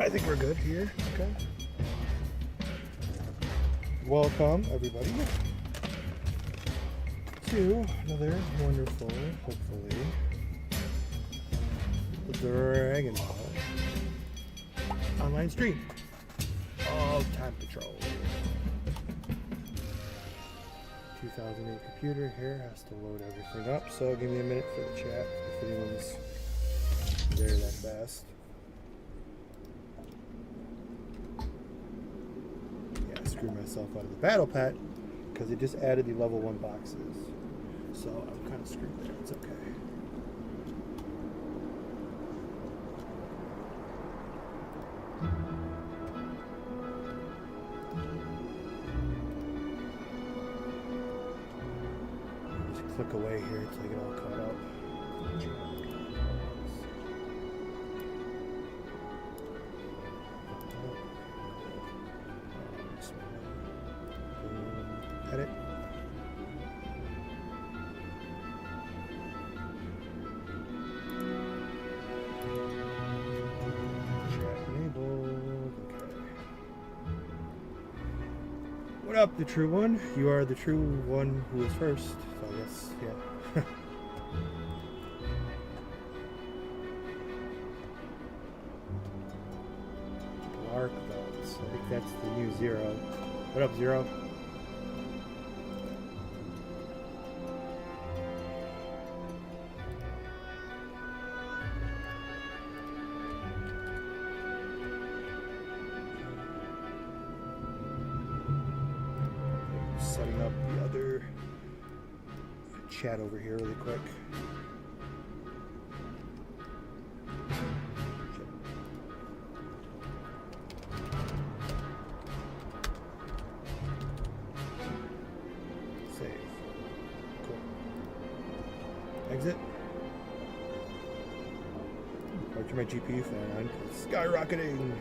I think we're good here. Okay. Welcome, everybody, to another wonderful, hopefully, Dragon Ball online stream of Time Patrol. 2008 computer here has to load everything up, so give me a minute for the chat if anyone's there that fast. Yeah, I screwed myself out of the battle pack because it just added the level 1 boxes. So I'm kind of screwed there. It's okay. Just click away here until I get all caught up. Edit. Chat enabled. Okay. What up, the true one? You are the true one who is first. So I guess, yeah. Dark belts. I think that's the new Zero. What up, Zero? Setting up the other chat over here really quick. Save. Cool. Exit. Turn my GPU fan on. Skyrocketing.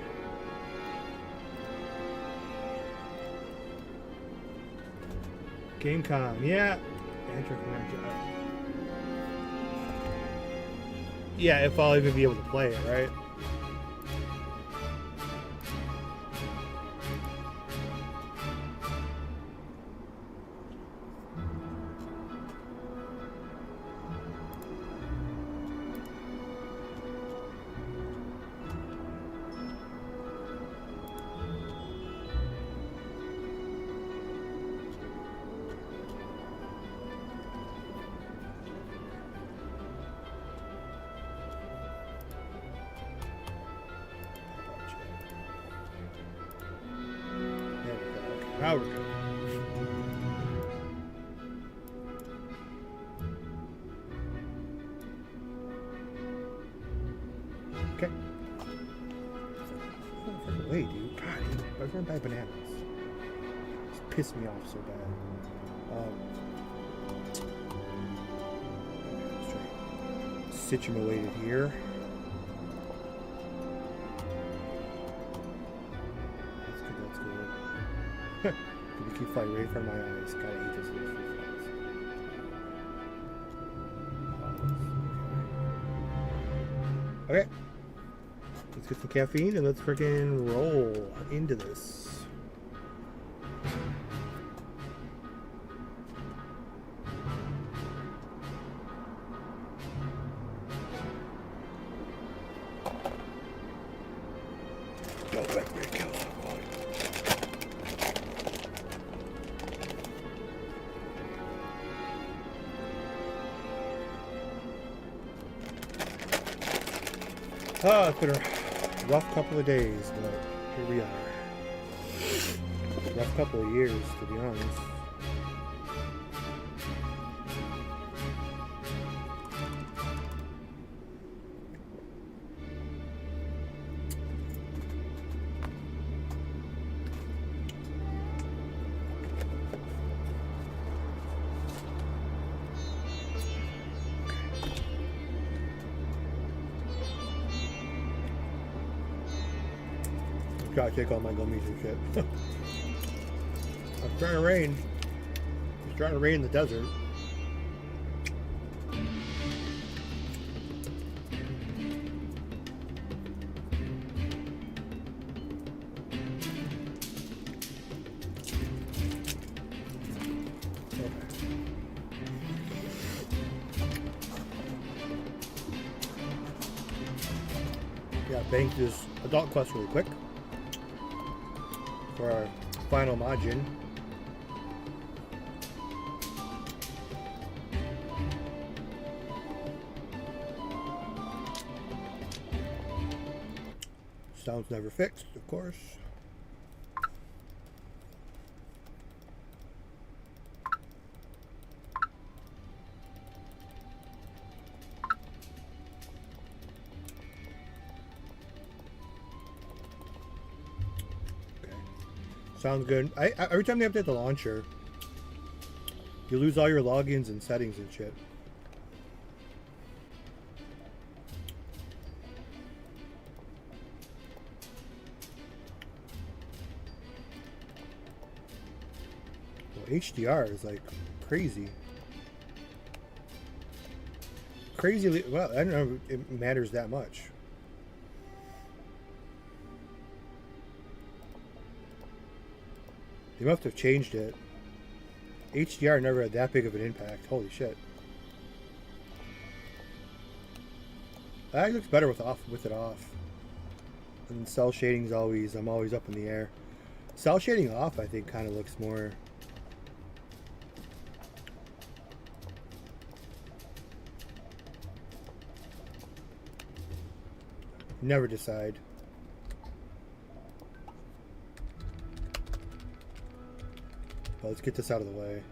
GameCom, yeah. Yeah, if I'll even be able to play it, right? Now we're good. Okay. Wait, dude. God, I was gonna buy bananas. It's pissed me off so bad. Let's try situated here. That's good. That's good. You keep flying right from my eyes. God, I hate this little free flies. Okay. Let's get some caffeine and let's freaking roll into this. Go back there, kill someone. Oh, it's been a rough couple of days, but here we are. Rough couple of years, to be honest. Gotta take all my gummies and shit. It's trying to rain. It's trying to rain in the desert. Yeah, bang through this adult quest really quick for our final Majin. Sounds never fixed, of course. Sounds good. Every time they update the launcher, you lose all your logins and settings and shit. Well, HDR is like crazy. Crazy. Well, I don't know if it matters that much. They must have changed it. HDR never had that big of an impact. Holy shit. That looks better with it off. And cell shading's always, I'm always up in the air. Cell shading off, I think, kind of looks more. Never decide. But let's get this out of the way.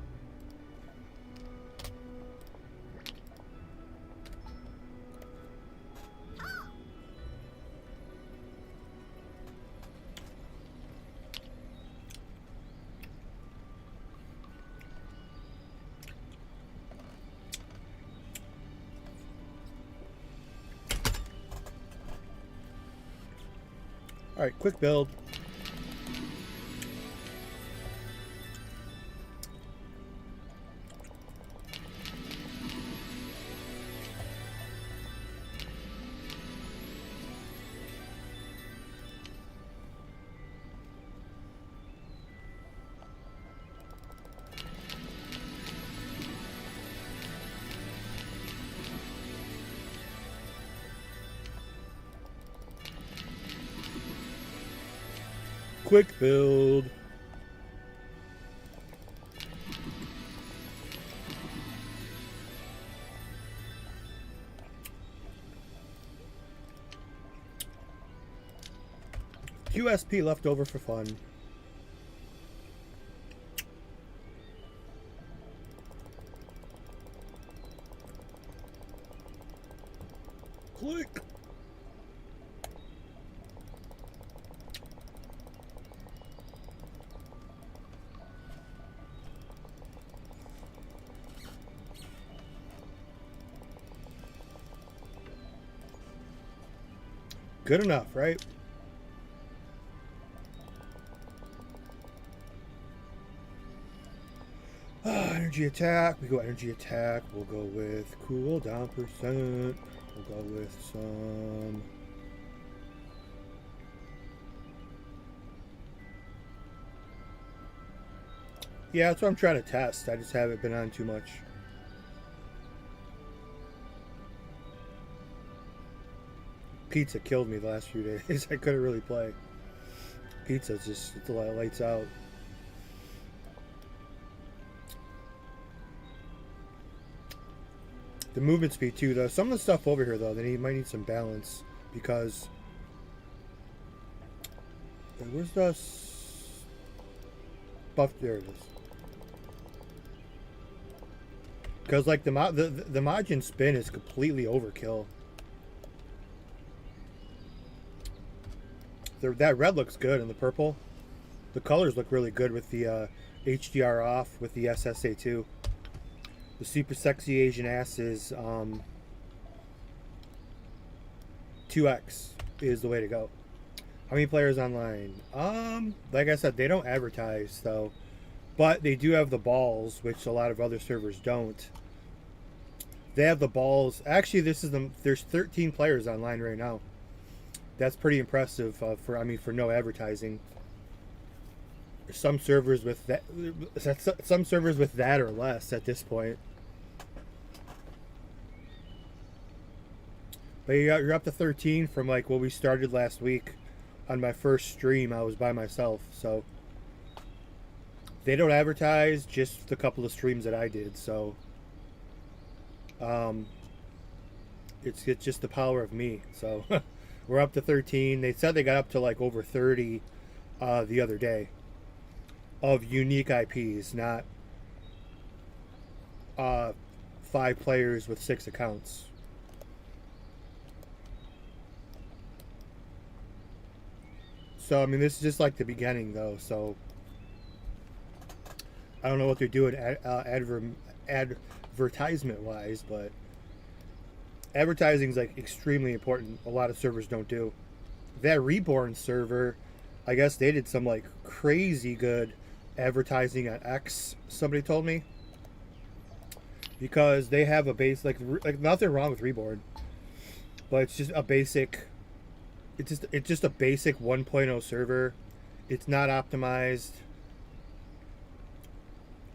All right, quick build. Quick build. QSP left over for fun. Click. Good enough, right? Energy attack. We go energy attack. We'll go with cooldown percent. We'll go with some. Yeah, that's what I'm trying to test. I just haven't been on too much. Pizza killed me the last few days. I couldn't really play. Pizza's just, it's a lot of lights out. The movement speed too, though. Some of the stuff over here, though, they might need some balance because. Where's the buff? There it is. Because like the Majin spin is completely overkill. That red looks good, and the purple. The colors look really good with the HDR off with the SSA too. The super sexy Asian ass is 2x is the way to go. How many players online? Like I said, they don't advertise though, but they do have the balls, which a lot of other servers don't. They have the balls. Actually, there's 13 players online right now. That's pretty impressive for no advertising. Some servers with that or less at this point. But you're up to 13 from like what we started last week. On my first stream, I was by myself, so they don't advertise, just the couple of streams that I did. So it's just the power of me. So we're up to 13. They said they got up to like over 30 the other day of unique IPs, not 5 players with 6 accounts. So I mean, this is just like the beginning, though. So I don't know what they're doing advertisement-wise, but advertising is like extremely important. A lot of servers don't do. That Reborn server, I guess they did some like crazy good advertising on X. Somebody told me, because they have a base like nothing wrong with Reborn, but it's just a basic. It's just a basic 1.0 server. It's not optimized.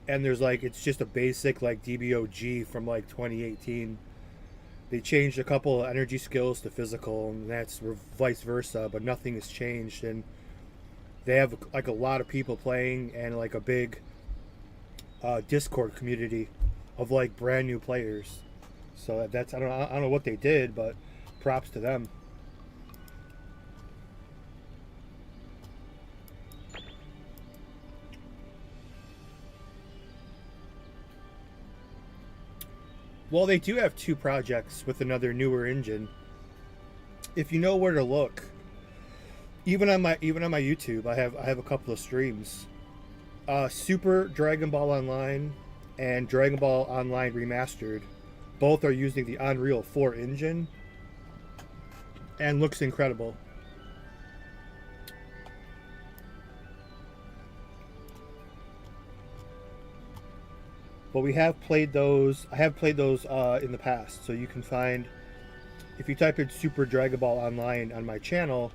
And there's like, it's just a basic like DBOG from like 2018. They changed a couple of energy skills to physical, and that's vice versa, but nothing has changed. And they have like a lot of people playing, and like a big Discord community of like brand new players. So that's, I don't know what they did, but props to them. Well, they do have 2 projects with another newer engine. If you know where to look, even on my YouTube, I have a couple of streams. Super Dragon Ball Online and Dragon Ball Online Remastered, both are using the Unreal 4 engine, and looks incredible. But we have played those. I have played those in the past, so you can find, if you type in Super Dragon Ball Online on my channel,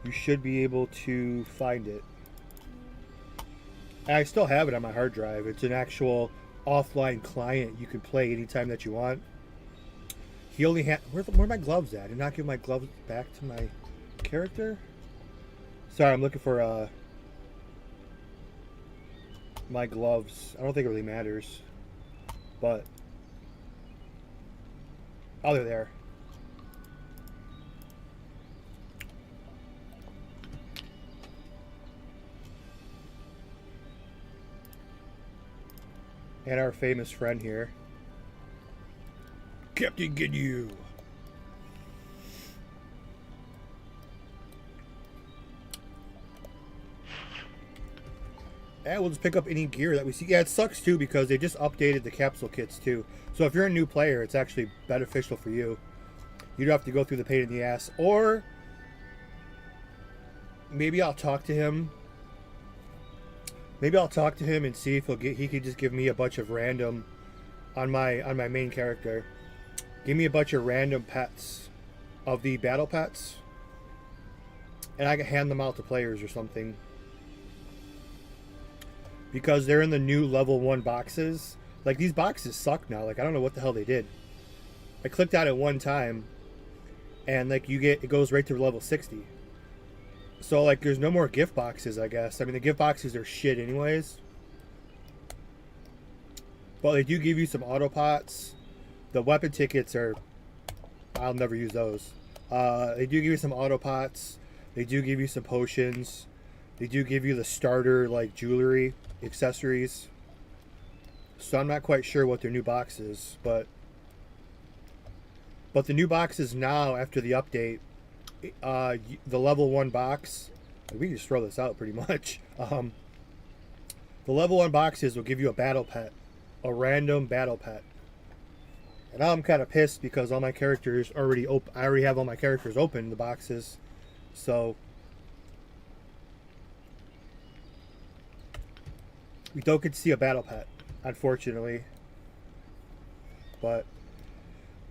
you should be able to find it. And I still have it on my hard drive. It's an actual offline client. You can play anytime that you want. He only had, where are my gloves at? I did not give my gloves back to my character. Sorry, I'm looking for my gloves. I don't think it really matters, but oh, they're there. And our famous friend here, Captain Ginyu. And we'll just pick up any gear that we see. Yeah, it sucks too because they just updated the capsule kits too. So if you're a new player, it's actually beneficial for you. You don't have to go through the pain in the ass. Or maybe I'll talk to him. Maybe I'll talk to him and see if he could just give me a bunch of random on my main character. Give me a bunch of random pets of the battle pets, and I can hand them out to players or something. Because they're in the new level 1 boxes. Like, these boxes suck now. Like, I don't know what the hell they did. I clicked on it one time, and like it goes right to level 60. So like, there's no more gift boxes, I guess. I mean, the gift boxes are shit anyways. But they do give you some auto pots. The weapon tickets are, I'll never use those. They do give you some auto pots. They do give you some potions. They do give you the starter like jewelry accessories. So I'm not quite sure what their new box is, but the new boxes now after the update, the level 1 box, we can just throw this out pretty much. The level 1 boxes will give you a battle pet, a random battle pet. And now I'm kind of pissed because all my characters already open. I already have all my characters open, the boxes, so we don't get to see a battle pet, unfortunately. But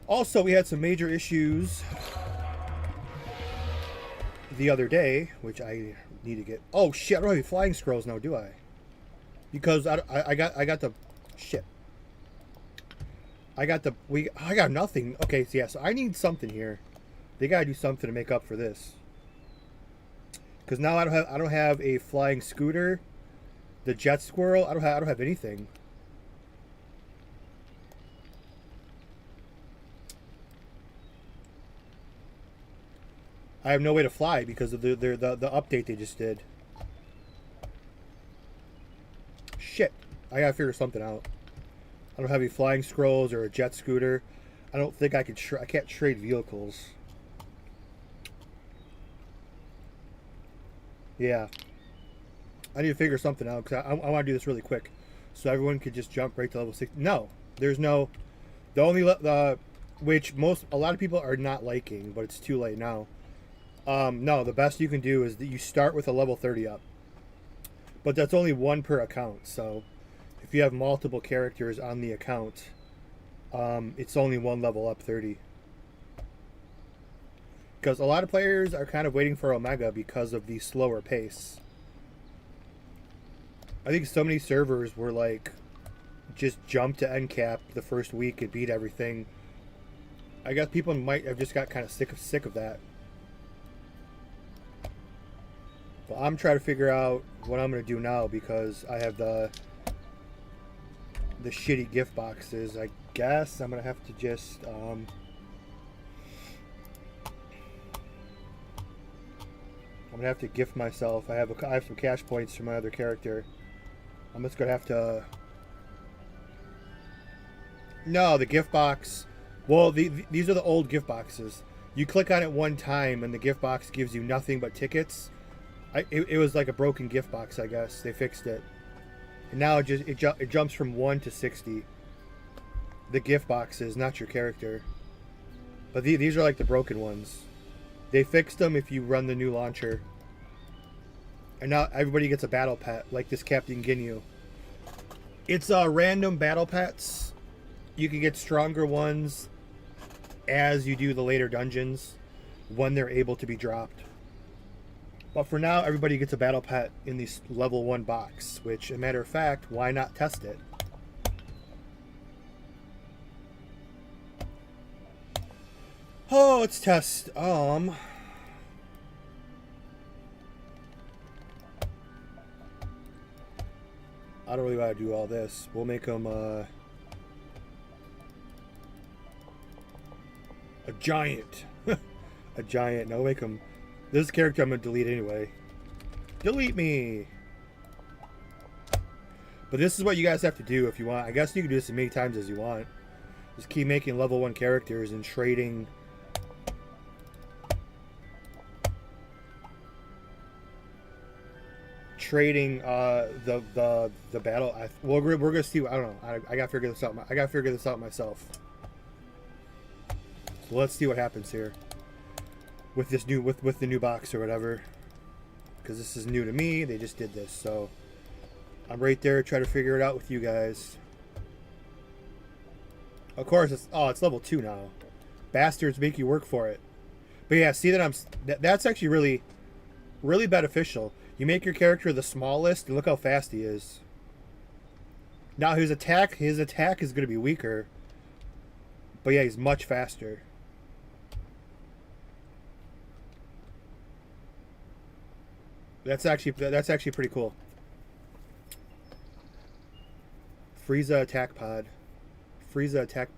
also, we had some major issues the other day, which I need to get. Oh shit! I don't have any flying scrolls now, do I? Because I got the shit. I got nothing. Okay, so yeah, so I need something here. They gotta do something to make up for this. Because now I don't have a flying scooter, the jet squirrel. I don't have anything. I have no way to fly because of the update they just did. Shit, I gotta figure something out. I don't have any flying scrolls or a jet scooter. I don't think I can. I can't trade vehicles. Yeah, I need to figure something out because I want to do this really quick, so everyone could just jump right to level 6. No, there's no. The only which a lot of people are not liking, but it's too late now. No, the best you can do is that you start with a level 30 up, but that's only one per account. So if you have multiple characters on the account, it's only one level up 30. Because a lot of players are kind of waiting for Omega because of the slower pace. I think so many servers were like, just jump to end cap the first week and beat everything. I guess people might have just got kind of sick of that. But I'm trying to figure out what I'm going to do now because I have the shitty gift boxes. I guess I'm going to have to just... I'm gonna have to gift myself. I have some cash points for my other character. I'm just gonna have to. No, the gift box. Well, these are the old gift boxes. You click on it one time, and the gift box gives you nothing but tickets. It was like a broken gift box, I guess. They fixed it, and now it jumps from 1 to 60. The gift boxes, not your character. But these are like the broken ones. They fixed them if you run the new launcher. And now everybody gets a battle pet, like this Captain Ginyu. It's random battle pets. You can get stronger ones as you do the later dungeons when they're able to be dropped. But for now, everybody gets a battle pet in this level 1 box, which, as a matter of fact, why not test it? Oh, let's test. I don't really want to do all this. We'll make them a giant. A giant. No, make him. This character I'm gonna delete anyway. Delete me. But this is what you guys have to do if you want. I guess you can do this as many times as you want. Just keep making level 1 characters and trading. Trading the battle. We're gonna see. I don't know. I gotta figure this out. I gotta figure this out myself. So let's see what happens here with this new with the new box or whatever. Because this is new to me. They just did this, so I'm right there trying to figure it out with you guys. Of course, it's level 2 now. Bastards make you work for it. But yeah, see that that's actually really beneficial. You make your character the smallest, and look how fast he is. Now his attack is going to be weaker, but yeah, he's much faster. That's actually pretty cool. Frieza attack pod. Frieza attack.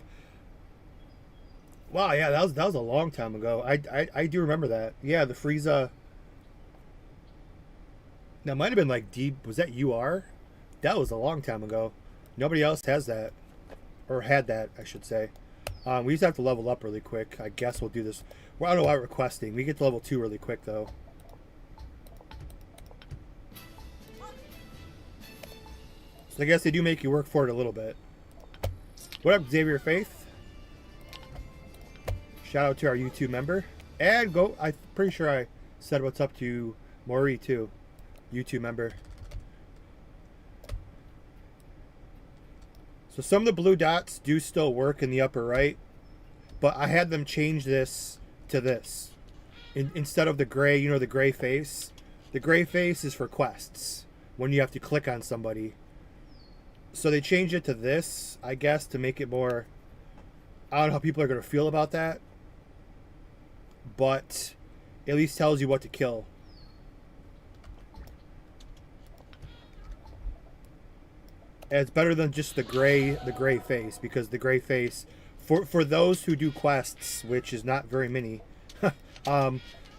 Wow, yeah, that was a long time ago. I do remember that. Yeah, the Frieza. That might have been like was that UR? That was a long time ago. Nobody else has that. Or had that, I should say. We just have to level up really quick. I guess we'll do this. Well, I don't know why we're requesting. We get to level 2 really quick, though. So I guess they do make you work for it a little bit. What up, Xavier Faith? Shout out to our YouTube member. And I'm pretty sure I said what's up to Maury, too. YouTube member. So some of the blue dots do still work in the upper right, but I had them change this to this. Instead of the gray, you know, the gray face. The gray face is for quests, when you have to click on somebody. So they changed it to this, I guess, to make it more I don't know how people are going to feel about that, but it at least tells you what to kill. And it's better than just the gray face, because the gray face, for those who do quests, which is not very many,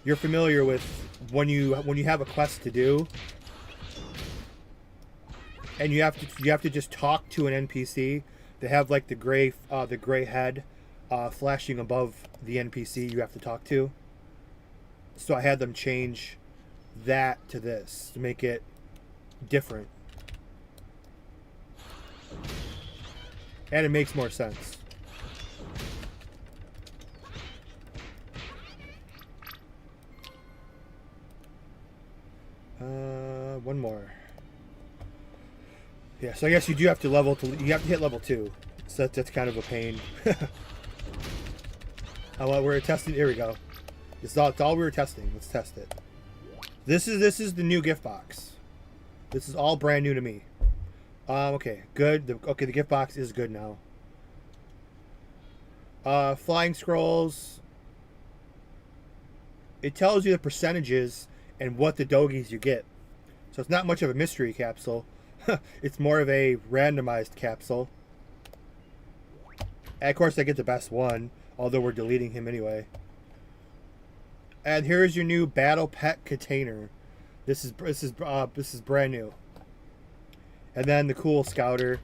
you're familiar with when you have a quest to do, and you have to just talk to an NPC. They have like the gray head flashing above the NPC you have to talk to. So I had them change that to this to make it different, and it makes more sense. One more. Yeah, so I guess you do have to hit level 2. So that's kind of a pain. Well, we're testing. Here we go. It's all we were testing. Let's test it. This is the new gift box. This is all brand new to me. Okay, good. The gift box is good now. Flying scrolls. It tells you the percentages and what the dogies you get. So it's not much of a mystery capsule. It's more of a randomized capsule. And of course I get the best one, although we're deleting him anyway. And here's your new battle pet container. This is brand new. And then the cool scouter.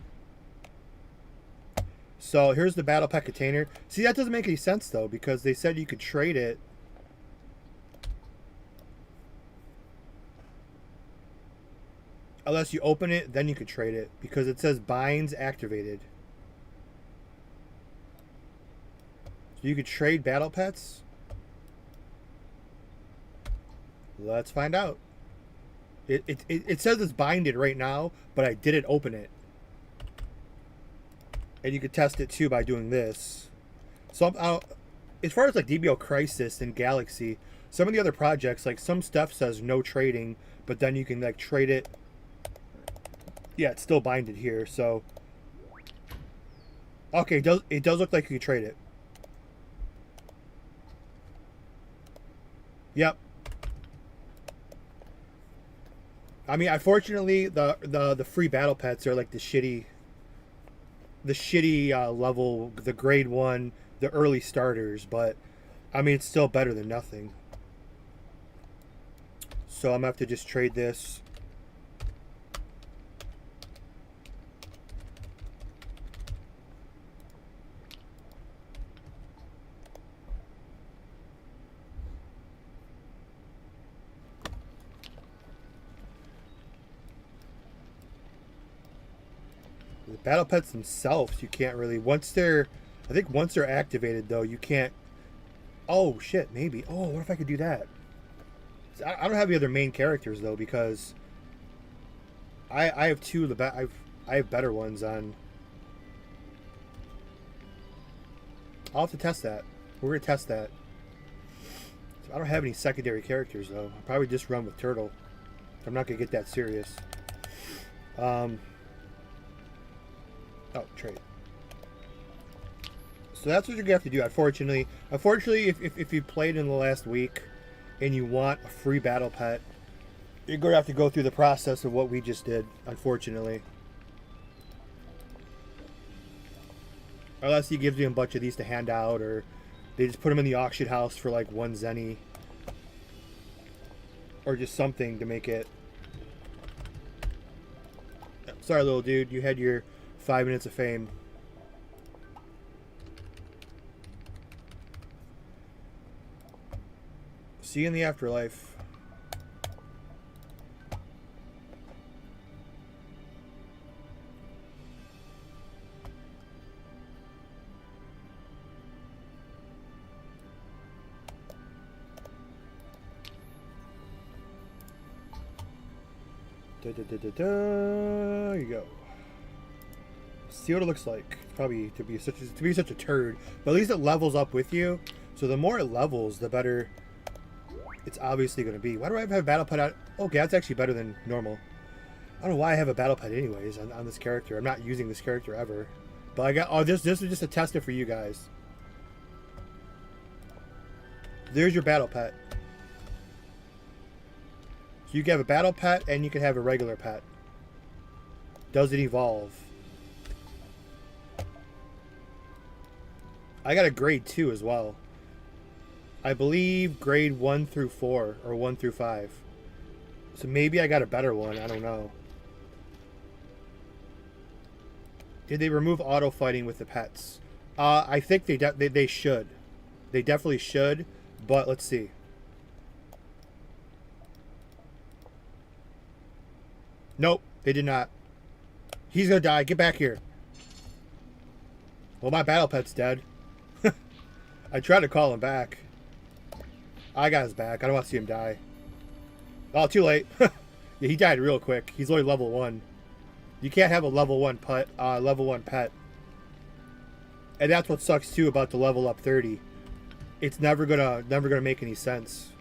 So here's the battle pet container. See, that doesn't make any sense though, because they said you could trade it. Unless you open it, then you could trade it, because it says binds activated. So you could trade battle pets? Let's find out. It says it's binded right now, but I didn't open it. And you could test it too by doing this. So as far as like DBO Crisis and Galaxy, some of the other projects, like some stuff says no trading, but then you can like trade it. Yeah, it's still binded here, so okay, it does look like you can trade it. Yep. I mean, unfortunately, the free battle pets are like the shitty level, the grade 1, the early starters, but I mean, it's still better than nothing. So I'm gonna have to just trade this. The battle pets themselves, you can't really, I think once they're activated though, you can't. Oh shit, maybe. Oh, what if I could do that? I don't have the other main characters though, because I have two of the I have better ones on. I'll have to test that. We're gonna test that. So I don't have any secondary characters though. I'll probably just run with Turtle. I'm not gonna get that serious. Oh, trade. So that's what you're gonna have to do. Unfortunately, if you played in the last week and you want a free battle pet, you're gonna have to go through the process of what we just did. Unfortunately, unless he gives you a bunch of these to hand out, or they just put them in the auction house for like 1 zenny, or just something to make it. Sorry, little dude, you had your 5 minutes of fame. See you in the afterlife. There you go. See what it looks like. Probably to be such a turd, but at least it levels up with you. So the more it levels, the better it's obviously going to be. Why do I have a battle pet out? Okay, that's actually better than normal. I don't know why I have a battle pet anyways on this character. I'm not using this character ever. But I got, oh, this is just a tester for you guys. There's your battle pet. So you can have a battle pet and you can have a regular pet. Does it evolve? I got a grade 2 as well. I believe grade 1 through 4 or 1 through 5. So maybe I got a better one. I don't know. Did they remove auto fighting with the pets? I think they should. They definitely should. But let's see. Nope, they did not. He's gonna die. Get back here. Well, my battle pet's dead. I tried to call him back. I got his back. I don't want to see him die. Oh, too late. Yeah, he died real quick. He's only level 1. You can't have a level 1 pet. And that's what sucks too about the level up 30. It's never gonna make any sense.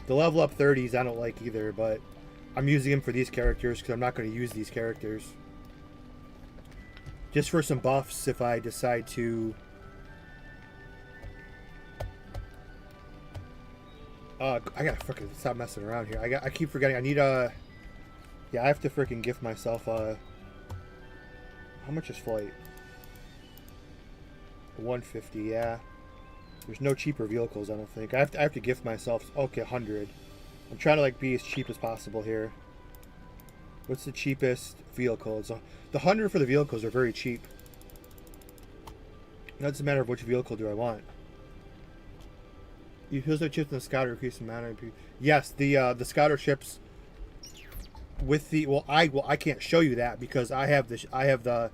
The level up 30s I don't like either, but I'm using them for these characters because I'm not going to use these characters. Just for some buffs if I decide to... I gotta freaking stop messing around here. I keep forgetting. I need a... Yeah, I have to freaking gift myself a... How much is flight? 150, yeah. There's no cheaper vehicles, I don't think. I have to gift myself... Okay, 100. I'm trying to like be as cheap as possible here. What's the cheapest vehicle? The 100 for the vehicles are very cheap. It doesn't matter of which vehicle do I want. You use the chips in the scouter increase the amount of... Yes, the scouter ships with the... I can't show you that because I have the...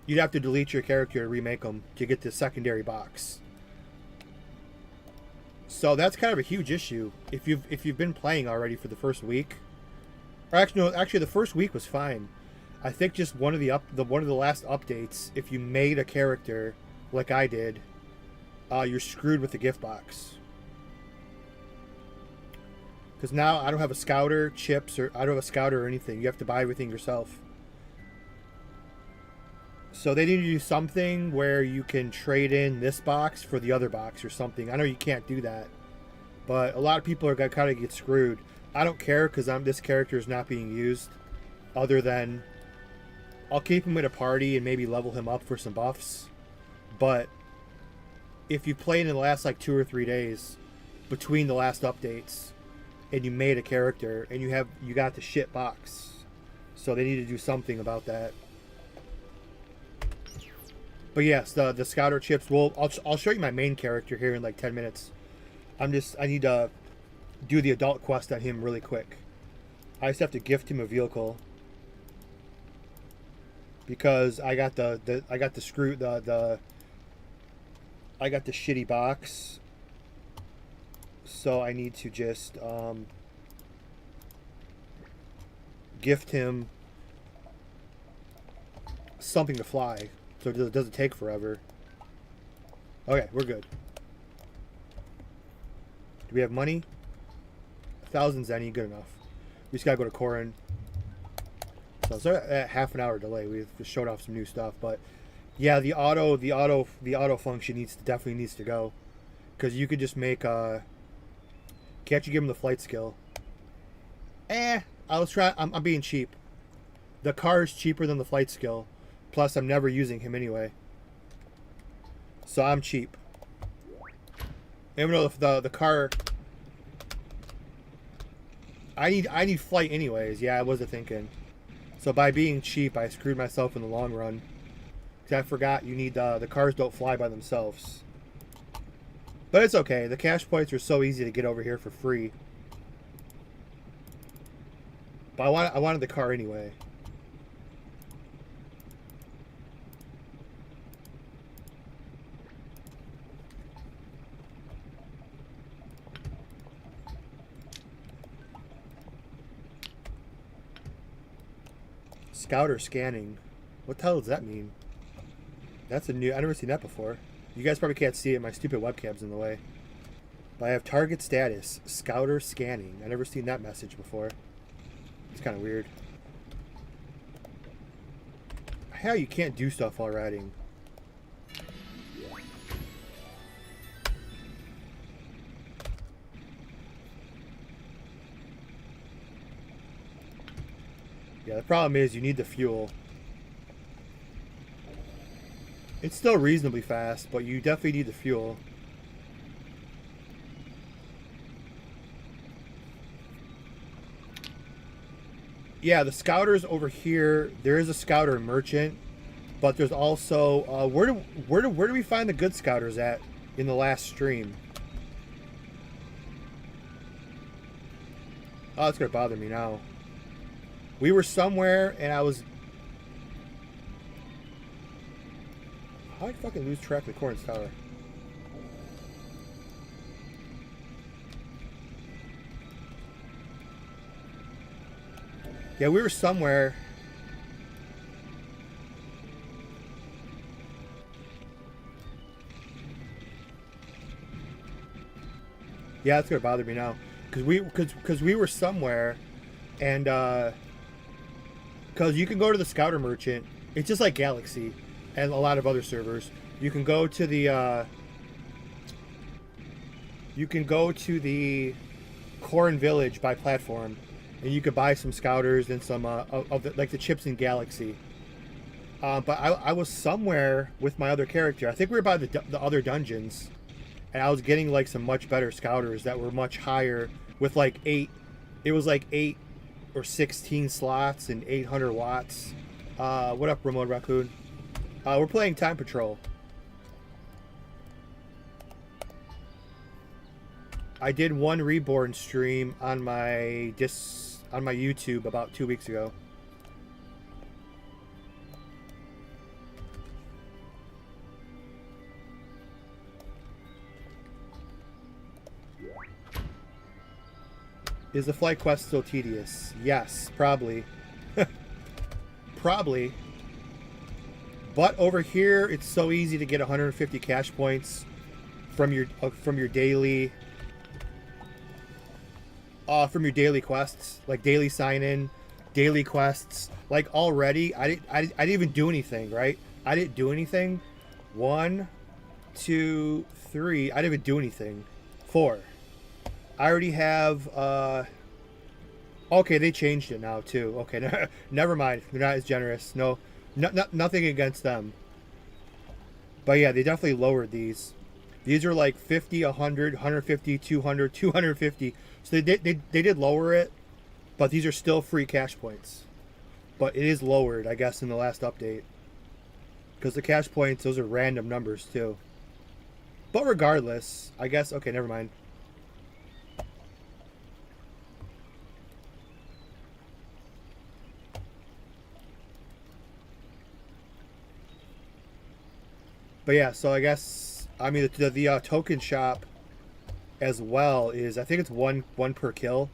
You'd have to delete your character to remake them to get the secondary box. So that's kind of a huge issue if you've been playing already for the first week. Or actually the first week was fine. I think just one of the last updates, if you made a character like I did, you're screwed with the gift box. Because now I don't have a scouter, chips, or I don't have a scouter or anything. You have to buy everything yourself. So they need to do something where you can trade in this box for the other box or something. I know you can't do that, but a lot of people are gonna kind of get screwed. I don't care because this character is not being used. Other than I'll keep him in a party and maybe level him up for some buffs. But if you played in the last like 2 or 3 days between the last updates and you made a character and you got the shit box, so they need to do something about that. But yes, the scouter chips. Well, I'll show you my main character here in like 10 minutes. I need to do the adult quest on him really quick. I just have to gift him a vehicle because I got the shitty box. So I need to just gift him something to fly. So it doesn't take forever. Okay, we're good. Do we have money? 1,000 zenny, good enough. We just gotta go to Corin. So it's a half an hour delay. We've just showed off some new stuff, but yeah, the auto function definitely needs to go, because you could just make can't you give him the flight skill? I'll try. I'm being cheap. The car is cheaper than the flight skill. Plus, I'm never using him anyway. So I'm cheap. Even though the car... I need flight anyways. Yeah, I wasn't thinking. So by being cheap, I screwed myself in the long run. Because I forgot you need... the cars don't fly by themselves. But it's okay. The cash points are so easy to get over here for free. But I wanted the car anyway. Scouter scanning. What the hell does that mean? That's a new... I've never seen that before. You guys probably can't see it. My stupid webcam's in the way. But I have target status. Scouter scanning. I've never seen that message before. It's kind of weird. Hell, you can't do stuff while riding. Yeah, the problem is you need the fuel. It's still reasonably fast, but you definitely need the fuel. Yeah, the scouters over here. There is a scouter merchant, but there's also where do we find the good scouters at in the last stream? Oh, it's gonna bother me now. We were somewhere and I was. How did I fucking lose track of the Corn's Tower? Yeah, we were somewhere. Yeah, it's gonna bother me now, because we were somewhere, and because you can go to the Scouter Merchant. It's just like Galaxy, and a lot of other servers. You can go to the Corn Village by platform, and you could buy some Scouters and some of the, like the chips in Galaxy. But I was somewhere with my other character. I think we were by the other dungeons, and I was getting like some much better Scouters that were much higher with like 8. It was like 8 or 16 slots and 800 watts. What up, Remote Raccoon? We're playing Time Patrol. I did one Reborn stream on my YouTube about 2 weeks ago. Is the flight quest still tedious? Yes, probably. Probably. But over here, it's so easy to get 150 cash points from your daily quests, like daily sign in, daily quests. Like already, I didn't even do anything, right? I didn't do anything. 1, 2, 3. I didn't even do anything. 4. I already have. Okay, they changed it now too. Okay, never mind. They're not as generous. No, nothing against them. But yeah, they definitely lowered these. These are like 50, 100, 150, 200, 250. So they did lower it, but these are still free cash points. But it is lowered, I guess, in the last update. Because the cash points, those are random numbers too. But regardless, I guess, okay, never mind. But yeah, so I guess, I mean, the token shop as well is, I think it's one per kill.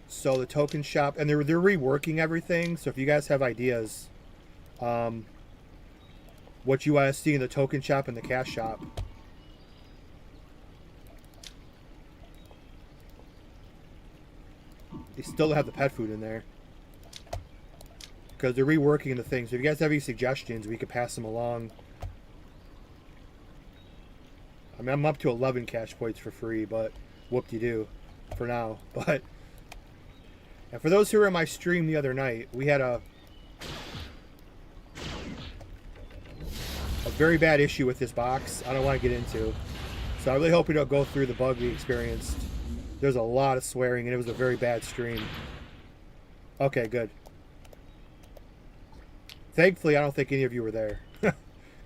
So the token shop, and they're reworking everything. So if you guys have ideas, what you want to see in the token shop and the cash shop, they still have the pet food in there. Because they're reworking the things. So if you guys have any suggestions, we could pass them along. I mean, I'm up to 11 cash points for free, but whoop-de-doo for now. But, and for those who were in my stream the other night, we had a very bad issue with this box. I don't want to get into. So I really hope we don't go through the bug we experienced. There's a lot of swearing, and it was a very bad stream. Okay, good. Thankfully, I don't think any of you were there. It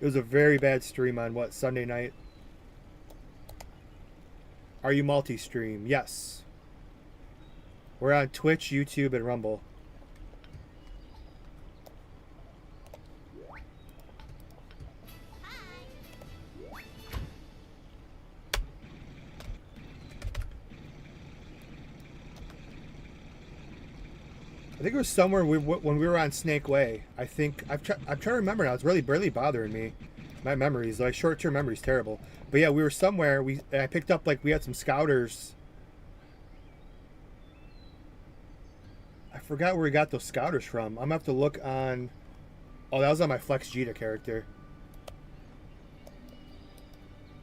was a very bad stream on, what, Sunday night? Are you multi-stream? Yes. We're on Twitch, YouTube, and Rumble. I think it was somewhere when we were on Snake Way. I think I'm trying to remember now. It's really bothering me. My memories, like short-term memory's terrible. But yeah, we were somewhere. I picked up, like, we had some Scouters. I forgot where we got those Scouters from. I'm gonna have to look on. Oh, that was on my Flex Jita character.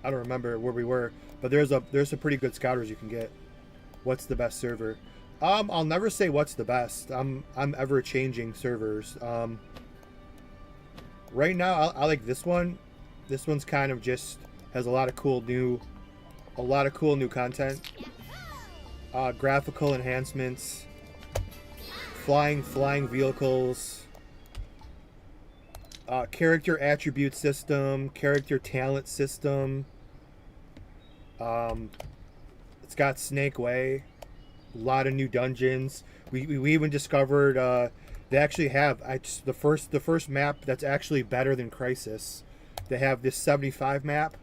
I don't remember where we were, but there's some pretty good Scouters you can get. What's the best server? I'll never say what's the best. I'm ever changing servers. Right now I like this one. This one's kind of just has a lot of cool new content. Graphical enhancements, flying vehicles, character attribute system, character talent system. It's got Snake Way, a lot of new dungeons. We even discovered they actually have the first map that's actually better than Crisis. They have this 75 map.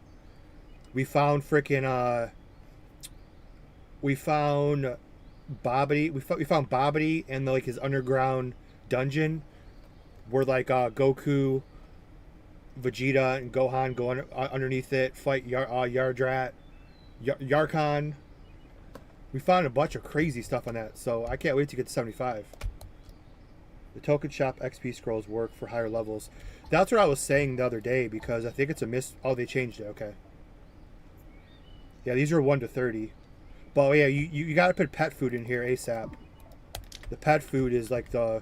We found freaking we found Bobbity. We found Bobbity and like his underground dungeon, where like Goku, Vegeta, and Gohan go underneath it, fight Yardrat, Yarkon. We found a bunch of crazy stuff on that, so I can't wait to get to 75. The token shop XP scrolls work for higher levels. That's what I was saying the other day, because I think it's a miss. Oh, they changed it. Okay. Yeah, these are 1 to 30. But yeah, you got to put pet food in here ASAP. The pet food is like the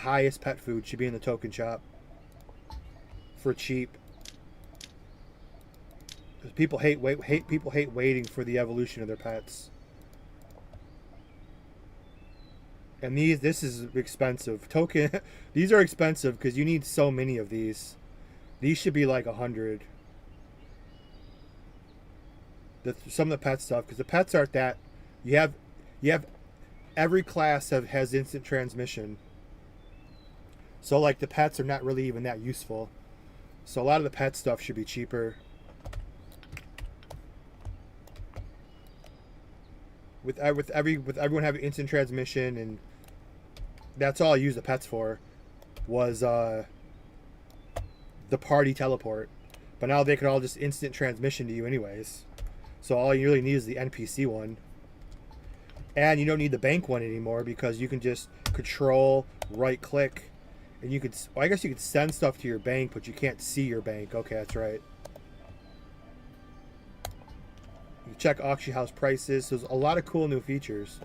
highest pet food should be in the token shop for cheap. People hate waiting for the evolution of their pets. And this is expensive. These are expensive because you need so many of these. These should be like 100. Some of the pet stuff, because the pets aren't that. You have every class has instant transmission. So like the pets are not really even that useful. So a lot of the pet stuff should be cheaper. With everyone having instant transmission, and that's all I use the pets for, was the party teleport. But now they can all just instant transmission to you anyways. So all you really need is the NPC one. And you don't need the bank one anymore, because you can just control right click, and you could, well, I guess you could send stuff to your bank, but you can't see your bank. Okay, that's right. You check auction house prices. So there's a lot of cool new features.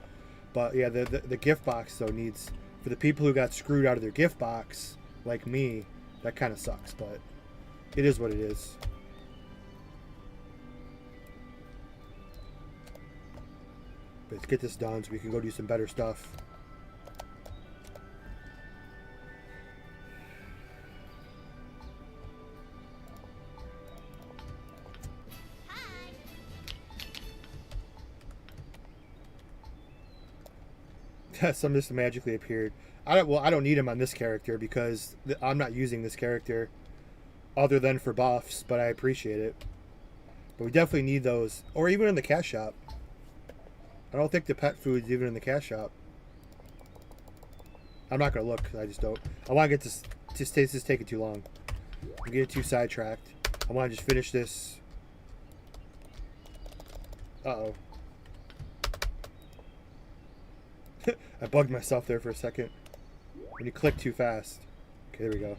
But yeah, the gift box though needs, for the people who got screwed out of their gift box, like me, that kind of sucks, but it is what it is. But let's get this done so we can go do some better stuff. Some just magically appeared. I don't need him on this character because I'm not using this character other than for buffs, but I appreciate it. But we definitely need those, or even in the cash shop. I don't think the pet food is even in the cash shop. I'm not gonna look because I just don't. I want to get this. This is taking too long. I'm getting too sidetracked. I want to just finish this. Uh-oh. I bugged myself there for a second. When you click too fast. Okay, there we go.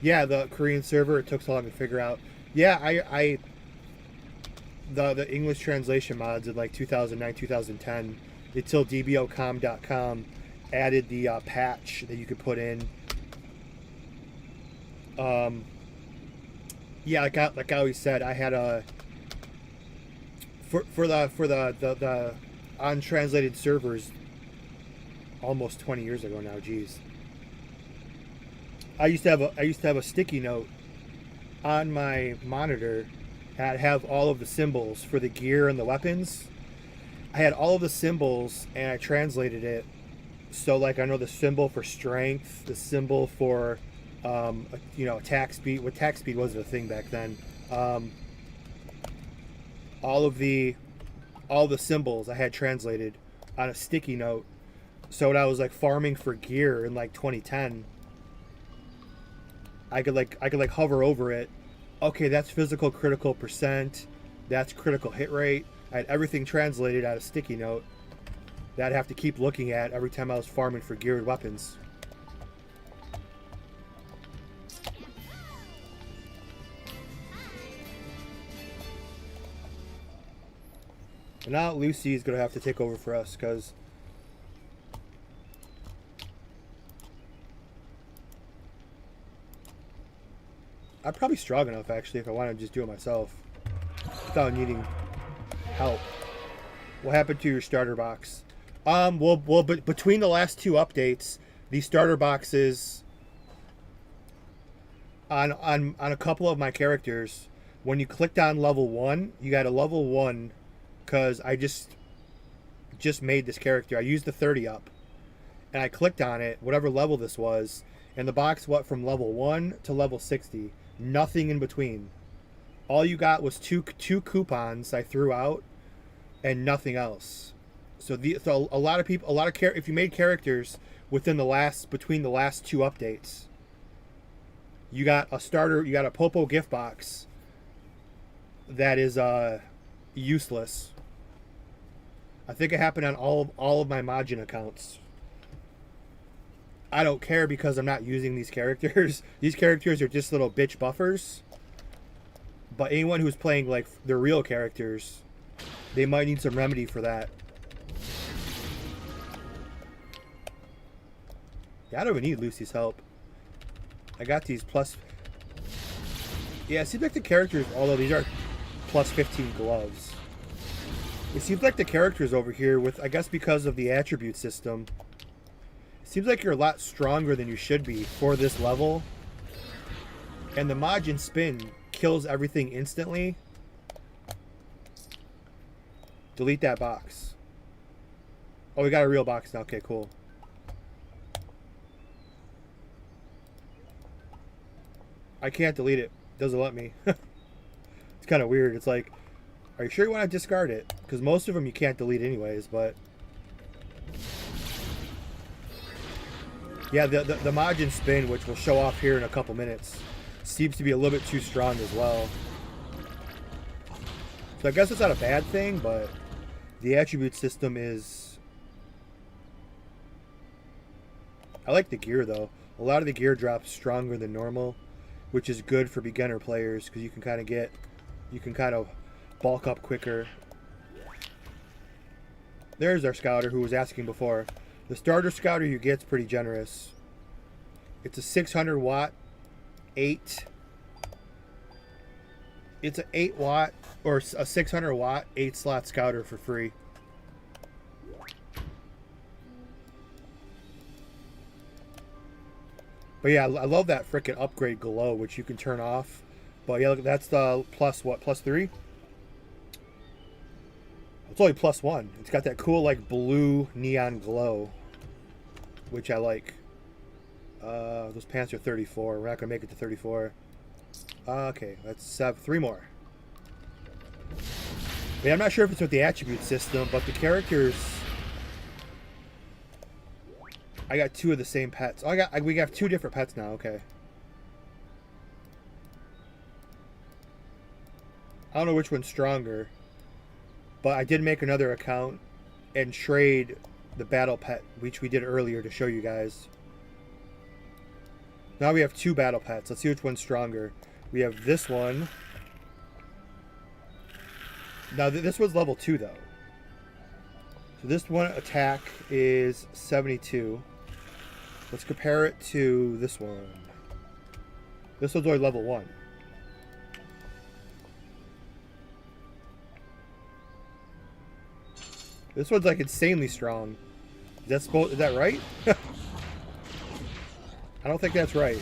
Yeah, the Korean server, it took so long to figure out. Yeah, the English translation mods in like 2009, 2010, until dbocom.com added the patch that you could put in. Yeah, like I always said, I had a for the untranslated servers almost 20 years ago now. Geez, I used to have a sticky note on my monitor that have all of the symbols for the gear and the weapons. I had all of the symbols and I translated it. So like I know the symbol for strength, the symbol for attack speed. What attack speed wasn't a thing back then. All the symbols I had translated on a sticky note. So when I was like farming for gear in like 2010, I could hover over it. Okay, that's physical critical percent. That's critical hit rate. I had everything translated out of sticky note that I'd have to keep looking at every time I was farming for geared weapons. And now Lucy's going to have to take over for us because I'm probably strong enough, actually, if I want to just do it myself without needing help. What happened to your starter box? But between the last 2 updates, these starter boxes on a couple of my characters, when you clicked on level 1, you got a level 1 because I just made this character. I used the 30 up, and I clicked on it, whatever level this was, and the box went from level 1 to level 60. Nothing in between. All you got was two coupons I threw out, and nothing else. So a lot of people, if you made characters between the last 2 updates, you got a Popo gift box that is useless. I think it happened on all of my Majin accounts. I don't care because I'm not using these characters. These characters are just little bitch buffers. But anyone who's playing like the real characters, they might need some remedy for that. Yeah, I don't even need Lucy's help. I got these plus... Yeah, it seems like the characters, although these are plus 15 gloves. It seems like the characters over here, with I guess because of the attribute system, it seems like you're a lot stronger than you should be for this level. And the Majin spin kills everything instantly. Delete that box. Oh, we got a real box now. Okay, cool. I can't delete it. Doesn't let me. It's kind of weird. It's like, are you sure you want to discard it? Because most of them you can't delete anyways, but... Yeah, the Majin spin, which will show off here in a couple minutes, seems to be a little bit too strong as well. So I guess it's not a bad thing, but the attribute system is... I like the gear, though. A lot of the gear drops stronger than normal, which is good for beginner players because you can kind of bulk up quicker. There's our scouter who was asking before. The starter scouter you get's pretty generous. It's a 600 watt 8. It's an 8 watt or a 600 watt 8 slot scouter for free. But yeah, I love that frickin' upgrade glow, which you can turn off. But yeah, look, that's the plus what? Plus 3? It's only plus 1. It's got that cool like blue neon glow, which I like. Those pants are 34. We're not gonna make it to 34. Okay, let's have 3 more. Yeah, I'm not sure if it's with the attribute system, but the characters. I got 2 of the same pets. Oh, we got 2 different pets now. Okay. I don't know which one's stronger, but I did make another account and trade the battle pet, which we did earlier to show you guys. Now we have 2 battle pets. Let's see which one's stronger. We have this one. Now this was level 2 though. So this one attack is 72. Let's compare it to this one. This one's only level 1. This one's like insanely strong. Is that right? I don't think that's right.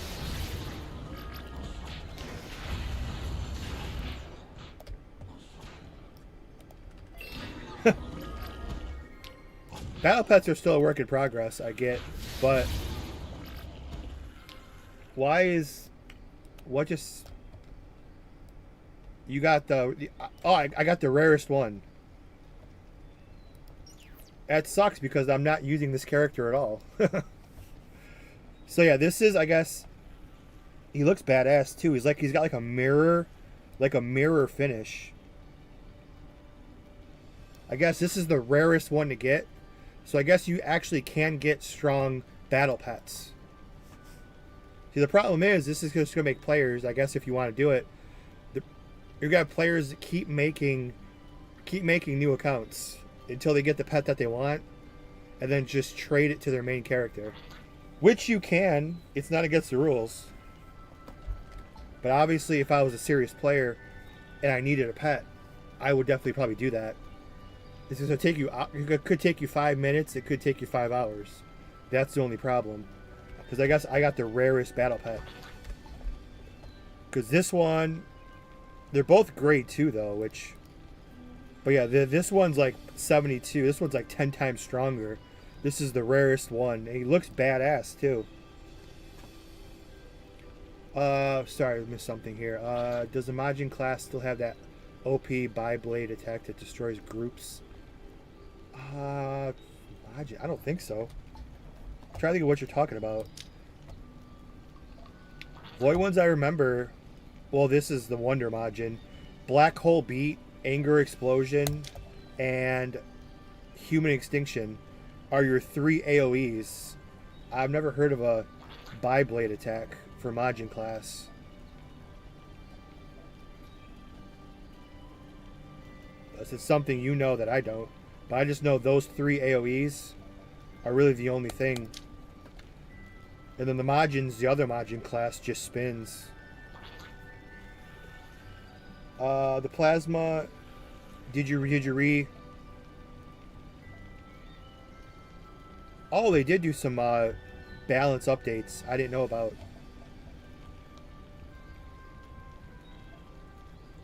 Battle pets are still a work in progress, I get, but what just, you got I got the rarest one. That sucks because I'm not using this character at all. So yeah, this is, I guess, he looks badass too. He's got like a mirror finish. I guess this is the rarest one to get. So I guess you actually can get strong battle pets. See, the problem is this is just going to make players, I guess if you want to do it, you're going to have players that keep making keep making new accounts until they get the pet that they want, and then just trade it to their main character. Which you can. It's not against the rules. But obviously, if I was a serious player and I needed a pet, I would definitely probably do that. This is going to take you. It could take you 5 minutes. It could take you 5 hours. That's the only problem. Because I guess I got the rarest battle pet. Because this one, they're both great too, though. But yeah, this one's like 72. This one's like 10 times stronger. This is the rarest one. And he looks badass too. Sorry, I missed something here. Does the Majin class still have that OP bi-blade attack that destroys groups? Majin, I don't think so. I'm trying to think of what you're talking about. Void ones I remember. Well, this is the Wonder Majin. Black Hole Beat, Anger Explosion, and Human Extinction are your 3 AoEs. I've never heard of a bi-blade attack for Majin class. This is something you know that I don't. But I just know those 3 AoEs are really the only thing. And then the Majins, the other Majin class, just spins. The Plasma, did you re... Oh, they did do some balance updates I didn't know about.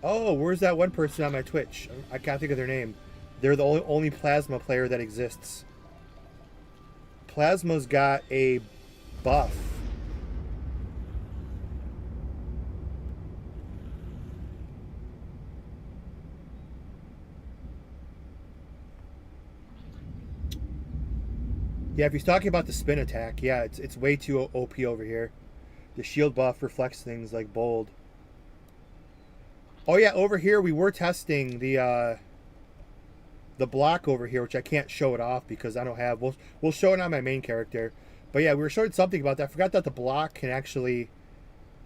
Oh, where's that one person on my Twitch? I can't think of their name. They're the only Plasma player that exists. Plasma's got a buff. Yeah, if he's talking about the spin attack, yeah, it's way too OP over here. The shield buff reflects things like bold. Oh yeah, over here we were testing the block over here, which I can't show it off because I don't have. We'll show it on my main character. But yeah, we were showing something about that. I forgot that the block actually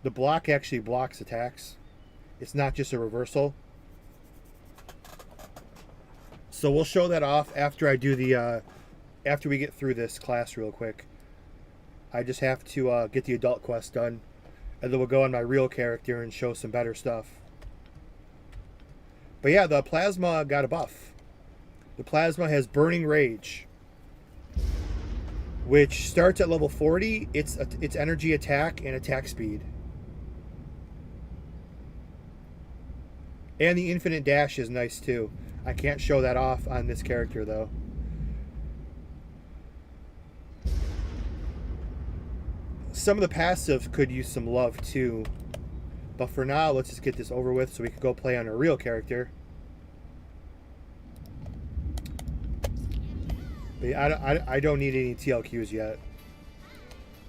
blocks attacks. It's not just a reversal. So we'll show that off after I do the after we get through this class real quick. I just have to get the adult quest done, and then we'll go on my real character and show some better stuff. But yeah, the Plasma got a buff. The Plasma has Burning Rage, which starts at level 40. It's energy attack and attack speed. And the infinite dash is nice too. I can't show that off on this character though. Some of the passives could use some love too. But for now, let's just get this over with so we can go play on a real character. But yeah, I don't need any TLQs yet.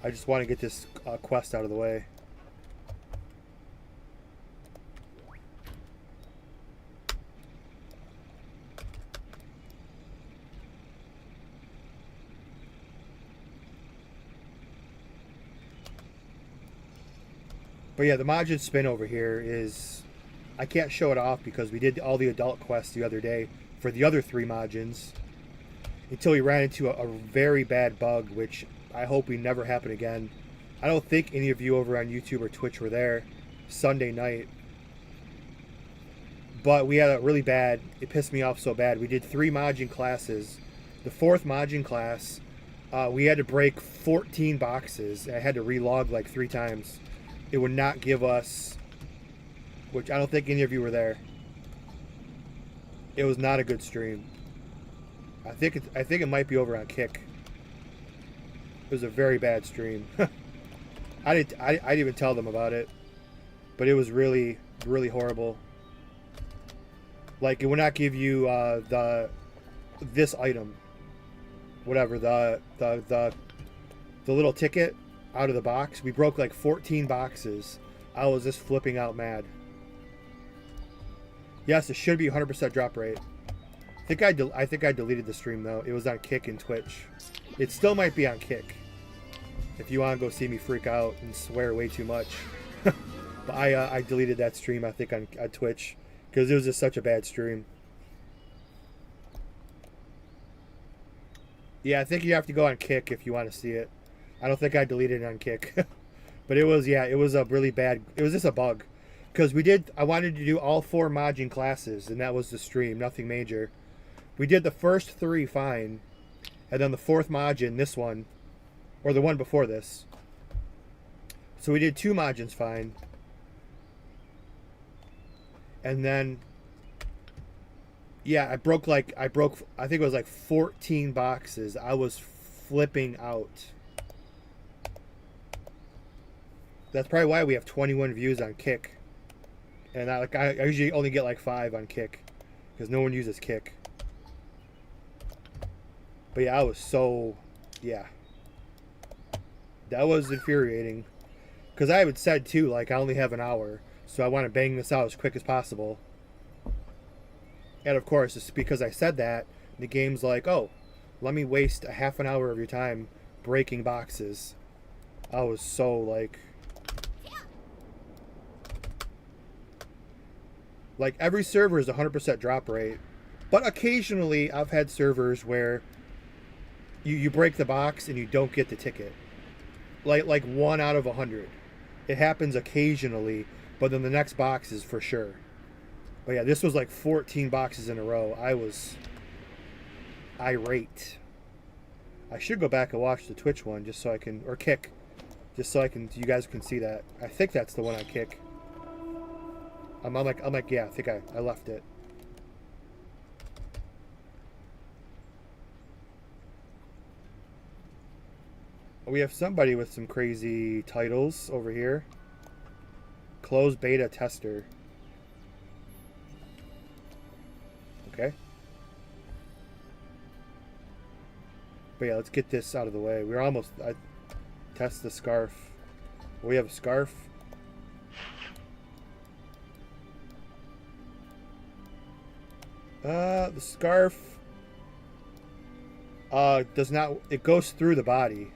I just want to get this quest out of the way. But yeah, the Majin spin over here is... I can't show it off because we did all the adult quests the other day for the other 3 Majins. Until we ran into a very bad bug, which I hope we never happen again. I don't think any of you over on YouTube or Twitch were there Sunday night. But we had a really bad... It pissed me off so bad. We did 3 Majin classes. The 4th Majin class, we had to break 14 boxes. I had to relog like 3 times. It would not give us, which I don't think any of you were there. It was not a good stream. I think it might be over on Kick. It was a very bad stream. I didn't even tell them about it, but it was really, really horrible. Like, it would not give you this item, whatever, the little ticket out of the box. We broke like 14 boxes. I was just flipping out mad. Yes, it should be 100% drop rate. I think I deleted the stream though. It was on Kick and Twitch. It still might be on Kick. If you want to go see me freak out and swear way too much. But I deleted that stream, I think, on Twitch. Because it was just such a bad stream. Yeah, I think you have to go on Kick if you want to see it. I don't think I deleted it on Kick. But it was, yeah, it was a really bad, it was just a bug. Because I wanted to do all 4 Majin classes, and that was the stream, nothing major. We did the first 3 fine, and then the 4th Majin, this one, or the one before this. So we did 2 Majins fine. And then, yeah, I broke, I think it was like 14 boxes. I was flipping out. That's probably why we have 21 views on Kick. And I usually only get like 5 on Kick. Because no one uses Kick. But yeah, I was so, yeah. That was infuriating. Because I had said too, like, I only have an hour. So I want to bang this out as quick as possible. And of course, it's because I said that, the game's like, oh, let me waste a half an hour of your time breaking boxes. I was so like every server is 100% drop rate. But occasionally I've had servers where you break the box and you don't get the ticket. Like 1 out of 100. It happens occasionally, but then the next box is for sure. But yeah, this was like 14 boxes in a row. I was irate. I should go back and watch the Twitch one just so I can, or Kick, just so you guys can see that. I think that's the one I Kick. I'm like, yeah, I think I left it. We have somebody with some crazy titles over here. Closed beta tester. Okay. But yeah, let's get this out of the way. We're almost... test the scarf. We have a scarf. The scarf... does not... It goes through the body.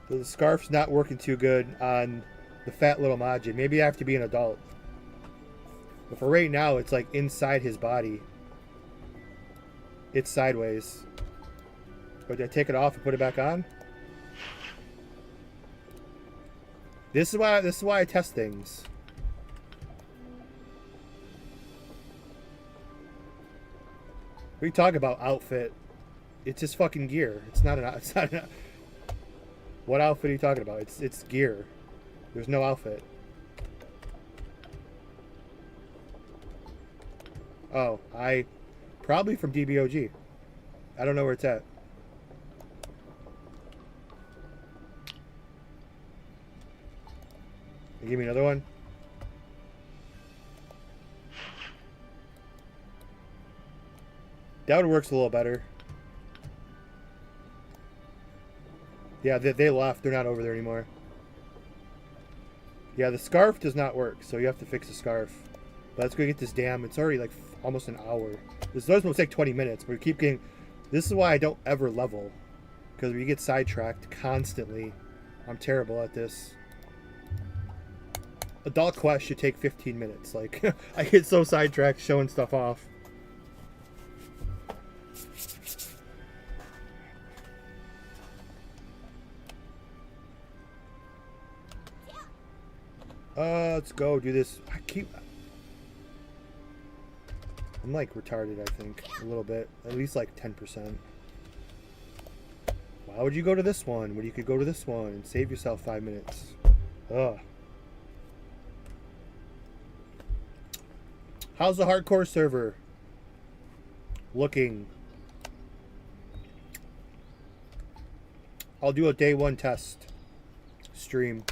So the scarf's not working too good on the fat little Majin. Maybe I have to be an adult. But for right now, it's like inside his body. It's sideways. But did I take it off and put it back on? This is why I test things. We talk about outfit. It's just fucking gear. It's not an. What outfit are you talking about? It's gear. There's no outfit. Oh, probably from DBOG. I don't know where it's at. Give me another one. That one works a little better. Yeah, they left. They're not over there anymore. Yeah, the scarf does not work, so you have to fix the scarf. But let's go get this damn... It's already like almost an hour. This is supposed to take 20 minutes, but we keep getting... This is why I don't ever level. Because we get sidetracked constantly. I'm terrible at this. Adult Quest should take 15 minutes. Like, I get so sidetracked showing stuff off. Let's go do this. I'm like retarded, I think. A little bit. At least like 10%. Why would you go to this one when you could go to this one and save yourself 5 minutes? Ugh. How's the hardcore server looking? I'll do a day 1 test stream.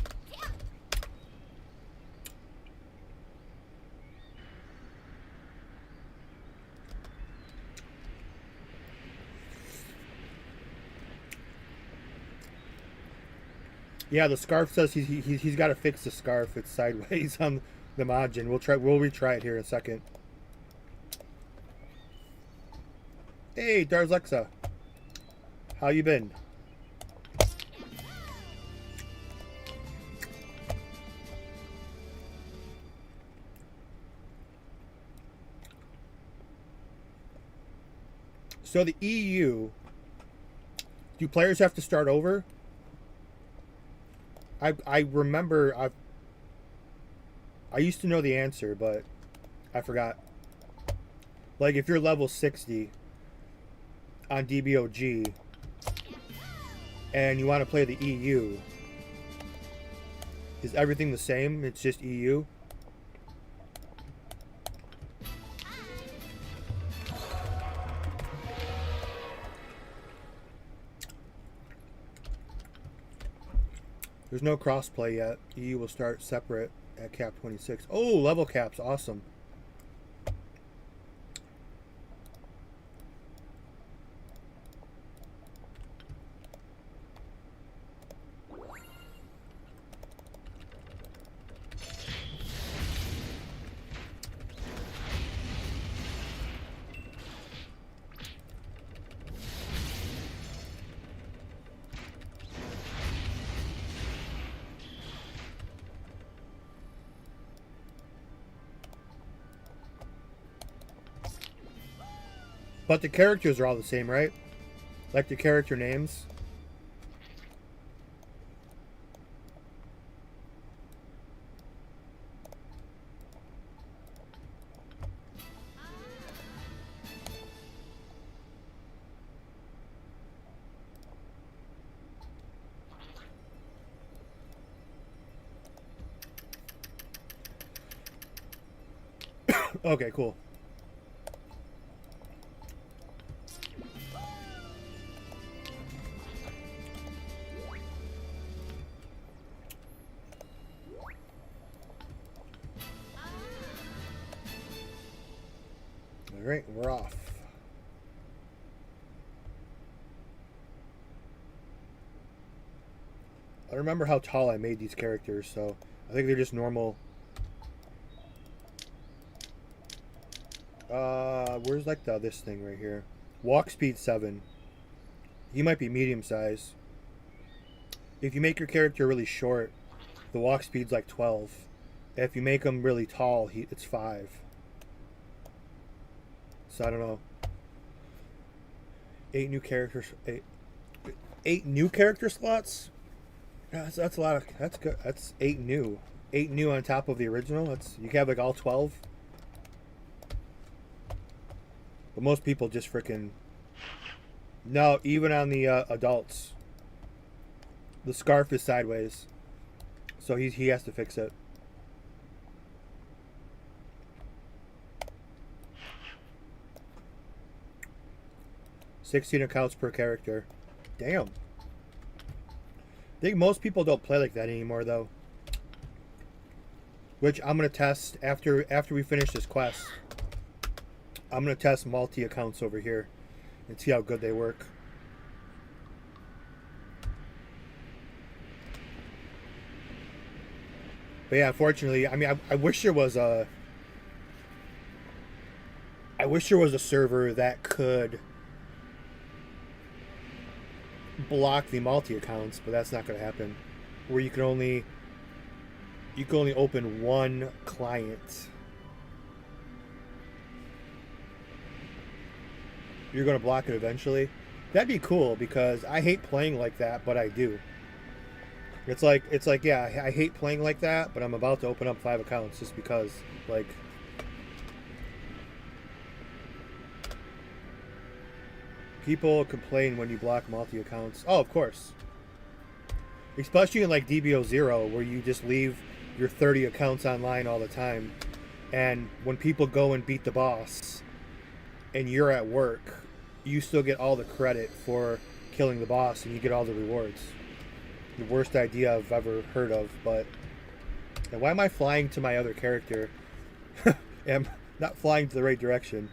Yeah, the scarf says he's got to fix the scarf. It's sideways on the Majin. We'll retry it here in a second. Hey, Darzlexa. How you been? So the EU, do players have to start over? I remember I used to know the answer, but I forgot. Like if you're level 60 on DBOG and you want to play the EU, is everything the same? It's just EU? There's no crossplay yet. EU will start separate at cap 26. Oh, level caps. Awesome. But the characters are all the same, right? Like the character names. Okay, cool. Alright, we're off. I remember how tall I made these characters, so I think they're just normal. Where's like this thing right here? Walk speed 7. He might be medium size. If you make your character really short, the walk speed's like 12. If you make him really tall, it's 5. So I don't know. 8 new characters. 8 new character slots. Yeah, that's a lot of. That's good. That's 8 new. 8 new on top of the original. That's, you can have like all 12. But most people just freaking. No, even on the adults. The scarf is sideways, so he has to fix it. $16 accounts per character. Damn. I think most people don't play like that anymore, though. Which I'm gonna test after we finish this quest. I'm gonna test multi accounts over here and see how good they work. But yeah, unfortunately, I mean, I wish there was a. I wish there was a server that could block the multi accounts, but that's not going to happen. Where you can only open one client. You're going to block it eventually. That'd be cool because I hate playing like that, but I do. It's like yeah, I hate playing like that, but I'm about to open up 5 accounts just because, like. People complain when you block multi accounts. Oh, of course. Especially in like DBO 0, where you just leave your 30 accounts online all the time, and when people go and beat the boss, and you're at work, you still get all the credit for killing the boss, and you get all the rewards. The worst idea I've ever heard of, but. And why am I flying to my other character? I'm not flying to the right direction.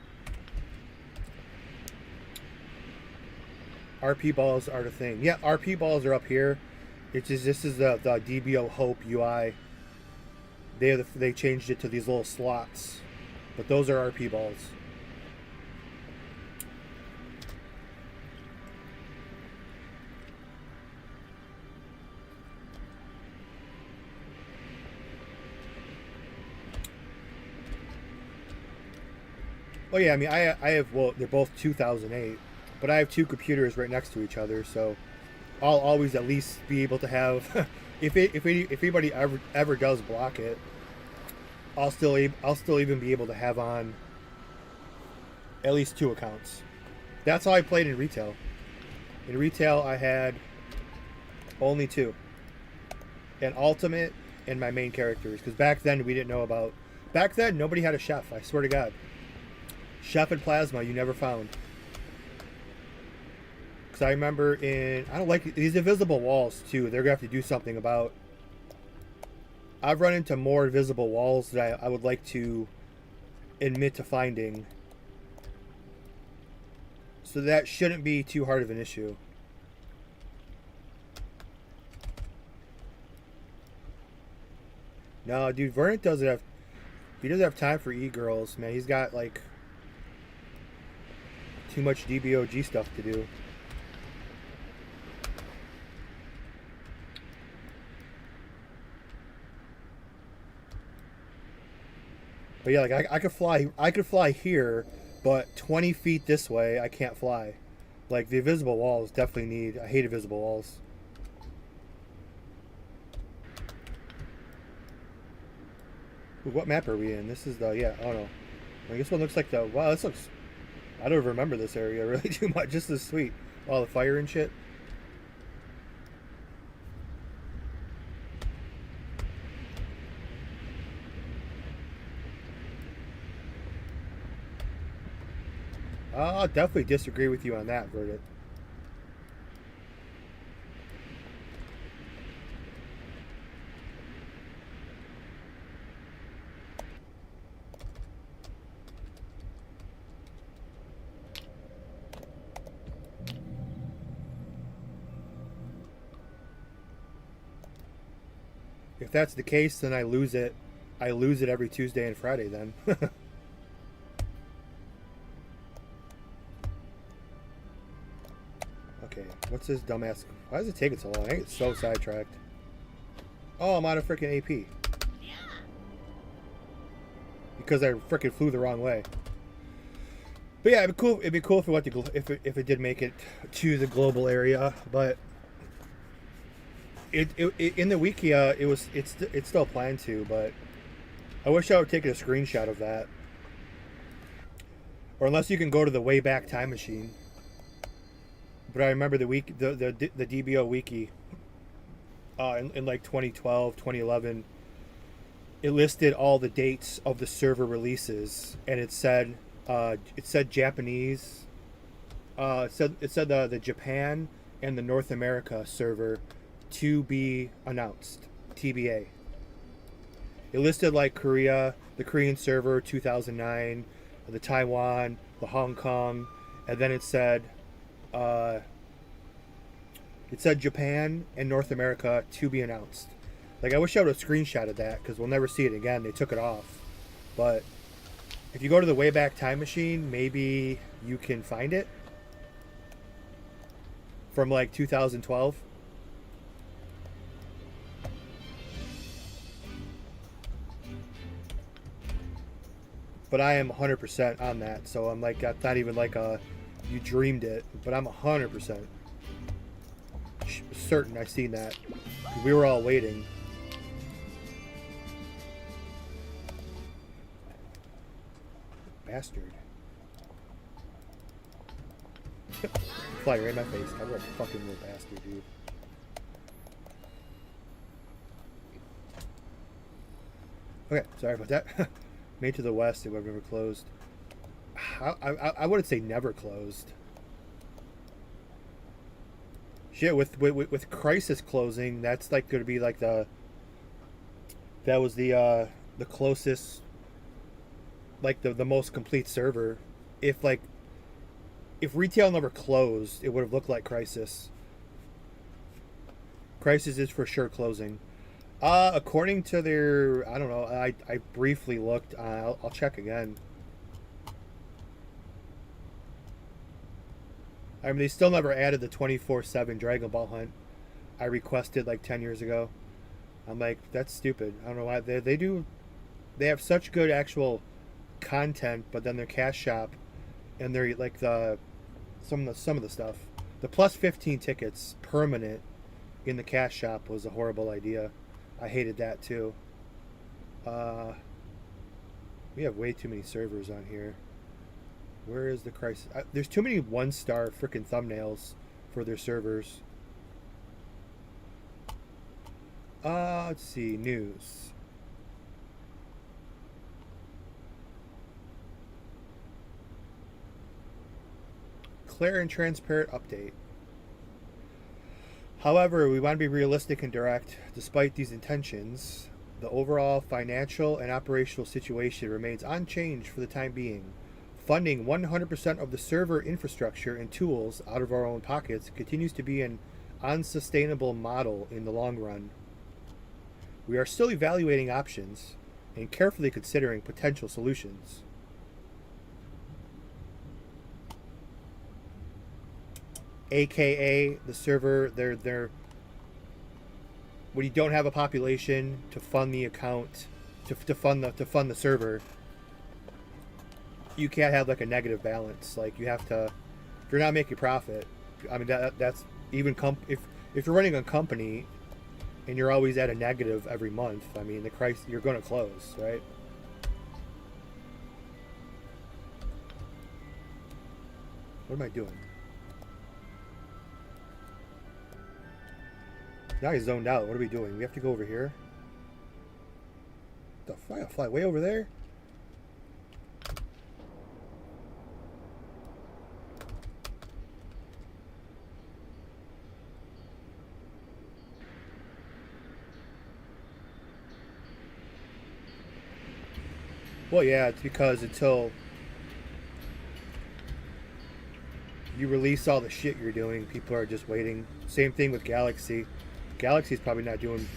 RP balls are the thing. Yeah, RP balls are up here. It's just, this is the DBO Hope UI. They changed it to these little slots, but those are RP balls. Oh yeah, I mean I have, well, they're both 2008. but I have two computers right next to each other, so I'll always at least be able to have if anybody ever does block it, I'll still even be able to have on at least two accounts. That's how I played in retail. In retail, I had only two, an ultimate and my main characters. Because back then we didn't know about. Back then nobody had a chef. I swear to God, chef and plasma you never found. Because I remember I don't like these invisible walls too. They're gonna have to do something about. I've run into more invisible walls that I would like to admit to finding. So that shouldn't be too hard of an issue. No, dude, Vernon doesn't have. He doesn't have time for e-girls, man. He's got like too much DBOG stuff to do. But yeah, like I could fly. I could fly here, but 20 feet this way, I can't fly. Like the invisible walls definitely need. I hate invisible walls. What map are we in? This is the Oh no, I guess one looks like the. Wow, this looks. I don't remember this area really too much. Just as sweet. All the fire and shit. I'll definitely disagree with you on that verdict. If that's the case, then I lose it. I lose it every Tuesday and Friday then. Okay, what's this dumbass? Why does it take it so long? I get so sidetracked. Oh, I'm out of freaking AP. Because I freaking flew the wrong way. But yeah, it'd be cool. It'd be cool if it went to if it did make it to the global area. But it in the wiki it's still planned to. But I wish I would take a screenshot of that. Or unless you can go to the Wayback Time Machine. But I remember the DBO wiki in like 2012, 2011, it listed all the dates of the server releases, and it said Japanese, it said the Japan and the North America server to be announced, TBA. It listed like Korea, the Korean server 2009, the Taiwan, the Hong Kong, and then it said Japan and North America to be announced. Like, I wish I would have screenshotted that because we'll never see it again. They took it off. But if you go to the Wayback Time Machine, maybe you can find it from like 2012. But I am 100% on that. So I'm like, that's not even like you dreamed it, but I'm 100% certain I've seen that. We were all waiting. Bastard. Fly right in my face. I'm a fucking little bastard, dude. Okay, sorry about that. Made to the west, it would have never closed. I wouldn't say never closed. Shit, with Crisis closing, that's like going to be like that was the closest, like the most complete server. If retail never closed, it would have looked like Crisis. Crisis is for sure closing. According to their, I don't know, I briefly looked. I'll check again. I mean, they still never added the 24/7 Dragon Ball hunt I requested like 10 years ago. I'm like, that's stupid. I don't know why they have such good actual content, but then their Cashapp and their like the some of the stuff. The plus 15 tickets permanent in the Cashapp was a horrible idea. I hated that too. We have way too many servers on here. Where is the crisis? There's too many one-star freaking thumbnails for their servers. Let's see, news. Clear and transparent update. However, we want to be realistic and direct. Despite these intentions, the overall financial and operational situation remains unchanged for the time being. Funding 100% of the server infrastructure and tools out of our own pockets continues to be an unsustainable model in the long run. We are still evaluating options and carefully considering potential solutions. AKA the server, they're when you don't have a population to fund the account, to fund the server, you can't have like a negative balance. Like you have to, if you're not making profit, I mean that's even if you're running a company and you're always at a negative every month, I mean you're going to close, right? What am I doing? Now he's zoned out. What are we doing? We have to go over here. The fuck? I gotta fly way over there? Well, yeah, it's because until you release all the shit you're doing, people are just waiting. Same thing with Galaxy. Galaxy's probably not doing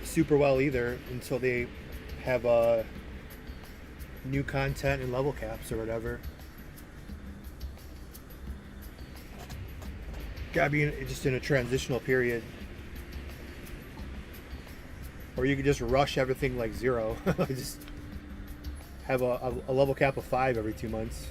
super well either until they have new content and level caps or whatever. Gotta be just in a transitional period. Or you could just rush everything like 0. Just have a level cap of 5 every 2 months.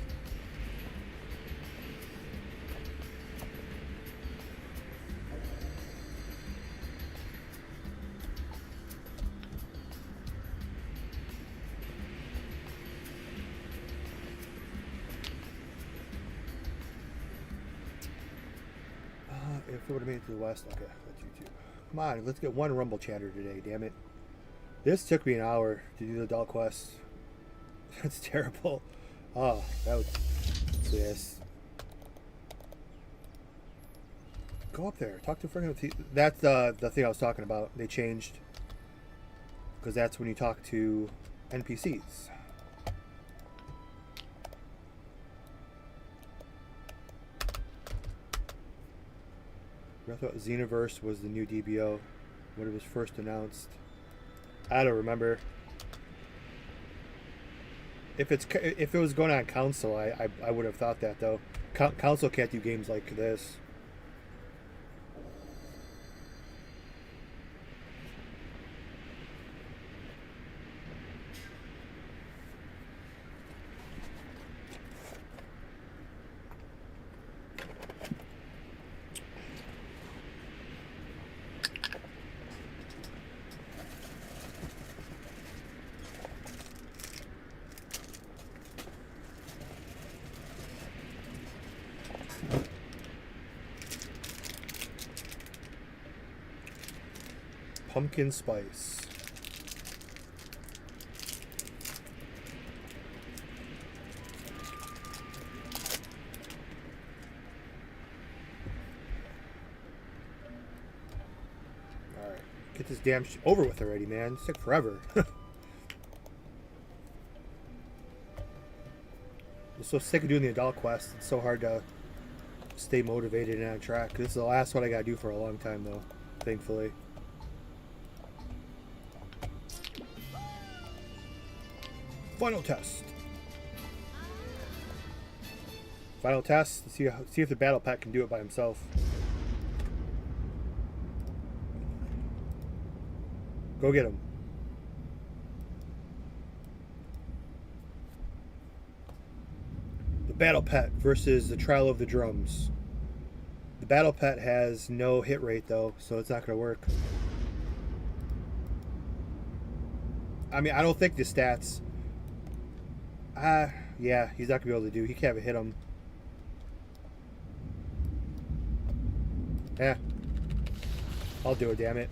If it would have made it to the west, okay, that's YouTube. Come on, let's get one Rumble chatter today, damn it. This took me an hour to do the adult quest. That's terrible. Oh, that was this. Go up there, talk to freaking. That's the thing I was talking about. They changed because that's when you talk to NPCs. I thought Xenoverse was the new DBO when it was first announced. I don't remember. If it was going on console, I would have thought that though. Console can't do games like this. Pumpkin spice. Alright. Get this damn shit over with already, man. It's took forever. I'm so sick of doing the adult quest. It's so hard to stay motivated and on track. This is the last one I gotta do for a long time, though. Thankfully. Final test. Final test. See if the battle pack can do it by himself. Go get him. Battle Pet versus the Trial of the Drums. The Battle Pet has no hit rate though, so it's not going to work. I mean, I don't think the stats... yeah, he's not going to be able to do. He can't hit him. Yeah. I'll do it, damn it.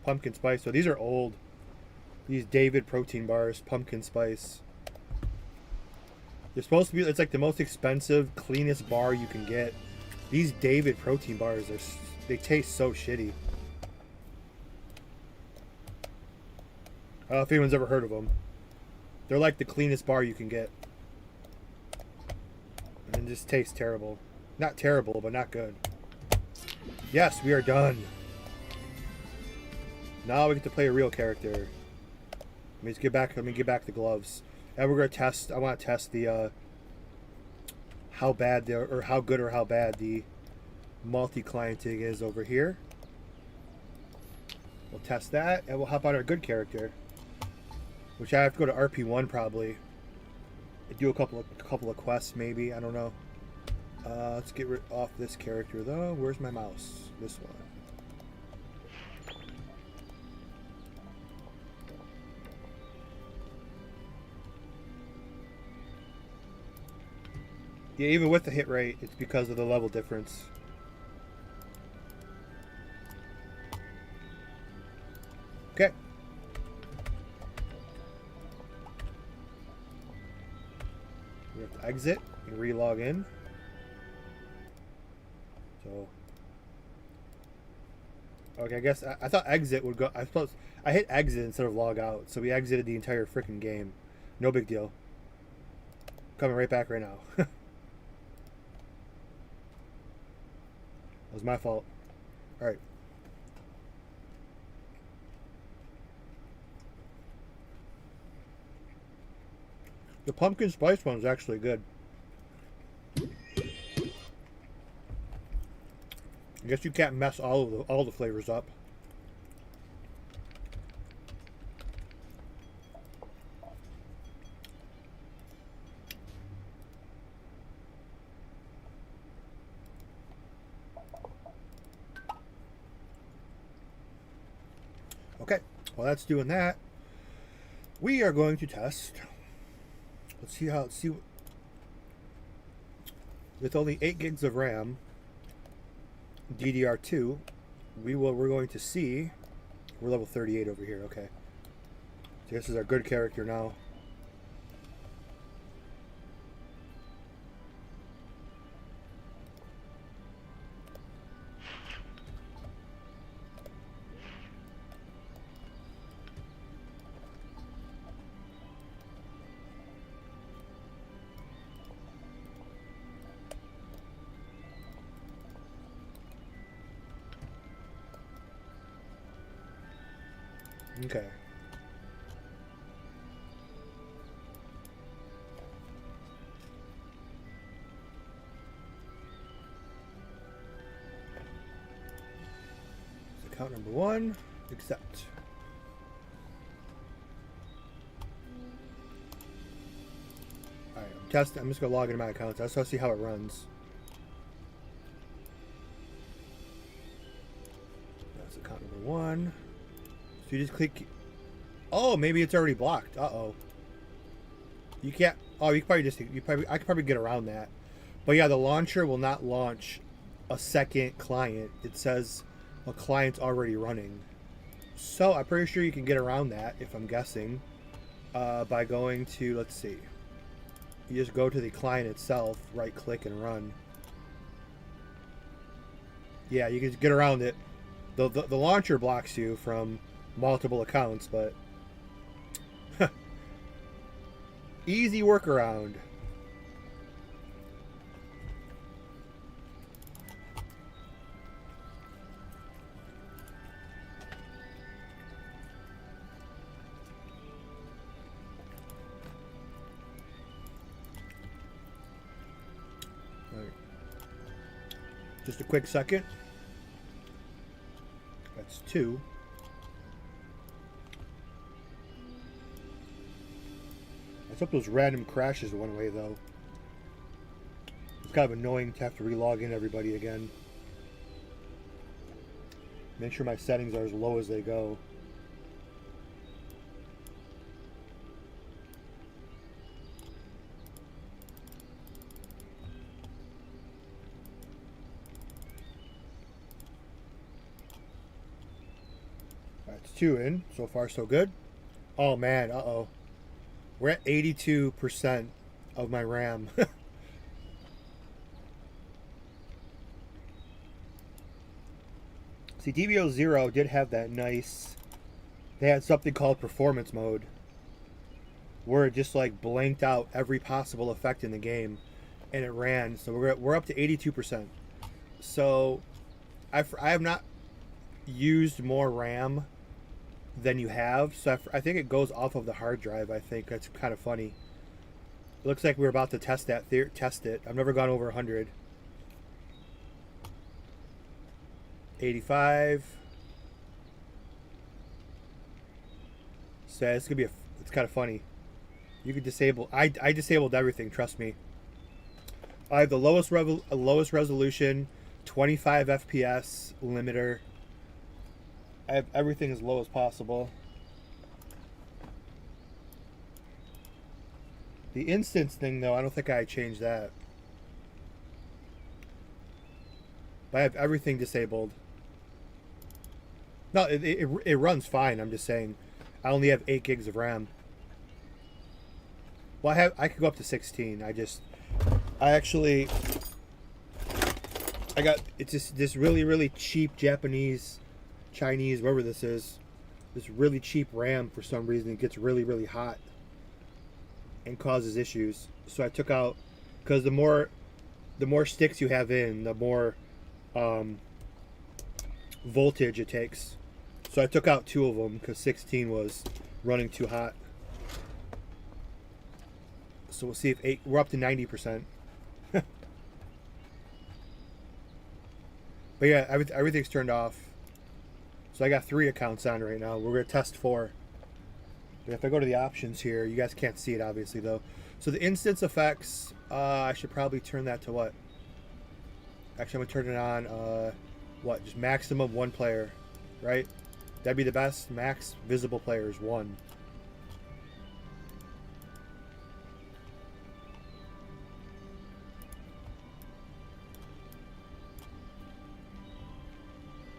Pumpkin spice. So these are old. These David protein bars, pumpkin spice. They're supposed to be, it's like the most expensive, cleanest bar you can get. These David protein bars, they taste so shitty. I don't know if anyone's ever heard of them. They're like the cleanest bar you can get. And just tastes terrible. Not terrible, but not good. Yes, we are done. Now we get to play a real character. Let me get back the gloves. And we're gonna test. I want to test the how bad or how good or how bad the multi-clienting is over here. We'll test that, and we'll hop on our good character, which I have to go to RP1 probably. Do a couple of quests maybe. I don't know. Let's get off this character though. Where's my mouse? This one. Yeah, even with the hit rate, it's because of the level difference. Okay. We have to exit and re-log in. So, okay, I guess I thought exit would go. I hit exit instead of log out, so we exited the entire freaking game. No big deal. Coming right back right now. That was my fault. All right. The pumpkin spice one is actually good. I guess you can't mess all the flavors up. Okay, while that's doing that, we are going to test. Let's see. With only 8 gigs of RAM, DDR2, we're going to see. We're level 38 over here. Okay, so this is our good character now. Okay. So account number 1, accept. Alright, I'm just gonna log into my account. I just want to see how it runs. That's account number 1. So you just click. Oh, maybe it's already blocked. Uh-oh. You can't. Oh, you could probably just. I could probably get around that. But yeah, the launcher will not launch a second client. It says a client's already running. So I'm pretty sure you can get around that, if I'm guessing, by going to, let's see. You just go to the client itself, right click and run. Yeah, you can get around it. The launcher blocks you from multiple accounts, but easy workaround. All right. Just a quick second. That's 2. Except those random crashes one way though. It's kind of annoying to have to relog in everybody again. Make sure my settings are as low as they go. That's 2 in. So far, so good. Oh man, uh-oh. We're at 82% of my RAM. See, DBO 0 did have that nice... They had something called performance mode, where it just like blanked out every possible effect in the game, and it ran. So we're up to 82%. So I have not used more RAM than you have. So I think it goes off of the hard drive. I think that's kind of funny. It looks like we're about to test it. I've never gone over 100. 85. So it's gonna be it's kind of funny. You can disable. I disabled everything. Trust me. I have the lowest resolution, 25 FPS limiter. I have everything as low as possible. The instance thing though, I don't think I changed that. But I have everything disabled. No, it runs fine. I'm just saying, I only have 8 gigs of RAM. Well, I could go up to 16. I got it's just this really cheap Japanese, Chinese, whatever this is. This really cheap RAM for some reason. It gets really hot and causes issues. So I took out, because the more sticks you have in, the more voltage it takes. So I took out 2 of them because 16 was running too hot. So we'll see if 8. We're up to 90%. But yeah, everything's turned off. So I got 3 accounts on right now. We're gonna test 4. But if I go to the options here, you guys can't see it obviously though. So the instance effects, I should probably turn that to what? Actually, I'm gonna turn it on. What? Just maximum 1 player, right? That'd be the best. Max visible players 1.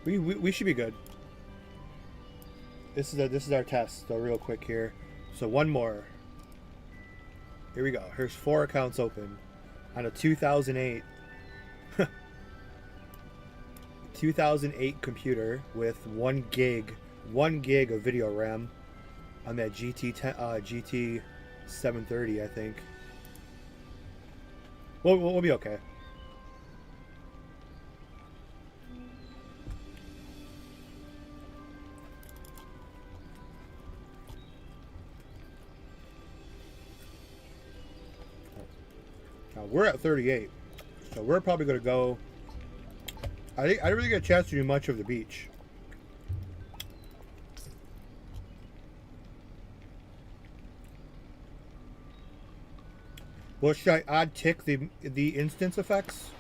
We should be good. This is our test. So real quick here. So 1 more. Here we go. Here's 4 accounts open on a 2008 2008 computer with 1 gig of video RAM on that GT 730, I think. We'll be okay. Now we're at 38, so we're probably going to go. I didn't really get a chance to do much of the beach. Well, should I odd tick the instance effects?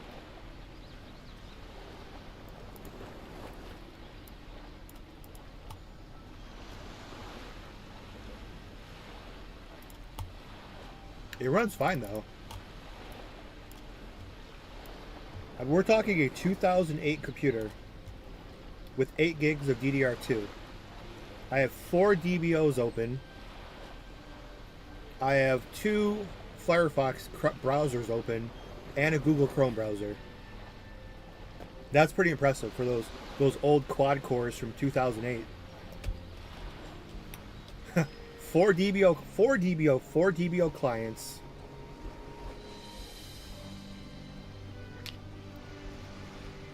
It runs fine though. We're talking a 2008 computer with 8 gigs of DDR2. I have 4 DBOs open. I have 2 Firefox browsers open and a Google Chrome browser. That's pretty impressive for those old quad cores from 2008. 4 DBO clients.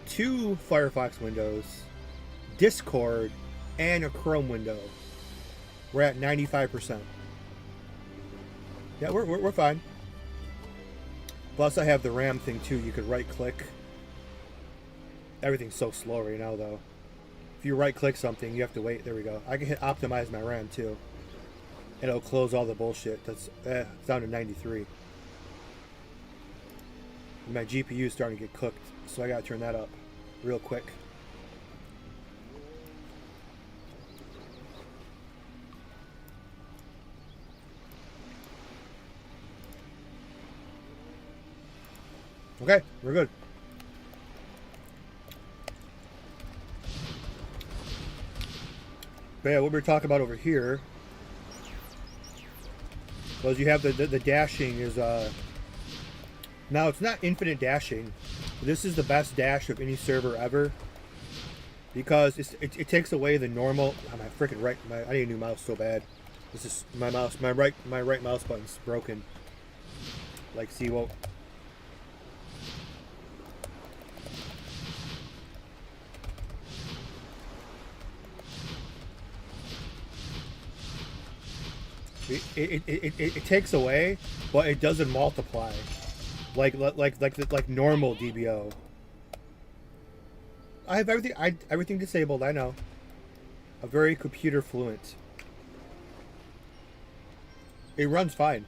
2 Firefox windows, Discord, and a Chrome window. We're at 95%. Yeah, we're fine. Plus, I have the RAM thing too. You could right-click. Everything's so slow right now, though. If you right-click something, you have to wait. There we go. I can hit optimize my RAM too. and it'll close all the bullshit. That's it's down to 93. And my GPU is starting to get cooked, so I gotta turn that up real quick. Okay, we're good. But yeah, what we're talking about over here was you have the dashing is now it's not infinite dashing. This is the best dash of any server ever because it takes away the normal. Oh, my freaking right! I need a new mouse so bad. This is my mouse. My right mouse button's broken. Like, see, well. It takes away, but it doesn't multiply, like normal DBO. I have everything disabled. I know. I'm very computer fluent. It runs fine.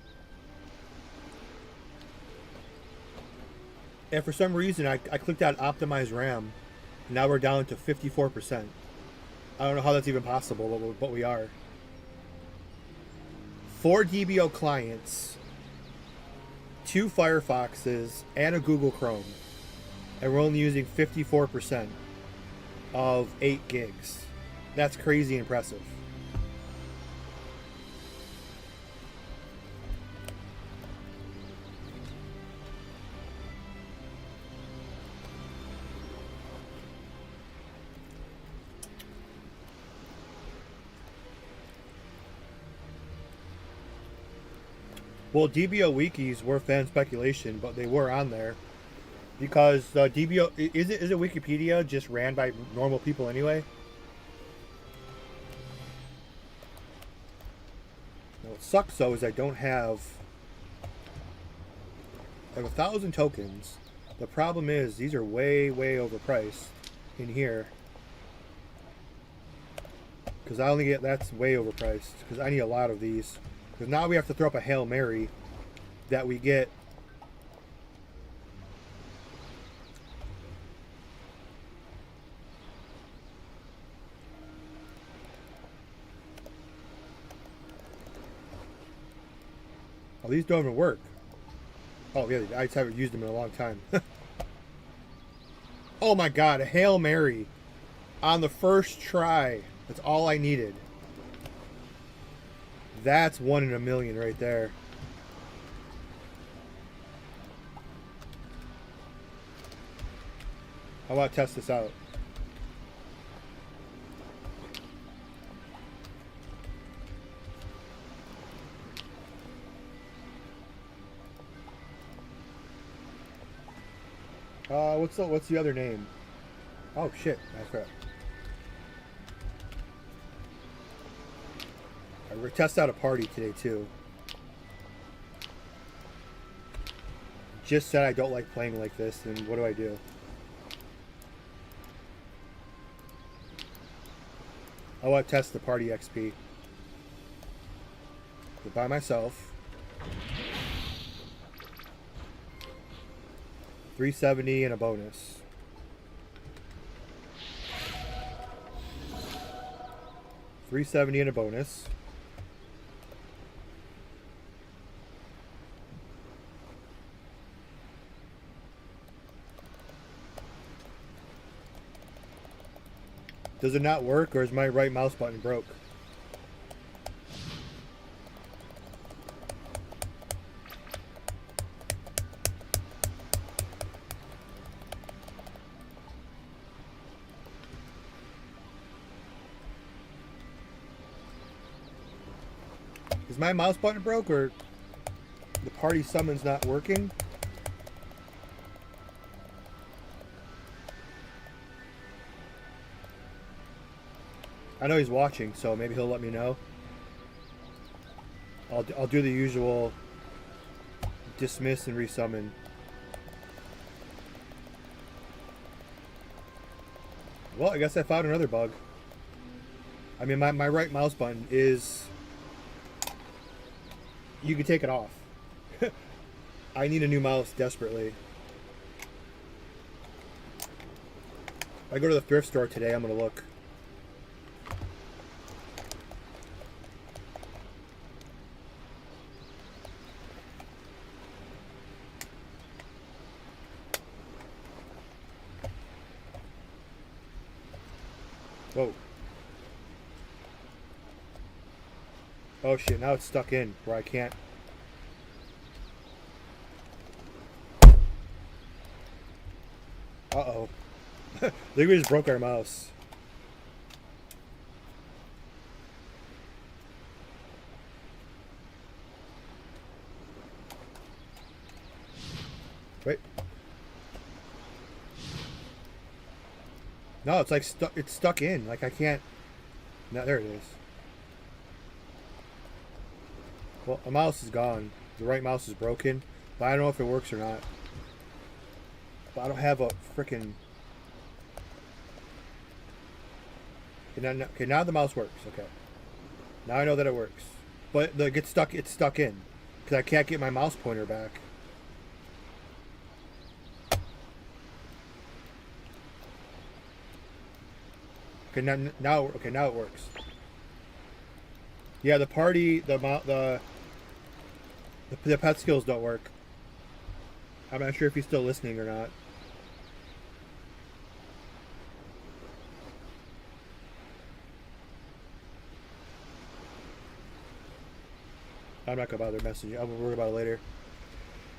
And for some reason, I clicked out optimize RAM. And now we're down to 54%. I don't know how that's even possible, but we are. 4 DBO clients, 2 Firefoxes, and a Google Chrome. And we're only using 54% of 8 gigs. That's crazy impressive. Well, DBO wikis were fan speculation, but they were on there because DBO is it Wikipedia just ran by normal people anyway? Now, what sucks though is I have 1,000 tokens. The problem is these are way overpriced in here because I only get that's way overpriced because I need a lot of these. Because now we have to throw up a Hail Mary that we get. Oh, these don't even work. Oh, yeah, I just haven't used them in a long time. Oh my god, a Hail Mary on the first try. That's all I needed. That's 1 in a million right there. How about test this out? What's the other name? Oh shit, I forgot. We're gonna test out a party today too. Just said I don't like playing like this, and what do I do? I want to test the party XP. Go by myself. 370 and a bonus. $370 and a bonus. Does it not work, or is my right mouse button broke? Is my mouse button broke, or the party summon's not working? I know he's watching, so maybe he'll let me know. I'll do the usual dismiss and resummon. Well, I guess I found another bug. I mean, my right mouse button is You can take it off. I need a new mouse desperately. If I go to the thrift store today, I'm gonna look. Whoa. Oh shit, now it's stuck in where I can't. Uh-oh. I think we just broke our mouse. Wait. No, it's like it's stuck in. Like I can't. No, there it is. Well, the mouse is gone. The right mouse is broken, but I don't know if it works or not. But I don't have a freaking. Okay, now the mouse works. Okay, now I know that it works. But it's stuck in because I can't get my mouse pointer back. Okay, now it works. Yeah, the party, the pet skills don't work. I'm not sure if he's still listening or not. I'm not gonna bother messaging. I'll worry about it later.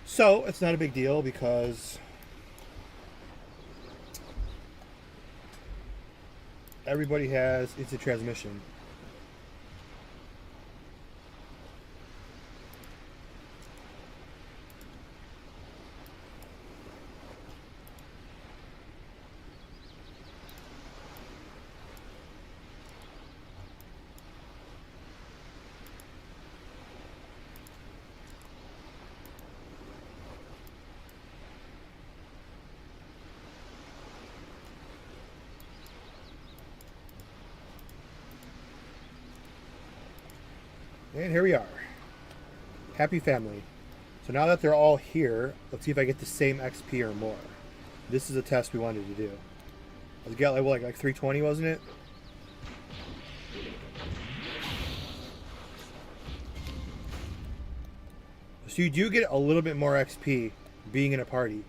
So it's not a big deal because everybody has instant transmission. And here we are. Happy family. So now that they're all here, let's see if I get the same XP or more. This is a test we wanted to do. Let's get like 320, wasn't it? So you do get a little bit more XP being in a party.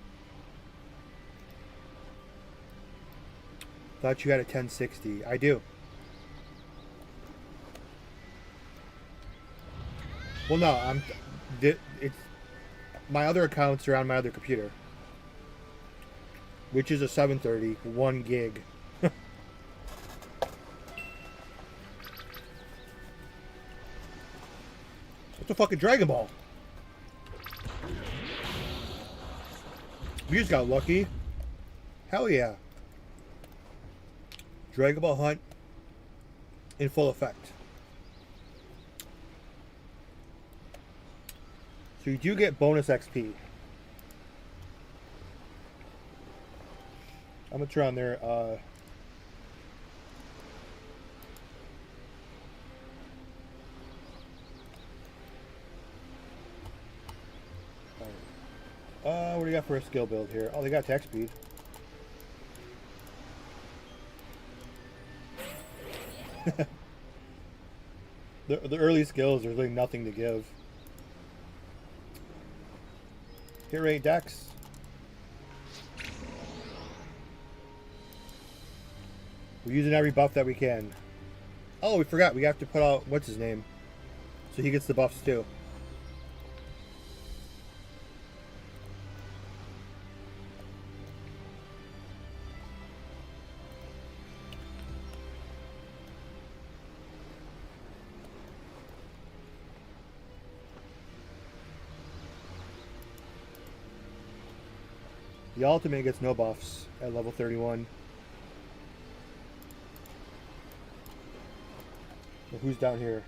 Thought you had a 1060. I do. Well, no, it's my other accounts are on my other computer, which is a 730, 1 gig. What's a fucking Dragon Ball? We just got lucky. Hell yeah. Dragon Ball Hunt in full effect. So you do get bonus XP. I'm gonna turn on their what do you got for a skill build here? Oh, they got attack speed. The early skills, there's really nothing to give. Hit rate, Dex. We're using every buff that we can. Oh, we forgot. We have to put out what's his name, so he gets the buffs too. The ultimate gets no buffs at level 31. Well, who's down here?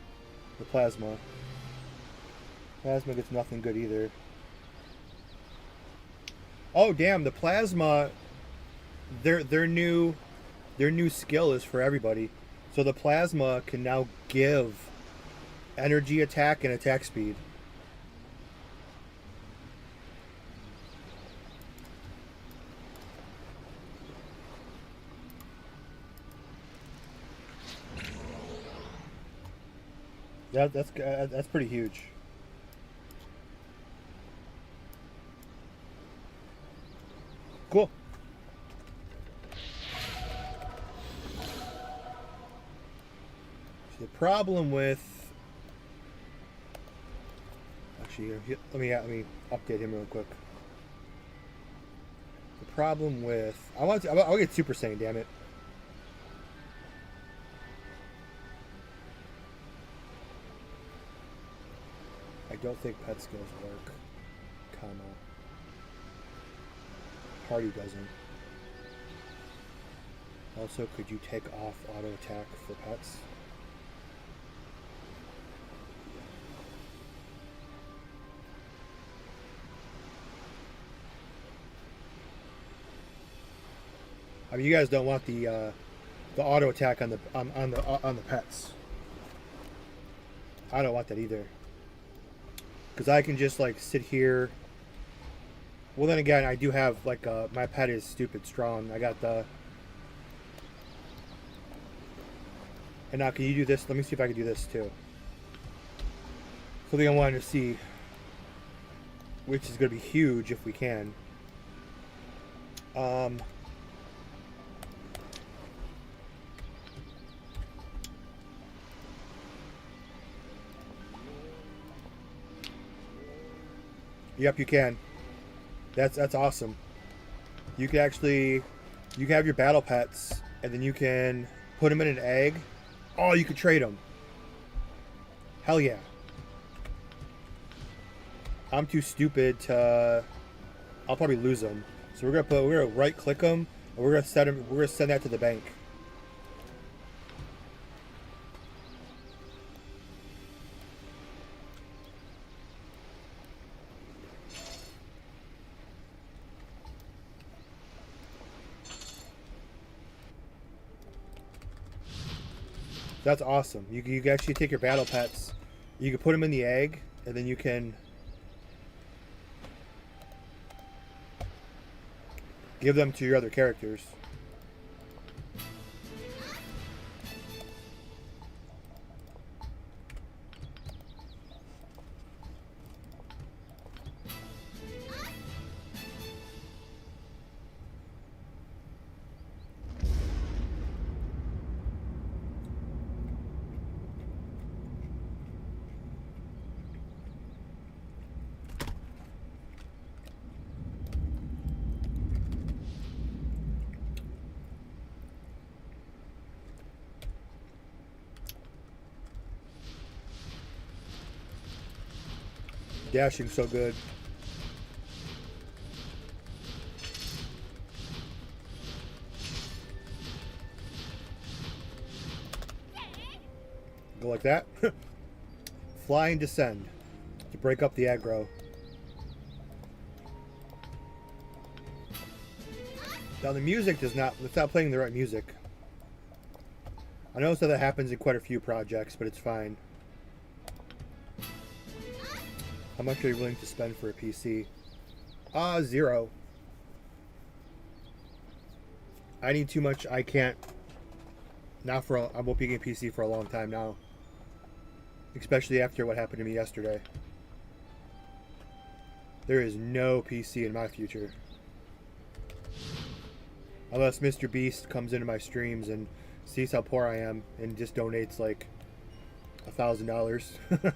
The plasma. Plasma gets nothing good either. Oh damn! The plasma. Their new skill is for everybody. So the plasma can now give energy attack and attack speed. That's pretty huge. Cool. So the problem with actually, let me update him real quick. The problem with I'll get Super Saiyan, damn it. I don't think pet skills work. Comma. Party doesn't. Also, could you take off auto attack for pets? I mean, you guys don't want the auto attack on the pets. I don't want that either. Because I can just like sit here. Well, then again, I do have like my pet is stupid strong. I got the. And now, can you do this? Let me see if I can do this too. Something I wanted to see, which is going to be huge if we can. Yep, you can. That's awesome. You can actually, you can have your battle pets, and then you can put them in an egg. Oh, you can trade them. Hell yeah. I'm too stupid to. I'll probably lose them. So we're gonna right click them, and we're gonna set them. We're gonna send that to the bank. That's awesome. You can actually take your battle pets, you can put them in the egg, and then you can give them to your other characters. Dashing so good. Go like that. Fly and descend to break up the aggro. Now the music does not, it's not playing the right music. I noticed that happens in quite a few projects, but it's fine. How much are you willing to spend for a PC? 0. I need too much. I can't. Not for. I won't be getting a PC for a long time now. Especially after what happened to me yesterday. There is no PC in my future. Unless Mr. Beast comes into my streams and sees how poor I am and just donates like $1,000.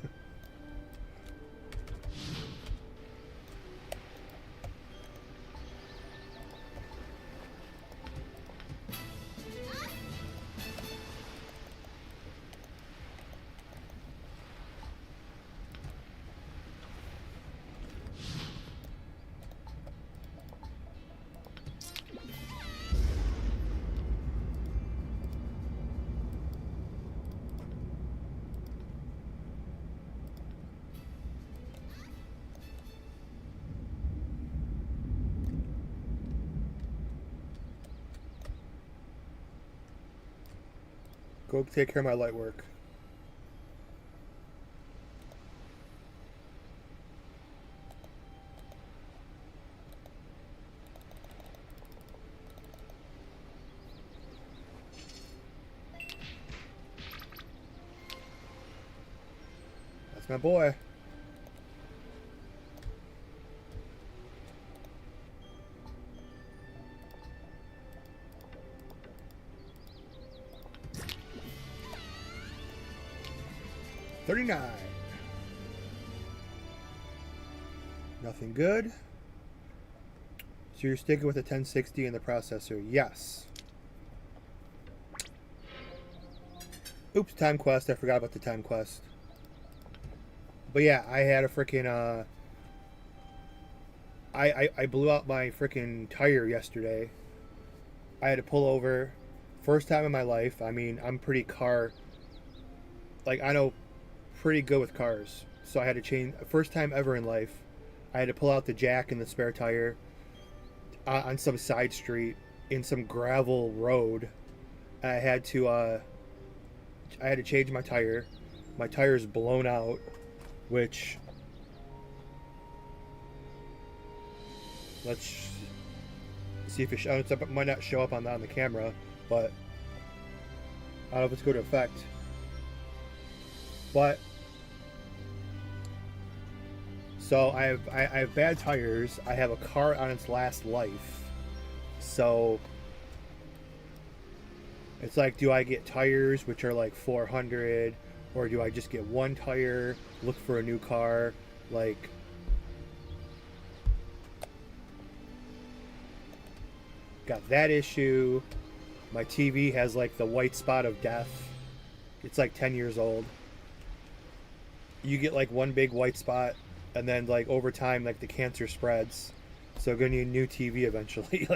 Go take care of my light work. My boy. $39. Nothing good. So you're sticking with the 1060 in the processor? Yes. Oops, time quest. I forgot about the time quest. But yeah, I had a freaking I blew out my freaking tire yesterday. I had to pull over. First time in my life. I mean, I'm pretty car, like, I know pretty good with cars. So I had to change, first time ever in life, I had to pull out the jack and the spare tire on some side street in some gravel road. I had to change my tire. My tire's blown out, which, let's see if it might not show up on the camera, but I don't know if it's going to affect. But so I have bad tires. I have a car on its last life. So it's like, do I get tires which are like 400, or do I just get one tire, look for a new car? Like, got that issue. My TV has like the white spot of death. It's like 10 years old. You get like one big white spot, and then like over time, like the cancer spreads. So gonna need a new TV eventually.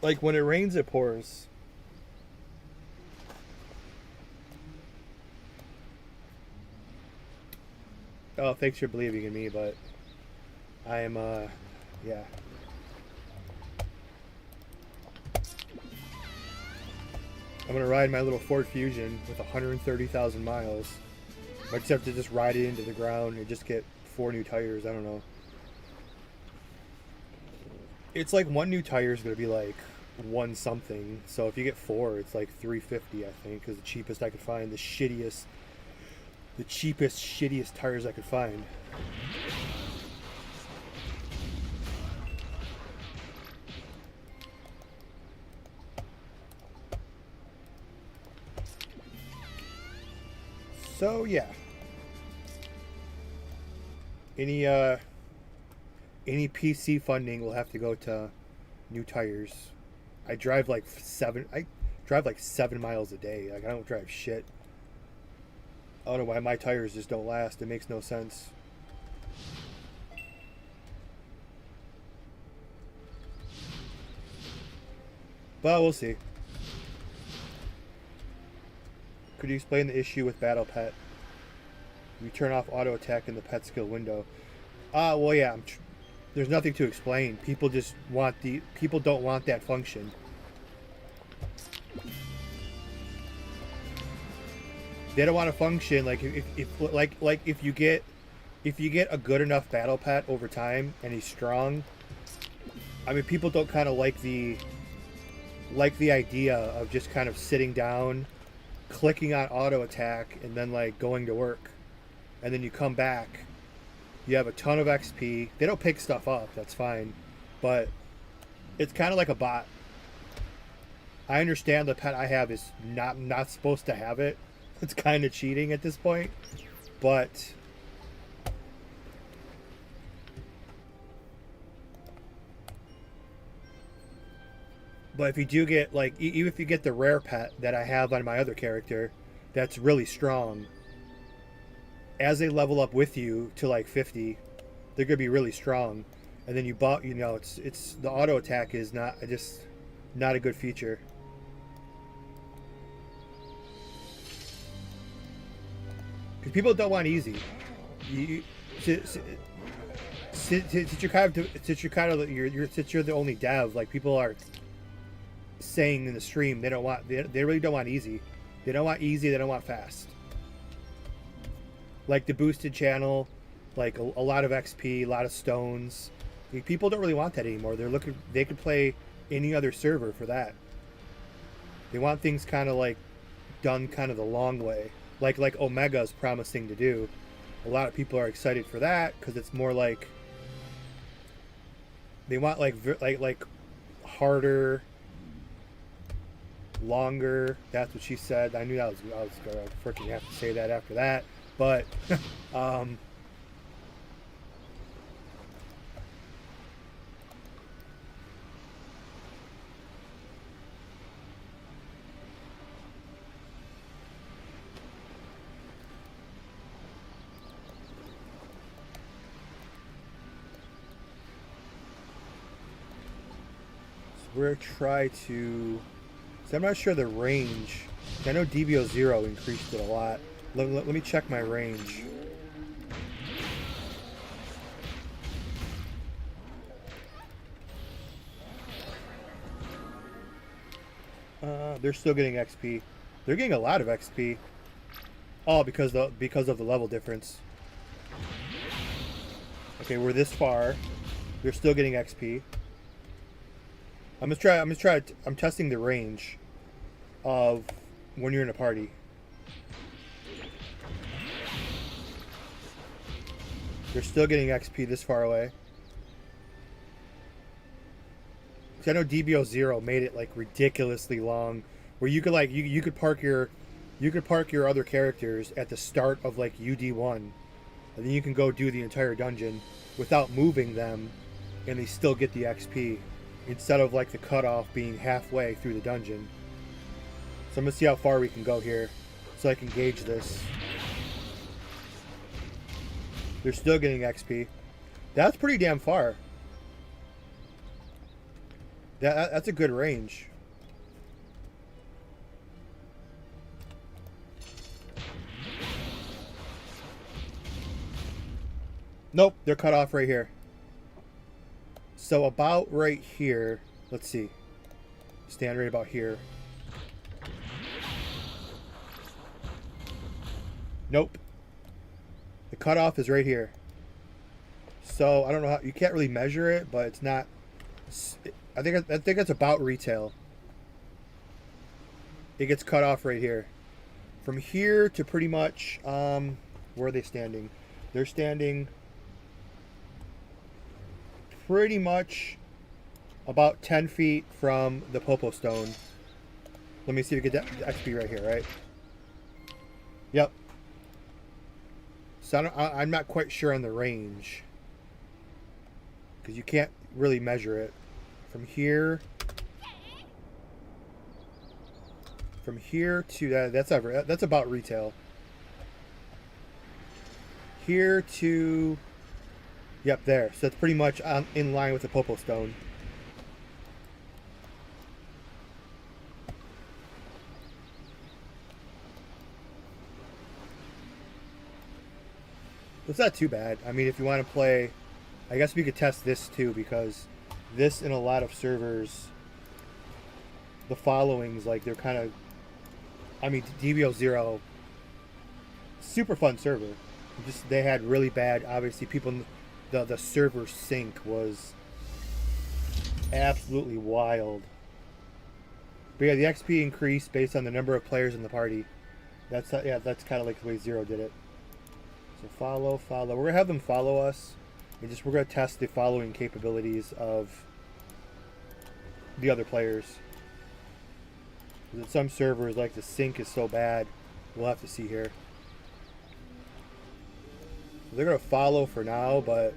like when it rains, it pours. Oh, thanks for believing in me, but I am yeah. I'm gonna ride my little Ford Fusion with 130,000 miles. I just have to just ride it into the ground and just get 4 new tires. I don't know. It's like one new tire is gonna be like one something. So if you get 4, it's like $350, I think, is the cheapest I could find. The cheapest, shittiest tires I could find. So yeah. Any PC funding will have to go to new tires. I drive like 7 miles a day. Like, I don't drive shit. I don't know why my tires just don't last. It makes no sense. But we'll see. Could you explain the issue with Battle Pet? You turn off auto attack in the pet skill window. Well, yeah. There's nothing to explain. People don't want that function. They don't want a function like if you get a good enough battle pet over time and he's strong. I mean, people don't kind of like the idea of just kind of sitting down, clicking on auto attack, and then like going to work, and then you come back. You have a ton of XP. They don't pick stuff up. That's fine, but it's kind of like a bot. I understand the pet I have is not supposed to have it. It's kind of cheating at this point, but if you do get, like, even if you get the rare pet that I have on my other character that's really strong, as they level up with you to like 50, they're gonna be really strong, and then it's the auto attack is not a good feature. Because people don't want easy. Since you're the only dev, like, people are saying in the stream, they really don't want easy. They don't want easy. They don't want fast. Like the boosted channel, like a lot of XP, a lot of stones. I mean, people don't really want that anymore. They could play any other server for that. They want things kind of like done kind of the long way. Like Omega's promising to do. A lot of people are excited for that because it's more like they want like harder, longer. That's what she said. I knew I was gonna freaking have to say that after that, but we're gonna try to. So I'm not sure the range. I know DBO 0 increased it a lot. Let me check my range. They're still getting XP. They're getting a lot of XP. Oh, because of the level difference. Okay, we're this far. They're still getting XP. I'm testing the range of when you're in a party. They're still getting XP this far away. Cause I know DBO 0 made it like ridiculously long, where you could like you could park your other characters at the start of like UD1, and then you can go do the entire dungeon without moving them, and they still get the XP. Instead of like the cutoff being halfway through the dungeon. So I'm gonna see how far we can go here so I can gauge this. They're still getting XP. That's pretty damn far. That's a good range. Nope, they're cut off right here. So about right here, let's see. Stand right about here. Nope. The cutoff is right here. So I don't know how, you can't really measure it, but it's not. I think it's about retail. It gets cut off right here. From here to pretty much where are they standing? They're standing pretty much about 10 feet from the Popo Stone. Let me see if we get the XP right here, right? Yep. So I'm not quite sure on the range, because you can't really measure it. From here to that's about retail. Here to, yep, there. So that's pretty much in line with the Popo Stone. It's not too bad. I mean, if you want to play, I guess we could test this too, because this in a lot of servers, the followings, like, they're kind of, I mean, DBO 0, super fun server. Just, they had really bad, obviously, people, the server sync was absolutely wild. But yeah, the XP increased based on the number of players in the party. That's kind of like the way 0 did it. So follow. We're gonna have them follow us, and we're gonna test the following capabilities of the other players. Because in some servers, like, the sync is so bad, we'll have to see here. They're gonna follow for now, but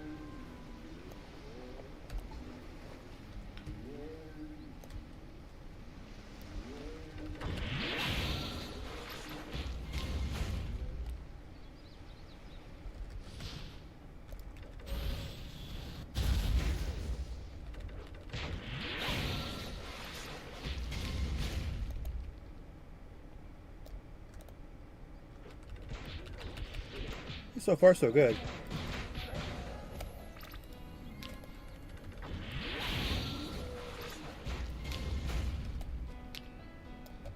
so far so good.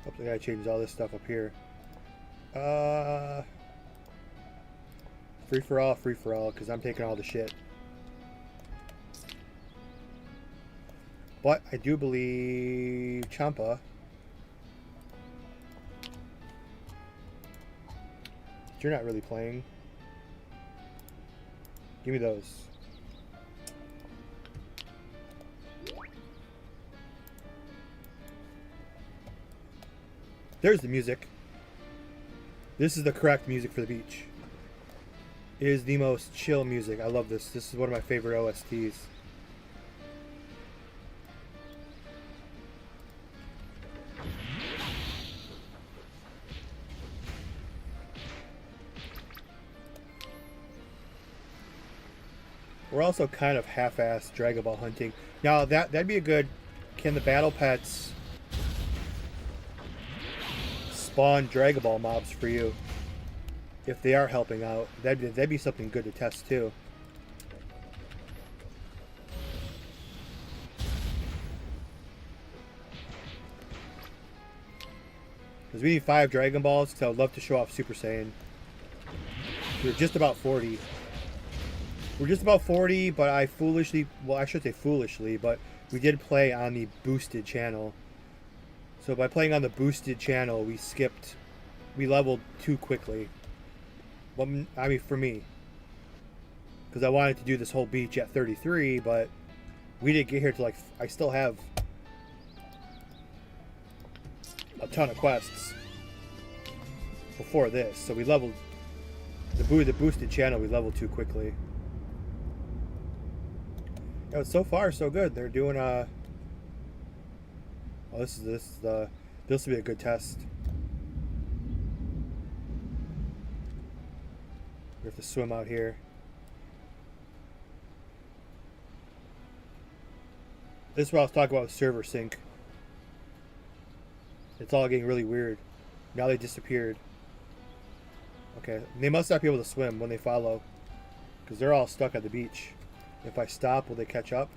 I gotta change all this stuff up here. Free for all, because I'm taking all the shit. But I do believe Champa. You're not really playing. Give me those. There's the music. This is the correct music for the beach. It is the most chill music. I love this. This is one of my favorite OSTs. We're also kind of half-assed Dragon Ball hunting. Now that'd be a good. Can the battle pets spawn Dragon Ball mobs for you? If they are helping out, that'd be something good to test too. Because we need 5 Dragon Balls, because I would love to show off Super Saiyan. We're just about 40. We're just about 40, but I foolishly, well, I should say foolishly, but we did play on the boosted channel. So by playing on the boosted channel, we leveled too quickly. Well, I mean, for me. Because I wanted to do this whole beach at 33, but we didn't get here to, like, I still have a ton of quests before this. So we leveled, the boosted channel, we leveled too quickly. Yeah, so far so good. They're doing oh, this will be a good test. We have to swim out here. This is what I was talking about with server sync. It's all getting really weird. Now they disappeared. Okay, they must not be able to swim when they follow, because they're all stuck at the beach. If I stop, will they catch up?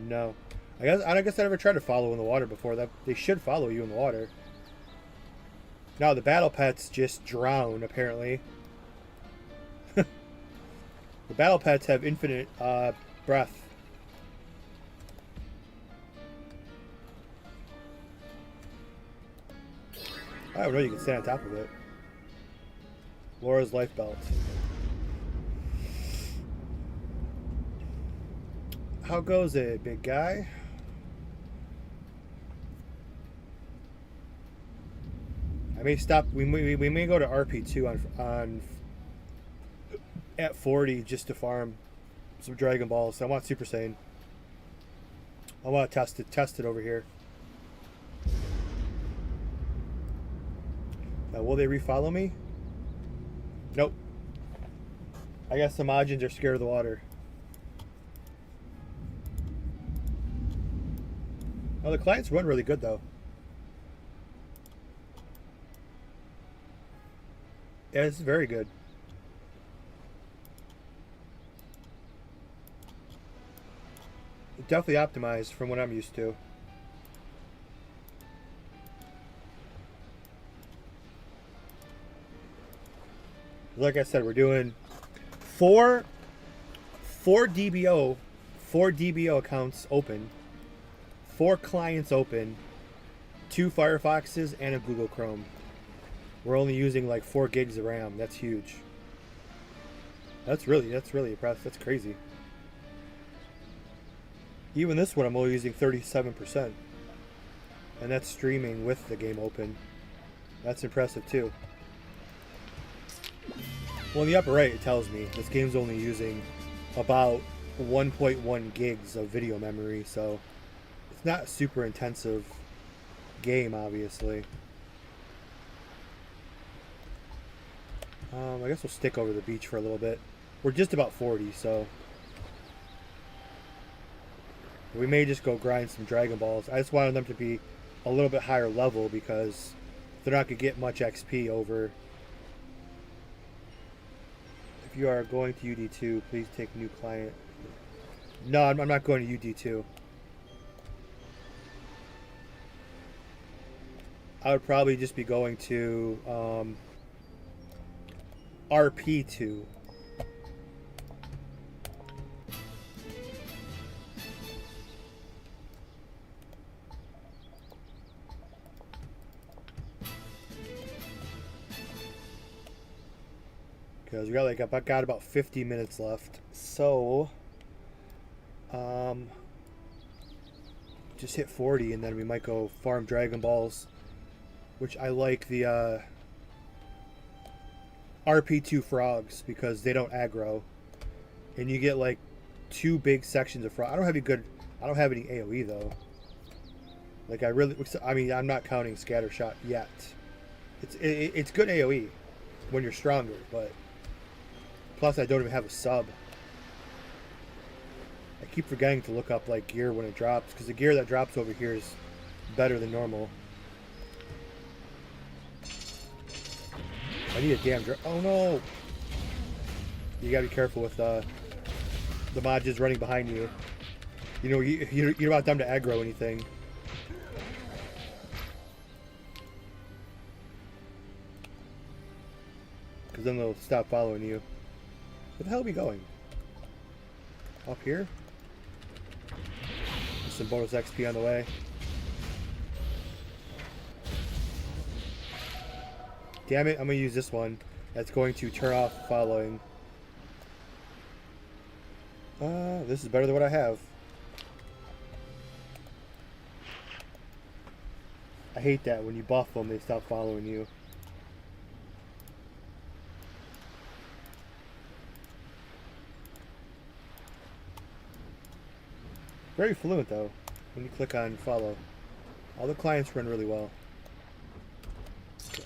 No. I guess I never tried to follow in the water before. That they should follow you in the water. Now the battle pets just drown, apparently. The battle pets have infinite breath. I don't know, you can stand on top of it. Laura's life belt. How goes it, big guy? I may stop. We may go to RP2 on at 40 just to farm some Dragon Balls. I want Super Saiyan. I want to test it over here. Now, will they refollow me? Nope. I guess the Majins are scared of the water. Oh, the clients run really good, though. Yeah, it's very good. Definitely optimized from what I'm used to. Like I said, we're doing four DBO accounts open. 4 clients open, 2 Firefoxes, and a Google Chrome. We're only using like 4 gigs of RAM. That's huge. That's really impressive. That's crazy. Even this one, I'm only using 37%, and that's streaming with the game open. That's impressive too. Well, in the upper right, it tells me this game's only using about 1.1 gigs of video memory, so it's not a super intensive game, obviously. I guess we'll stick over the beach for a little bit. We're just about 40, so we may just go grind some Dragon Balls. I just wanted them to be a little bit higher level because they're not going to get much XP over. If you are going to UD2, please take new client. No, I'm not going to UD2. I would probably just be going to RP2. because we got like got about 50 minutes left. So, just hit 40, and then we might go farm Dragon Balls, which I like the RP2 frogs because they don't aggro, and you get like 2 big sections of frog. I don't have any AoE though. Like I mean, I'm not counting Scattershot yet. It's good AoE when you're stronger, but plus I don't even have a sub. I keep forgetting to look up like gear when it drops, because the gear that drops over here is better than normal. I need a damn oh no! You gotta be careful with the Majins running behind you. You know, you don't want them to aggro anything. Because then they'll stop following you. Where the hell are we going? Up here? Some bonus XP on the way. Damn it, I'm going to use this one. That's going to turn off following. This is better than what I have. I hate that when you buff them, they stop following you. Very fluent though, when you click on follow. All the clients run really well. Okay.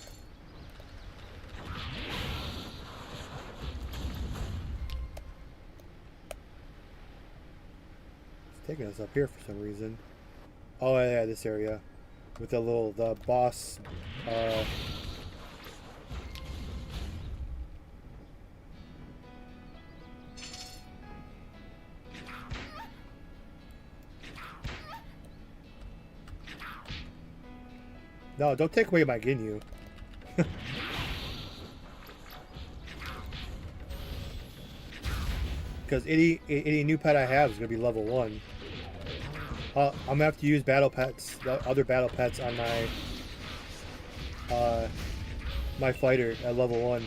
It's taking us up here for some reason. Oh yeah, this area. With the boss, no, don't take away my Ginyu. Because any new pet I have is going to be level 1. I'm going to have to use battle pets, the other battle pets on my fighter at level 1.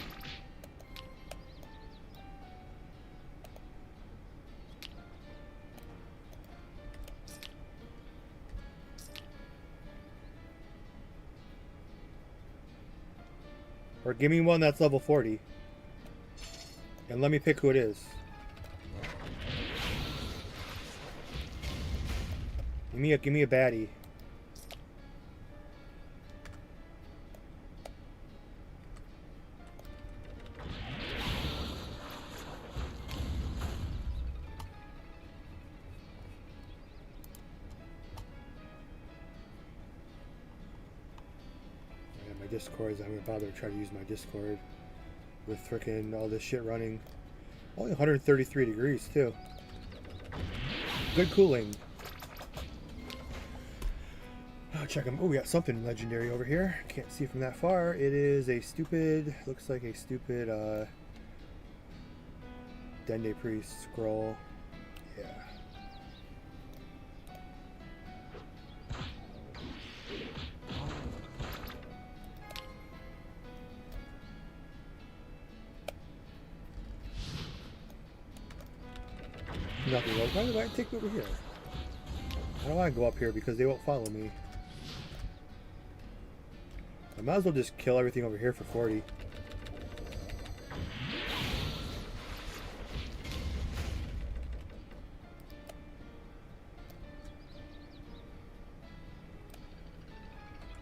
Or give me one that's level 40. And let me pick who it is. Give me a baddie. My Discords, I'm gonna bother to try to use my Discord with frickin' all this shit running. Only 133 degrees too. Good cooling. Oh, check them. Oh, we got something legendary over here. Can't see from that far. It is a stupid, looks like a stupid Dende Priest scroll. Yeah. Nothing. Why did I take me over here? I don't want to go up here because they won't follow me. I might as well just kill everything over here for 40.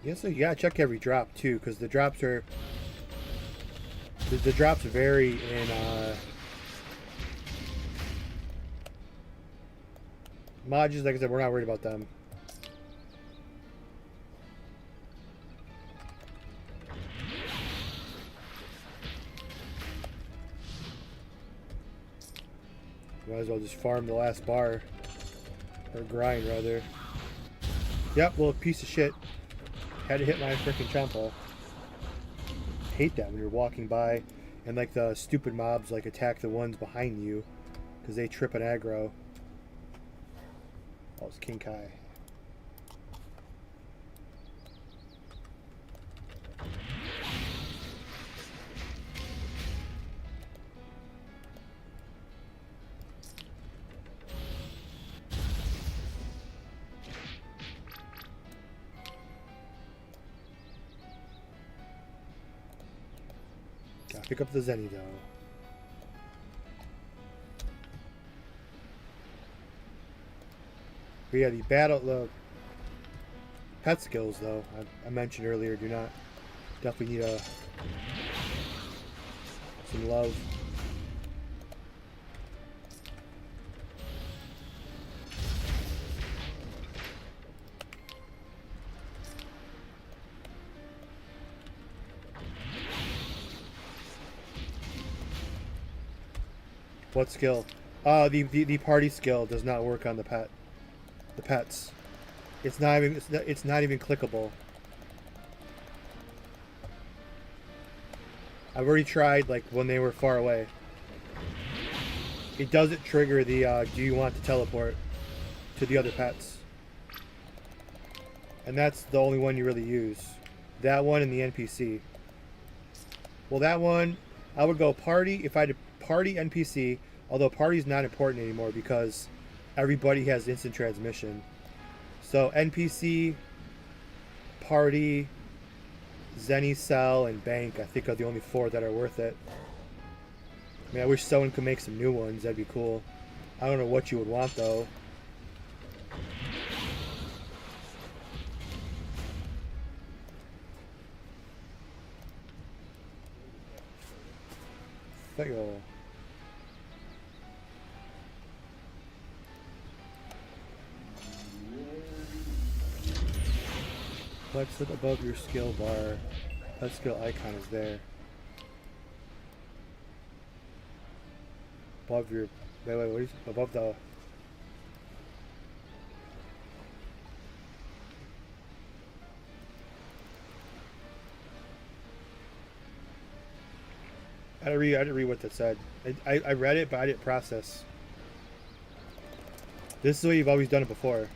Yes, so you gotta check every drop too, because the drops are the drops vary in Majins. Like I said, we're not worried about them. Might as well just farm the last bar. Or grind, rather. Yep, well, piece of shit. Had to hit my freaking Champa. Hate that when you're walking by and, like, the stupid mobs, like, attack the ones behind you. Because they trip an aggro. Oh, it's King Kai. Pick up the Zenny though. But yeah, the pet skills though, I mentioned earlier, do not definitely need some love. What skill? The party skill does not work on the pets. It's not even clickable. I've already tried, like, when they were far away. It doesn't trigger the do you want to teleport to the other pets. And that's the only one you really use. That one and the NPC. Well, that one, I would go party if I had to party NPC, although party's not important anymore because everybody has instant transmission. So NPC, party, Zenny, Cell, and Bank, I think are the only 4 that are worth it. I mean, I wish someone could make some new ones. That'd be cool. I don't know what you would want, though. Fail. Flex it above your skill bar. That skill icon is there. Above your... Wait, what is it? Above the... I didn't read what that said. I read it, but I didn't process. This is the way you've always done it before.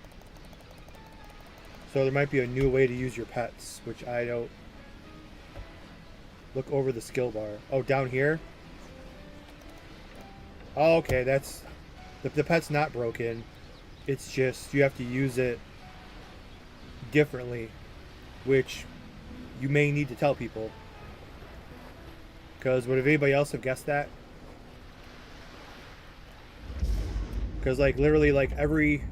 So there might be a new way to use your pets, which I don't... Look over the skill bar. Oh, down here? Oh, okay, that's... The pet's not broken. It's just you have to use it differently, which you may need to tell people. Because would anybody else have guessed that? Because, like, literally, like, every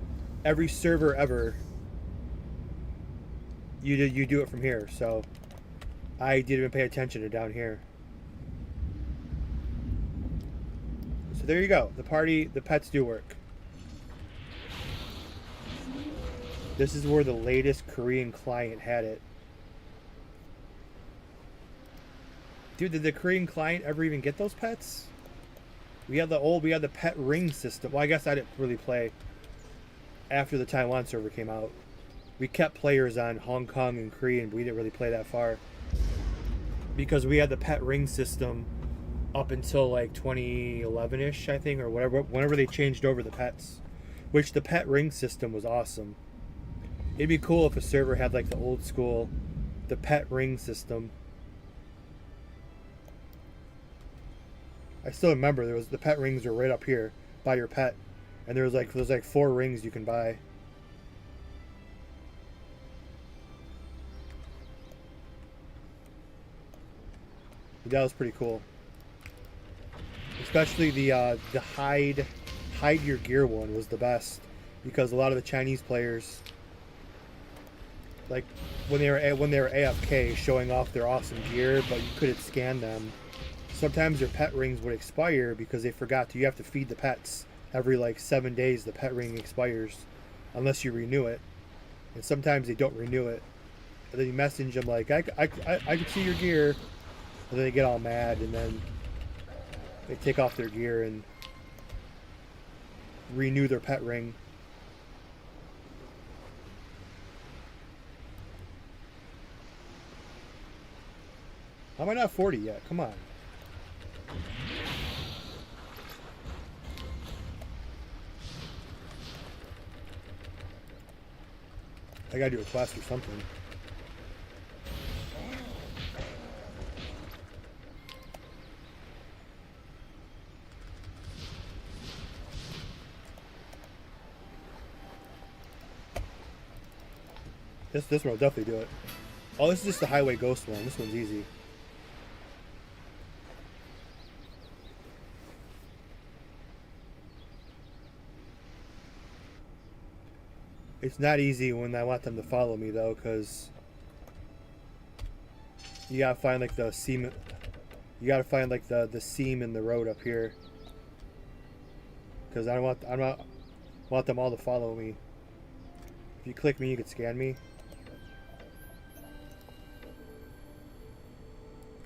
server ever... You do it from here, so I didn't even pay attention to down here. So there you go. The pets do work. This is where the latest Korean client had it. Dude, did the Korean client ever even get those pets? We had the pet ring system. Well, I guess I didn't really play after the Taiwan server came out. We kept players on Hong Kong and Korean, but we didn't really play that far. Because we had the pet ring system up until like 2011-ish, I think, or whatever, whenever they changed over the pets. Which the pet ring system was awesome. It'd be cool if a server had like the old school, the pet ring system. I still remember the pet rings were right up here by your pet. And there's like 4 rings you can buy. That was pretty cool. Especially the hide your gear one was the best, because a lot of the Chinese players, like when they were AFK showing off their awesome gear, but you couldn't scan them. Sometimes their pet rings would expire because they forgot to. You have to feed the pets every like 7 days. The pet ring expires unless you renew it, and sometimes they don't renew it. And then you message them like, I can see your gear. And then they get all mad, and then they take off their gear and renew their pet ring. How am I not 40 yet? Come on. I gotta do a quest or something. This one will definitely do it. Oh, this is just the Highway Ghost one. This one's easy. It's not easy when I want them to follow me though, because you gotta find like the seam. You gotta find like the seam in the road up here, because I don't want them all to follow me. If you click me, you can scan me.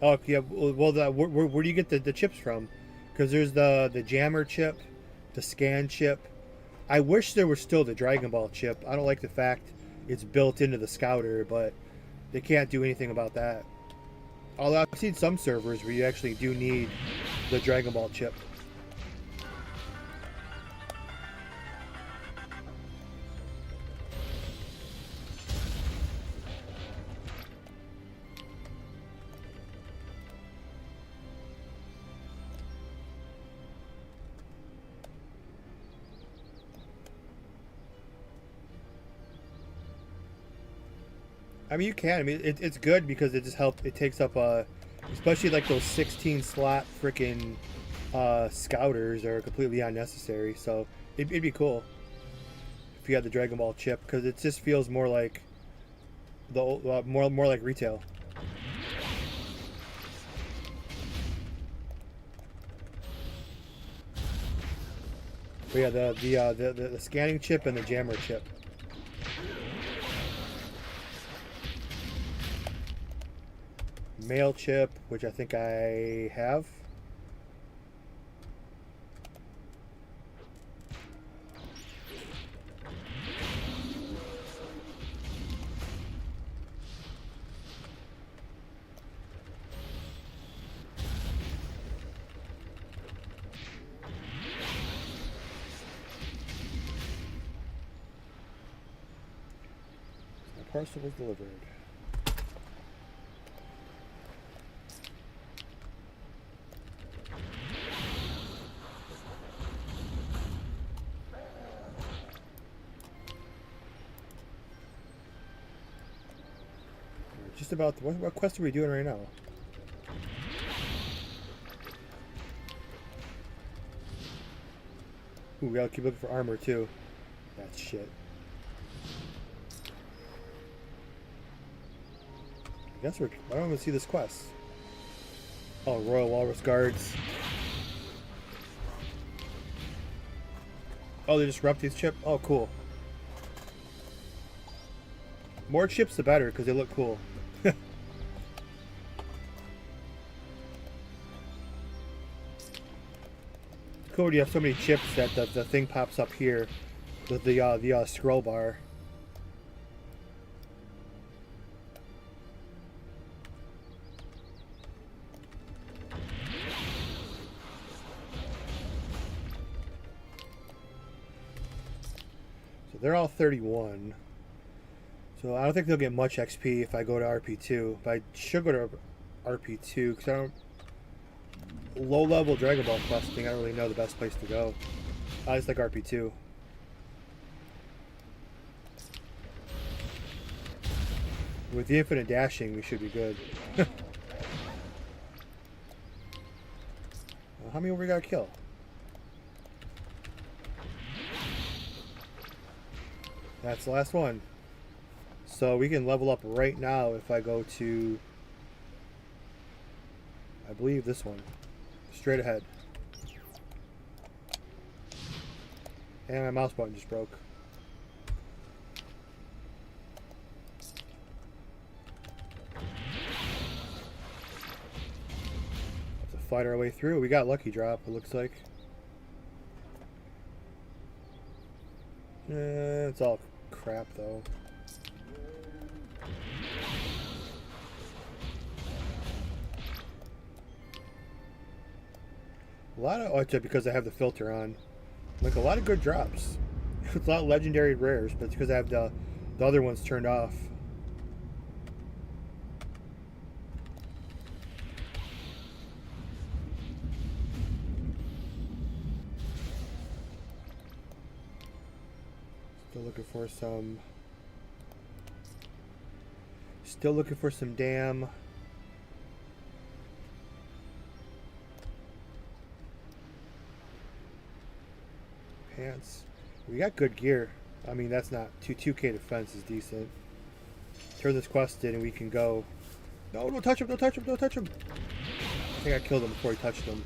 Oh yeah, well where do you get the chips from? Because there's the jammer chip, the scan chip. I wish there was still the Dragon Ball chip. I don't like the fact it's built into the Scouter, but they can't do anything about that. Although I've seen some servers where you actually do need the Dragon Ball chip. I mean, you can. I mean, it's good because it just helps. It takes up especially like those 16 slot freaking scouters are completely unnecessary. So it'd be cool if you had the Dragon Ball chip, because it just feels more like the more like retail. But yeah, the scanning chip and the jammer chip. Mail chip, which I think I have. My parcel was delivered. Just about what quest are we doing right now? Ooh, we gotta keep looking for armor too. That's shit. I guess I don't even see this quest. Oh, Royal Walrus Guards. Oh, they just rep these chips? Oh, cool. More chips the better, because they look cool. Cool, you have so many chips that the thing pops up here with the scroll bar. So they're all 31. So I don't think they'll get much XP if I go to RP2. But I should go to RP2 because I don't. Low-level Dragon Ball questing, I don't really know the best place to go. I just like RP2. With the infinite dashing, we should be good. How many we gotta kill? That's the last one. So we can level up right now if I go to, I believe this one. Straight ahead. And my mouse button just broke. Have to fight our way through. We got lucky drop, it looks like. It's all crap though. A lot of, oh, it's because I have the filter on. Like a lot of good drops. It's a lot of legendary rares, but it's because I have the other ones turned off. Still looking for some. Still looking for some damn. Pants. We got good gear. I mean, that's not 2K defense is decent. Turn this quest in and we can go. No, don't touch him, don't touch him, don't touch him. I think I killed him before he touched him.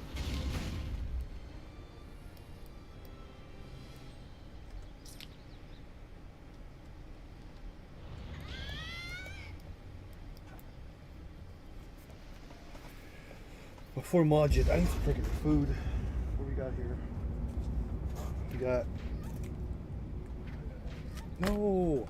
Before Majin, I need some freaking food. What do we got here? We got... No!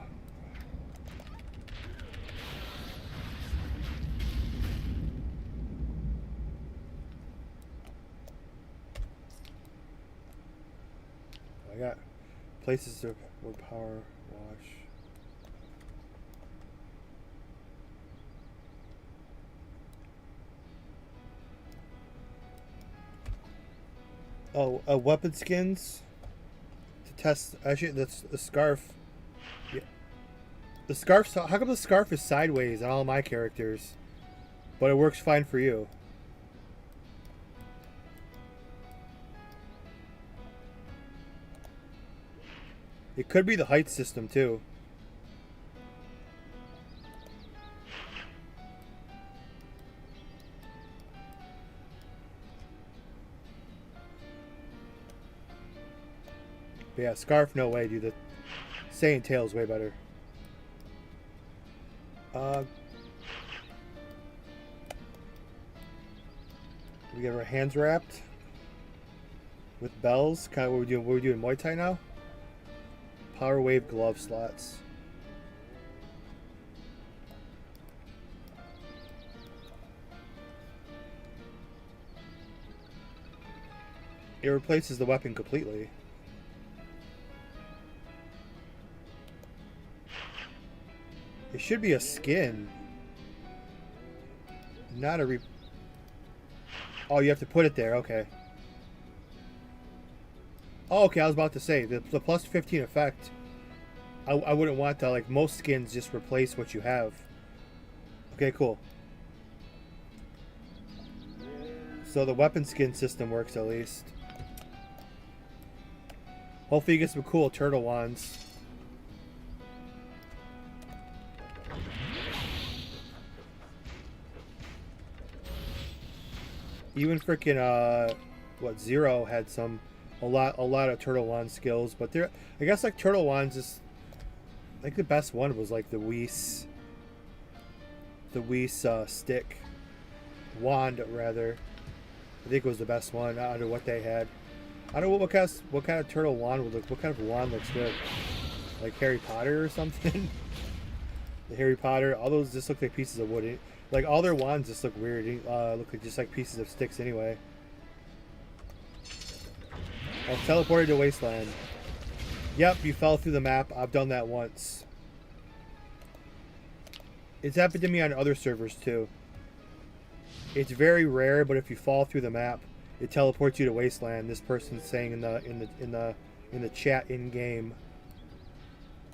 I got places to power wash. Oh, weapon skins to test. Actually, that's the scarf. Yeah. The scarf. How come the scarf is sideways on all my characters, but it works fine for you? It could be the height system too. But yeah, scarf, no way, dude. The Saiyan tail is way better. We get our hands wrapped with bells. Kind of what we're doing. What we're doing Muay Thai now. Power wave glove slots. It replaces the weapon completely. It should be a skin. Not a Oh, you have to put it there, okay. Oh, okay, I was about to say, the plus 15 effect, I wouldn't want to, like, most skins just replace what you have. Okay, cool. So the weapon skin system works at least. Hopefully you get some cool turtle wands. Even freaking what Zero had a lot of turtle wand skills, but there I guess like turtle wands is like the best one was like the Whis stick wand rather. I think it was the best one out of what they had. I don't know what kind of turtle wand would look. What kind of wand looks good? Like Harry Potter or something. The Harry Potter, all those just look like pieces of wood. Like all their wands just look weird. Look like just like pieces of sticks anyway. I've teleported to Wasteland. Yep, you fell through the map. I've done that once. It's happened to me on other servers too. It's very rare, but if you fall through the map, it teleports you to Wasteland. This person's saying in the chat in game,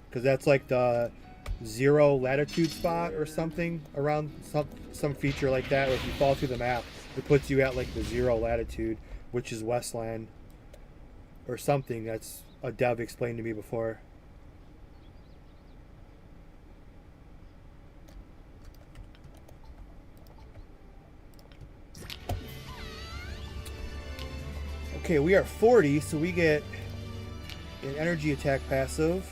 because that's like the 0 latitude spot or something around some feature like that. Where if you fall through the map, it puts you at like the 0 latitude, which is Westland or something. That's a dev explained to me before. Okay, we are 40, so we get an energy attack passive.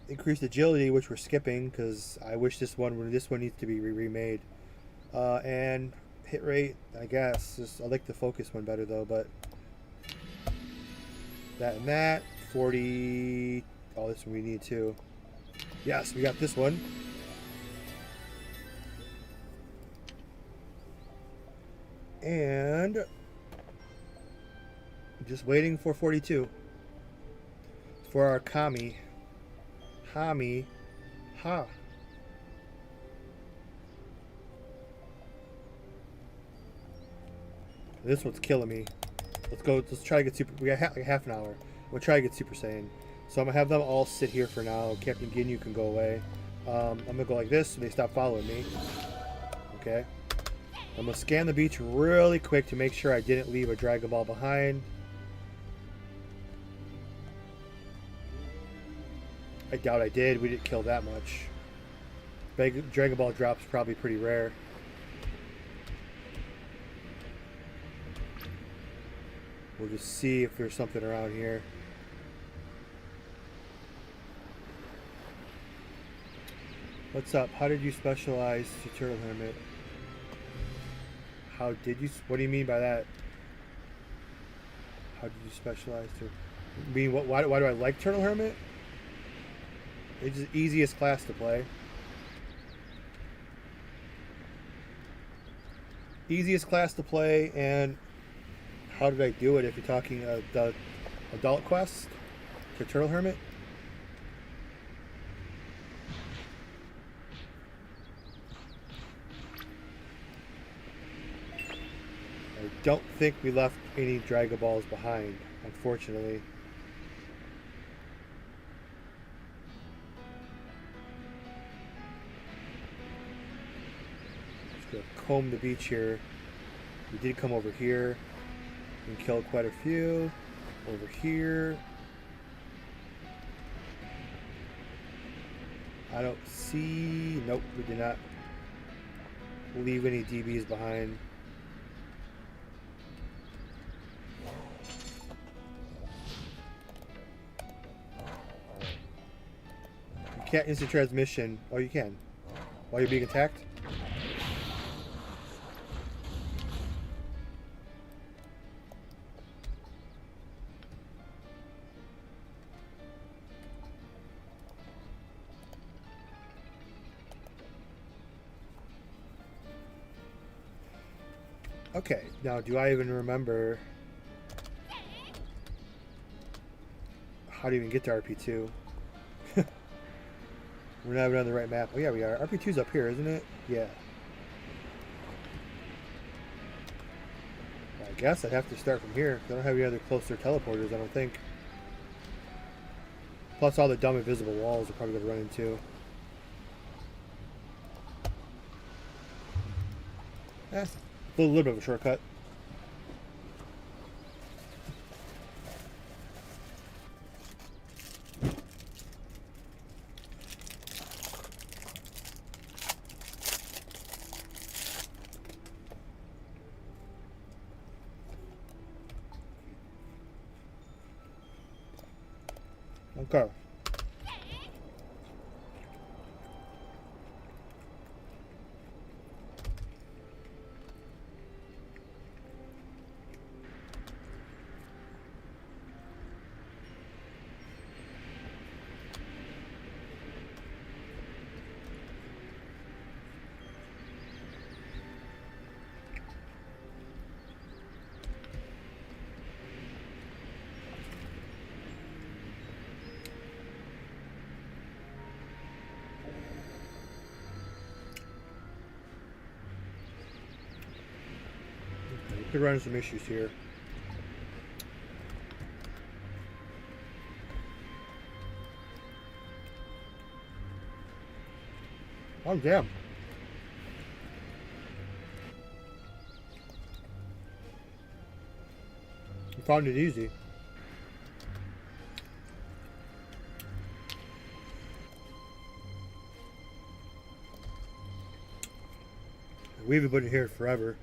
Increased agility, which we're skipping because I wish this one needs to be remade. And hit rate, I guess. I like the focus one better though, but that and that. 40. Oh, this one we need too. Yes, we got this one. And just waiting for 42 for our Kami. Hami. Ha. This one's killing me. Let's go. Let's try to get super. We got like half an hour. We'll try to get Super Saiyan. So I'm gonna have them all sit here for now. Captain Ginyu can go away. I'm gonna go like this so they stop following me. Okay. I'm gonna scan the beach really quick to make sure I didn't leave a Dragon Ball behind. I doubt I did. We didn't kill that much. Dragon Ball drop's probably pretty rare. We'll just see if there's something around here. What's up? How did you specialize to Turtle Hermit? How did you... What do you mean by that? How did you specialize to... I mean, why do I like Turtle Hermit? It's the easiest class to play. Easiest class to play, and how did I do it if you're talking the adult quest for Turtle Hermit? I don't think we left any Dragon Balls behind, unfortunately. Just gonna comb the beach here. We did come over here and kill quite a few. Over here. I don't see... Nope, we did not leave any DBs behind. You can't instant transmission. Oh, you can. While you're being attacked? Okay, now do I even remember how to even get to RP2? We're not even on the right map. Oh yeah, we are. RP2's up here, isn't it? Yeah. Well, I guess I'd have to start from here. I don't have any other closer teleporters, I don't think. Plus all the dumb invisible walls are probably going to run into. A little bit of a shortcut. Okay. Could run into some issues here. Oh damn. You found it easy. We've been here forever.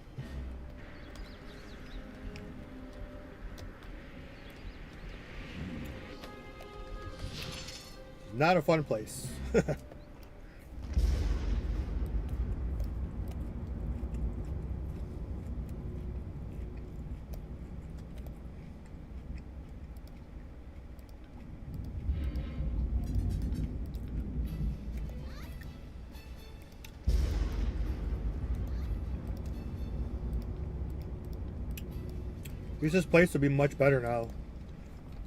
Not a fun place. This place will be much better now.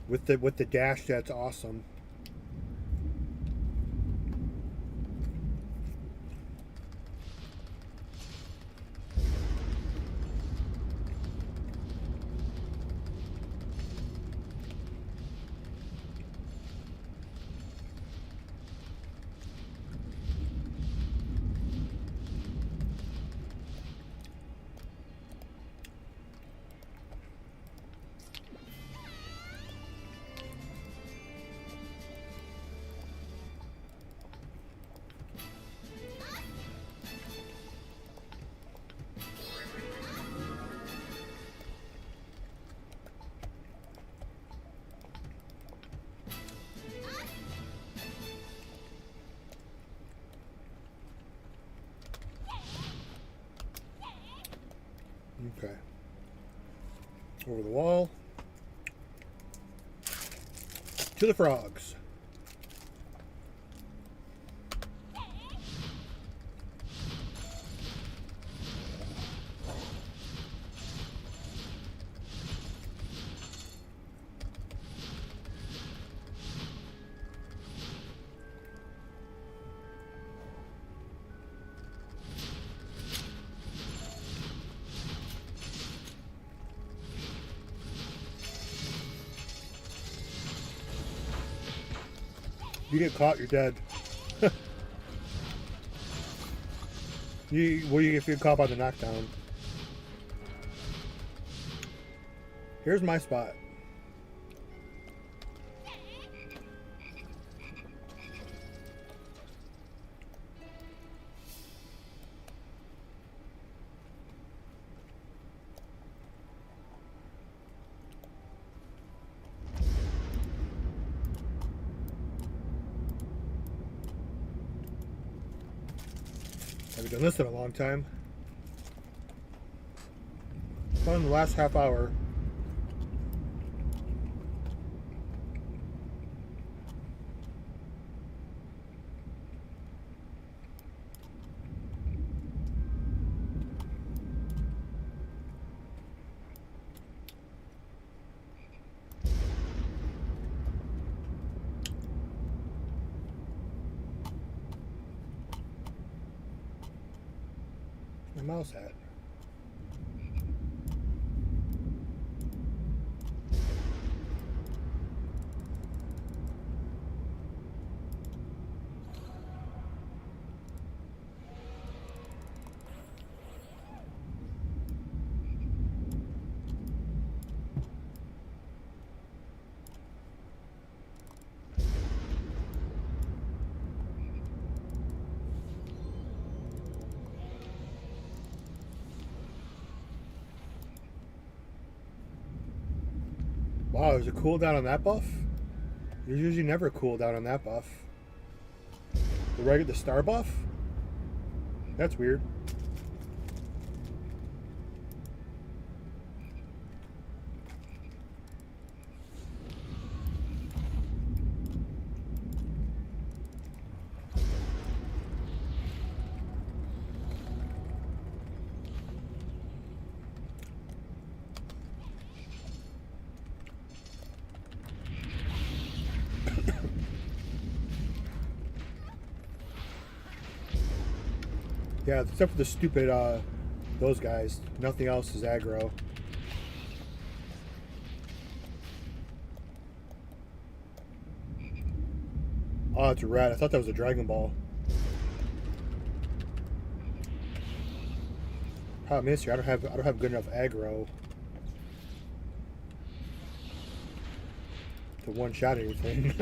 With the dash, that's awesome. Over the wall. To the frogs. You get caught, you're dead. What do you get if you get caught by the knockdown? Here's my spot. Haven't done this in a long time. Fun the last half hour. My mouse at? Wow, there's a cooldown on that buff? There's usually never a cooldown on that buff. The star buff? That's weird. Yeah, except for the stupid, those guys. Nothing else is aggro. Oh, it's a rat. I thought that was a Dragon Ball. Problem is here, I don't have good enough aggro to one-shot anything.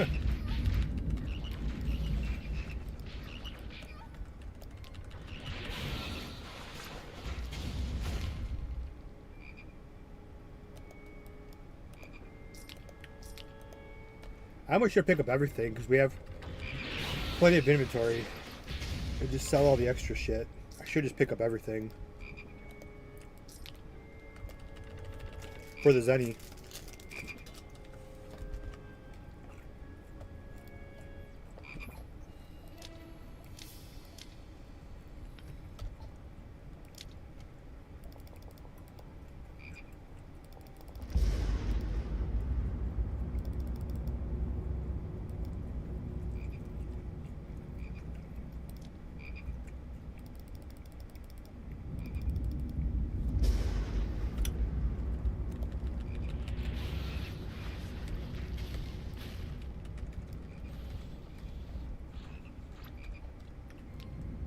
I almost should pick up everything because we have plenty of inventory and just sell all the extra shit. I should just pick up everything for the Zenny.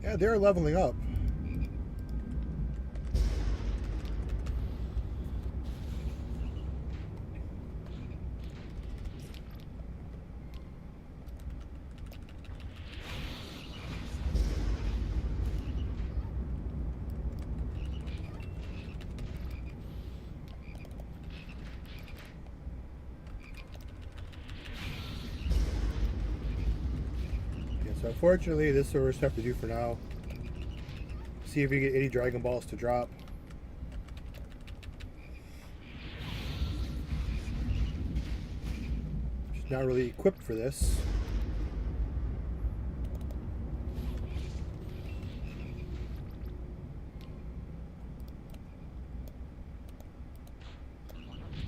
Yeah, they're leveling up. So unfortunately, this is what we're going to have to do for now. See if we get any Dragon Balls to drop. not really equipped for this.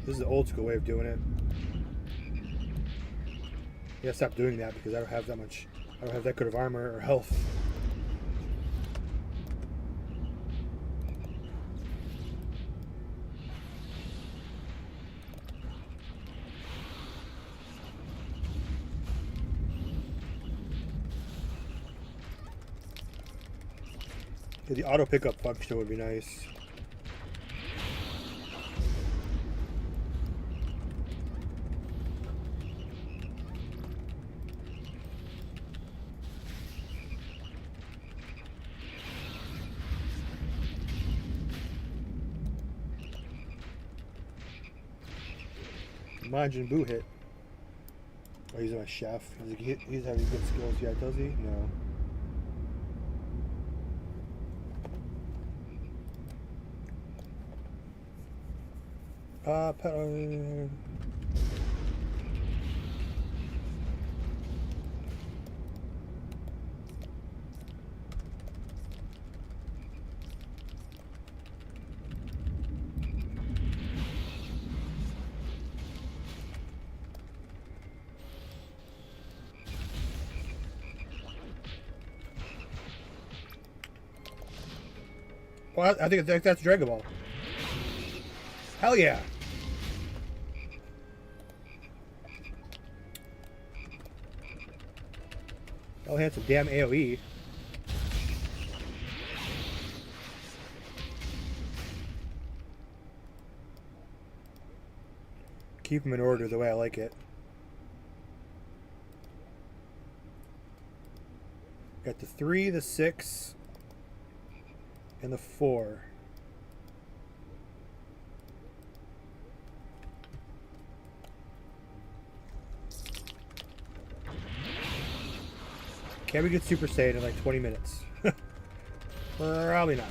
This is the old school way of doing it. I gotta stop doing that because I don't have that much. I don't have that good of armor or health. Yeah, the auto pickup function would be nice. Majin Buu hit. Oh, he's my chef. He's having good skills yet, does he? No. Well, I think that's Dragon Ball. Hell yeah! Oh, he had some damn AoE. Keep them in order the way I like it. Got the 3, the 6, and the 4. Can we get Super Saiyan in like 20 minutes? Probably not.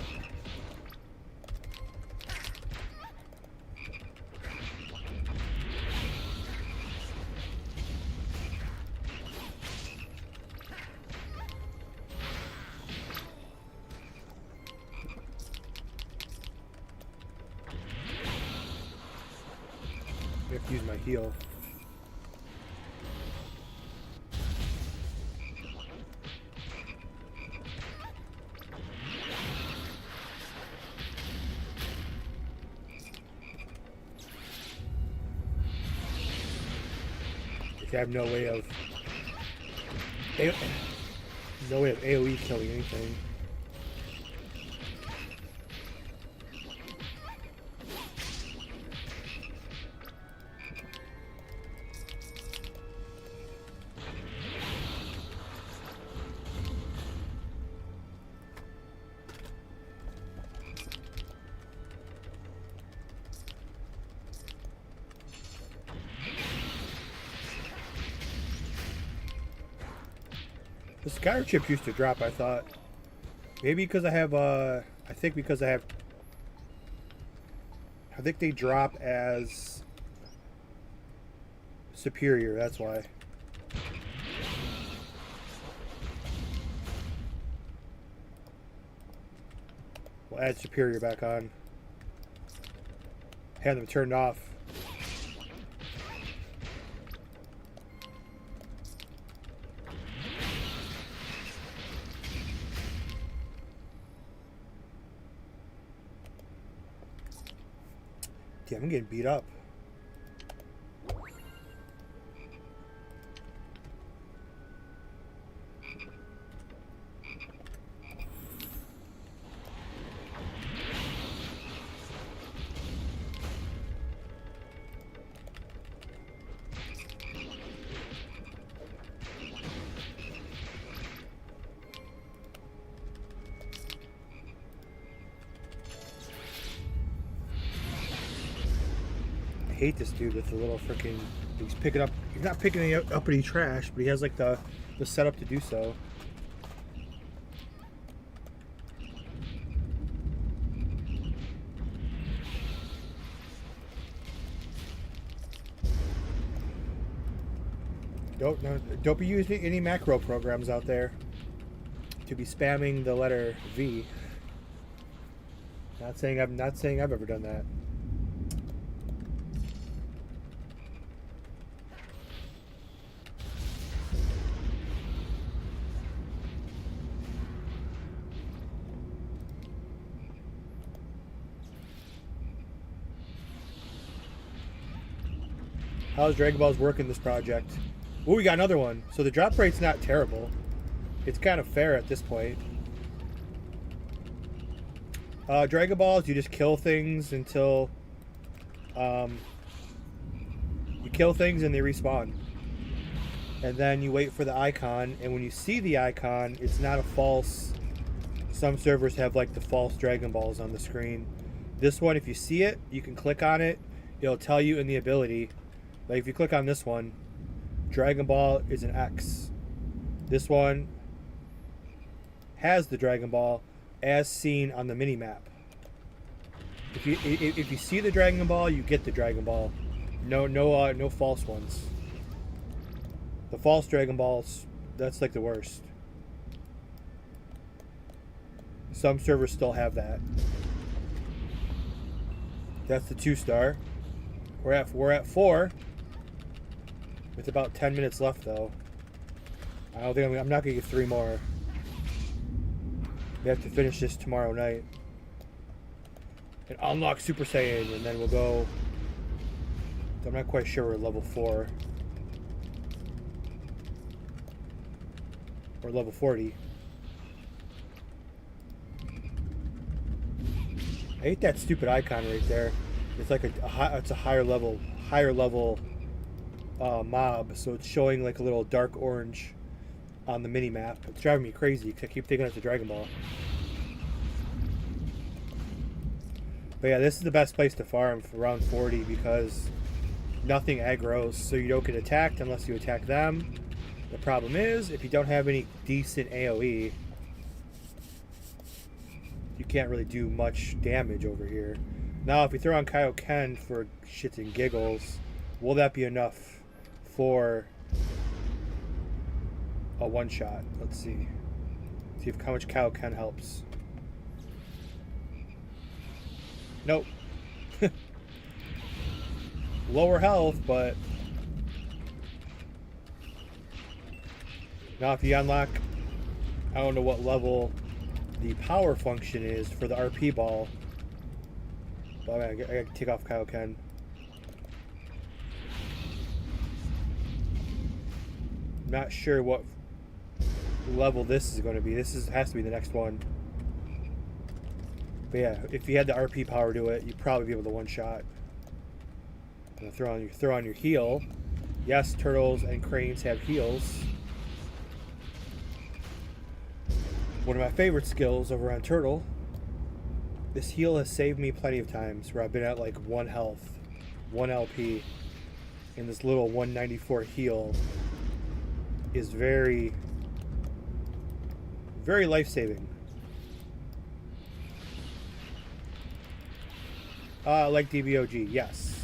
I have to use my heal. I have no way of AoE killing anything. The Skyr chip used to drop, I thought. Maybe because I have, I think they drop as superior, that's why. We'll add superior back on. Have them turned off. Damn, I'm getting beat up. I hate this dude with the little freaking. He's picking up. He's not picking any up any trash, but he has like the setup to do so. Don't be using any macro programs out there to be spamming the letter V. Not saying I've ever done that. How's Dragon Ball's work in this project? Oh, we got another one. So the drop rate's not terrible. It's kind of fair at this point. Dragon Balls, you just kill things until you kill things and they respawn. And then you wait for the icon, and when you see the icon, it's not a false. Some servers have like the false Dragon Balls on the screen. This one, if you see it, you can click on it. It'll tell you in the ability. Like if you click on this one, Dragon Ball is an X. This one has the Dragon Ball as seen on the mini map. If you see the Dragon Ball, you get the Dragon Ball. No false ones. The false Dragon Balls, that's like the worst. Some servers still have that. That's the 2-star. We're at 4. With about 10 minutes left, though. I don't think I'm not gonna get 3 more. We have to finish this tomorrow night and unlock Super Saiyan, and then we'll go. I'm not quite sure we're level 4 or level 40. I hate that stupid icon right there. It's like it's a higher level mob, so it's showing like a little dark orange on the mini map. It's driving me crazy because I keep thinking it's a Dragon Ball. But yeah, this is the best place to farm for around 40 because nothing aggroes, so you don't get attacked unless you attack them. The problem is, if you don't have any decent AoE, you can't really do much damage over here. Now, if we throw on Kaioken for shits and giggles, will that be enough for a one-shot? Let's see. See how much Kaioken helps. Nope. Lower health, but now if you unlock, I don't know what level the power function is for the RP ball, but I gotta take off Kaioken. Not sure what level this is going to be. Has to be the next one. But yeah, if you had the RP power to it, you'd probably be able to one-shot. Throw on your heal. Yes, turtles and cranes have heals. One of my favorite skills over on Turtle. This heal has saved me plenty of times where I've been at like 1 health, 1 LP, and this little 194 heal is very, very life-saving. Like DBOG, yes.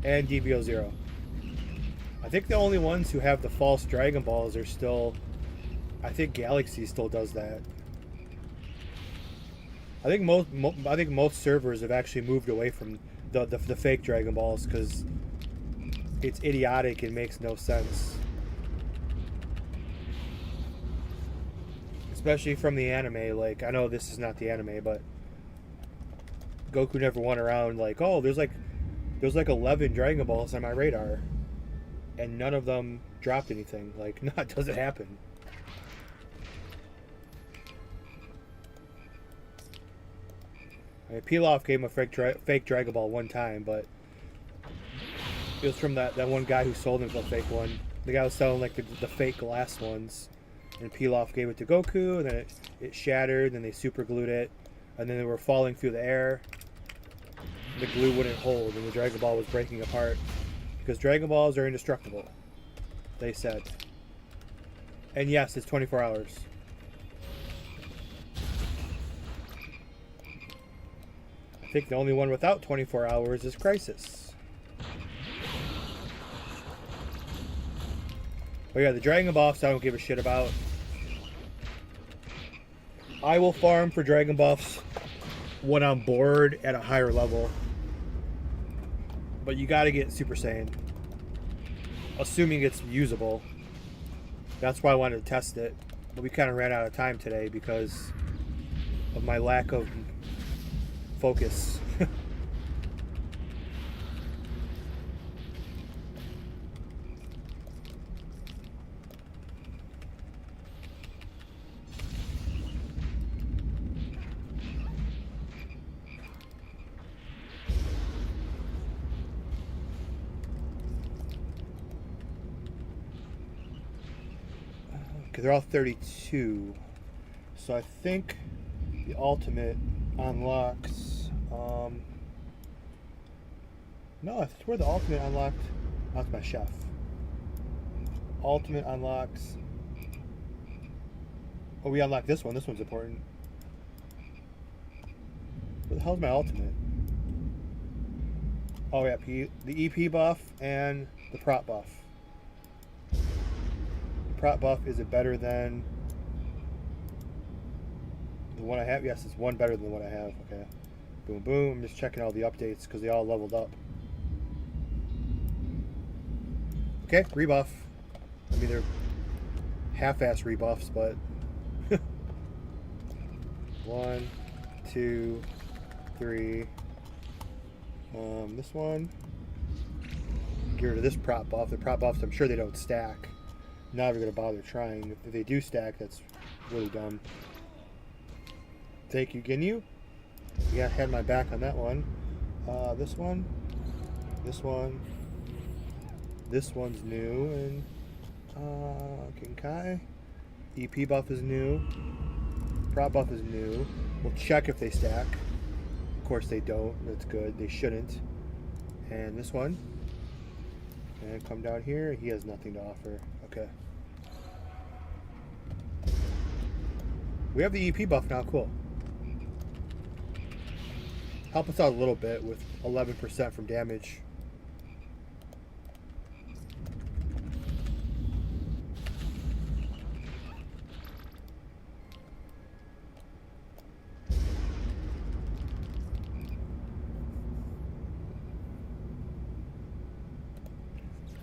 And DBO0. I think the only ones who have the false Dragon Balls are still... I think Galaxy still does that. I think most servers have actually moved away from the fake Dragon Balls because it's idiotic and makes no sense. Especially from the anime. Like, I know this is not the anime, but Goku never went around like, oh, there's like 11 Dragon Balls on my radar, and none of them dropped anything. Like, no, it doesn't happen. I mean, Pilaf gave him a fake Dragon Ball one time, but it was from that one guy who sold him the fake one. The guy was selling like the fake glass ones, and Pilaf gave it to Goku, and then it shattered, and they super glued it, and then they were falling through the air. The glue wouldn't hold, and the Dragon Ball was breaking apart because Dragon Balls are indestructible, they said. And yes, it's 24 hours. I think the only one without 24 hours is Crisis. But yeah, the Dragon buffs I don't give a shit about. I will farm for Dragon buffs when I'm bored at a higher level. But you gotta get Super Saiyan. Assuming it's usable. That's why I wanted to test it. But we kind of ran out of time today because of my lack of focus. Okay, they're all 32. So I think the ultimate unlocks. No, I swear the ultimate unlocked. That's my chef. Ultimate unlocks. Oh, we unlocked this one. This one's important. What the hell's my ultimate? Oh yeah, the EP buff and the prop buff. Prop buff, is it better than the one I have? Yes, it's one better than the one I have. Okay. Boom, boom. I'm just checking all the updates because they all leveled up. Okay, rebuff. I mean, they're half-ass rebuffs, but... 1, 2, 3. This one. Get rid of this prop buff. The prop buffs, I'm sure they don't stack. Not even going to bother trying. If they do stack, that's really dumb. Thank you, Ginyu. Yeah, had my back on that one. This one. This one. This one's new. And Kinkai. EP buff is new. Prop buff is new. We'll check if they stack. Of course they don't. That's good. They shouldn't. And this one. And come down here. He has nothing to offer. Okay. We have the EP buff now. Cool. Help us out a little bit with 11% from damage.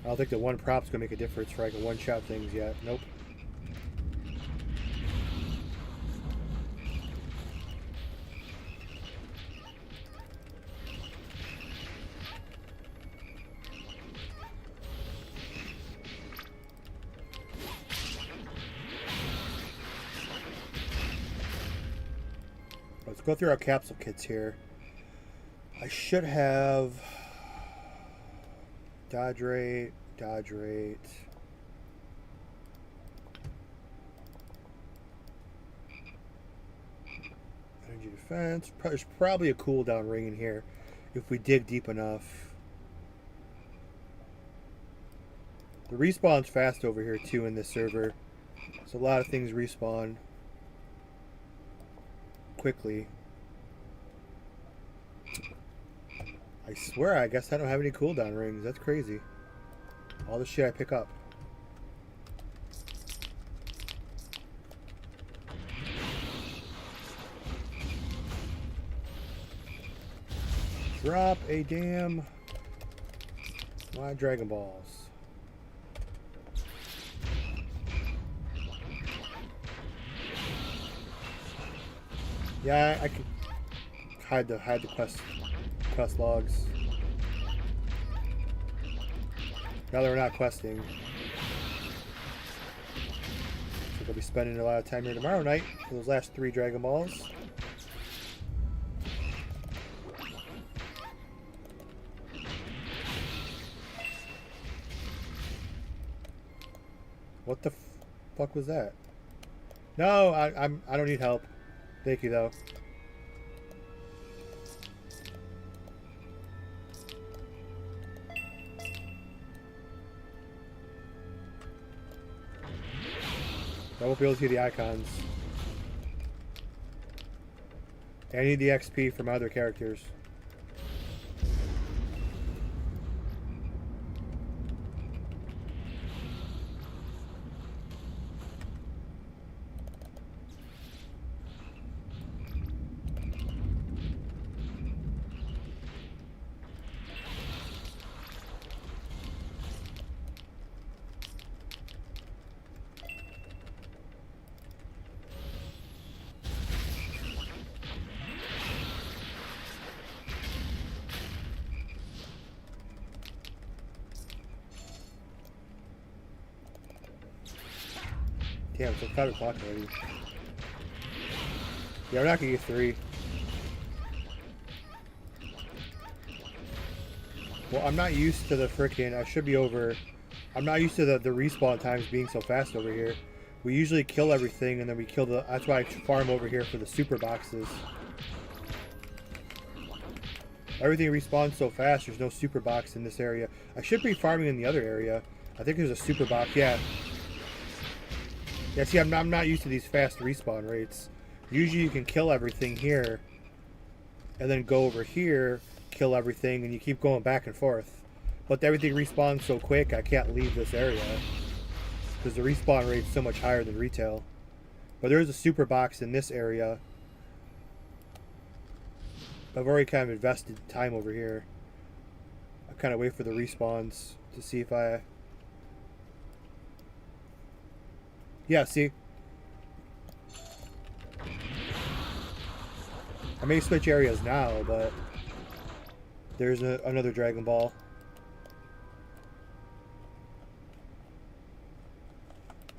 I don't think the one prop's gonna make a difference for I can one-shot things yet. Nope. Let's go through our capsule kits here. I should have dodge rate, energy defense. There's probably a cooldown ring in here if we dig deep enough. The respawn's fast over here too in this server. So a lot of things respawn quickly. I swear, I guess I don't have any cooldown rings. That's crazy. All the shit I pick up. Drop a damn... my Dragon Balls. Yeah, I can hide the quest logs. Now that we're not questing. So I'll be spending a lot of time here tomorrow night for those last 3 Dragon Balls. What the fuck was that? No, I don't need help. Thank you though. I won't be able to see the icons. I need the XP from other characters. Damn, it's like 5 o'clock already. Yeah, we're not gonna get 3. Well, I'm not used to the frickin', I should be over. I'm not used to the respawn times being so fast over here. We usually kill everything and then we kill the, that's why I farm over here for the super boxes. Everything respawns so fast, there's no super box in this area. I should be farming in the other area. I think there's a super box, yeah. Yeah, see, I'm not used to these fast respawn rates. Usually you can kill everything here, and then go over here, kill everything, and you keep going back and forth. But everything respawns so quick, I can't leave this area. Because the respawn rate's so much higher than retail. But there's a super box in this area. I've already kind of invested time over here. I kind of wait for the respawns to see if I... Yeah, see? I may switch areas now, but there's another Dragon Ball.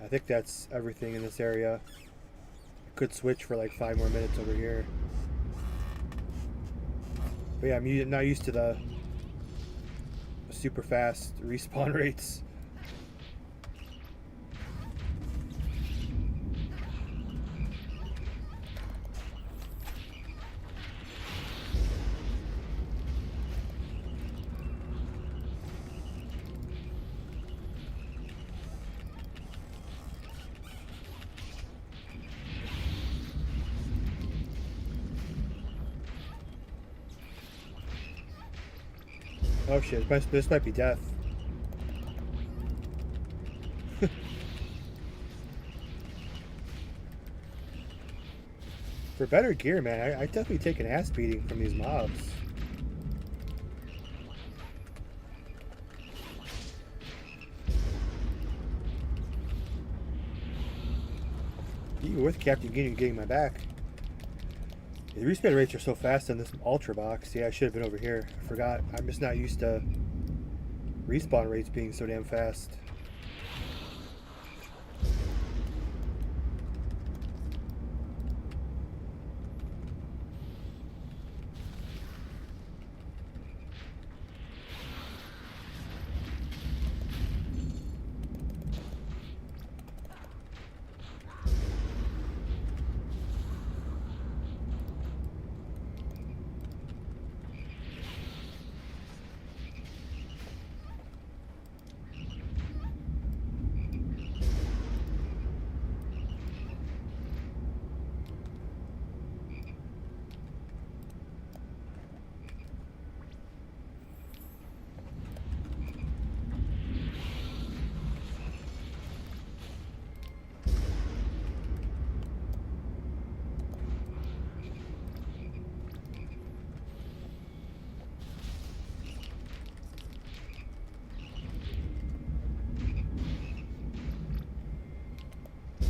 I think that's everything in this area. I could switch for like 5 more minutes over here. But yeah, I'm not used to the super fast respawn rates. Oh shit, this might be death. For better gear, man, I definitely take an ass beating from these mobs. Even with Captain Ginyu getting my back. The respawn rates are so fast on this Ultra box. Yeah, I should have been over here. I forgot. I'm just not used to respawn rates being so damn fast.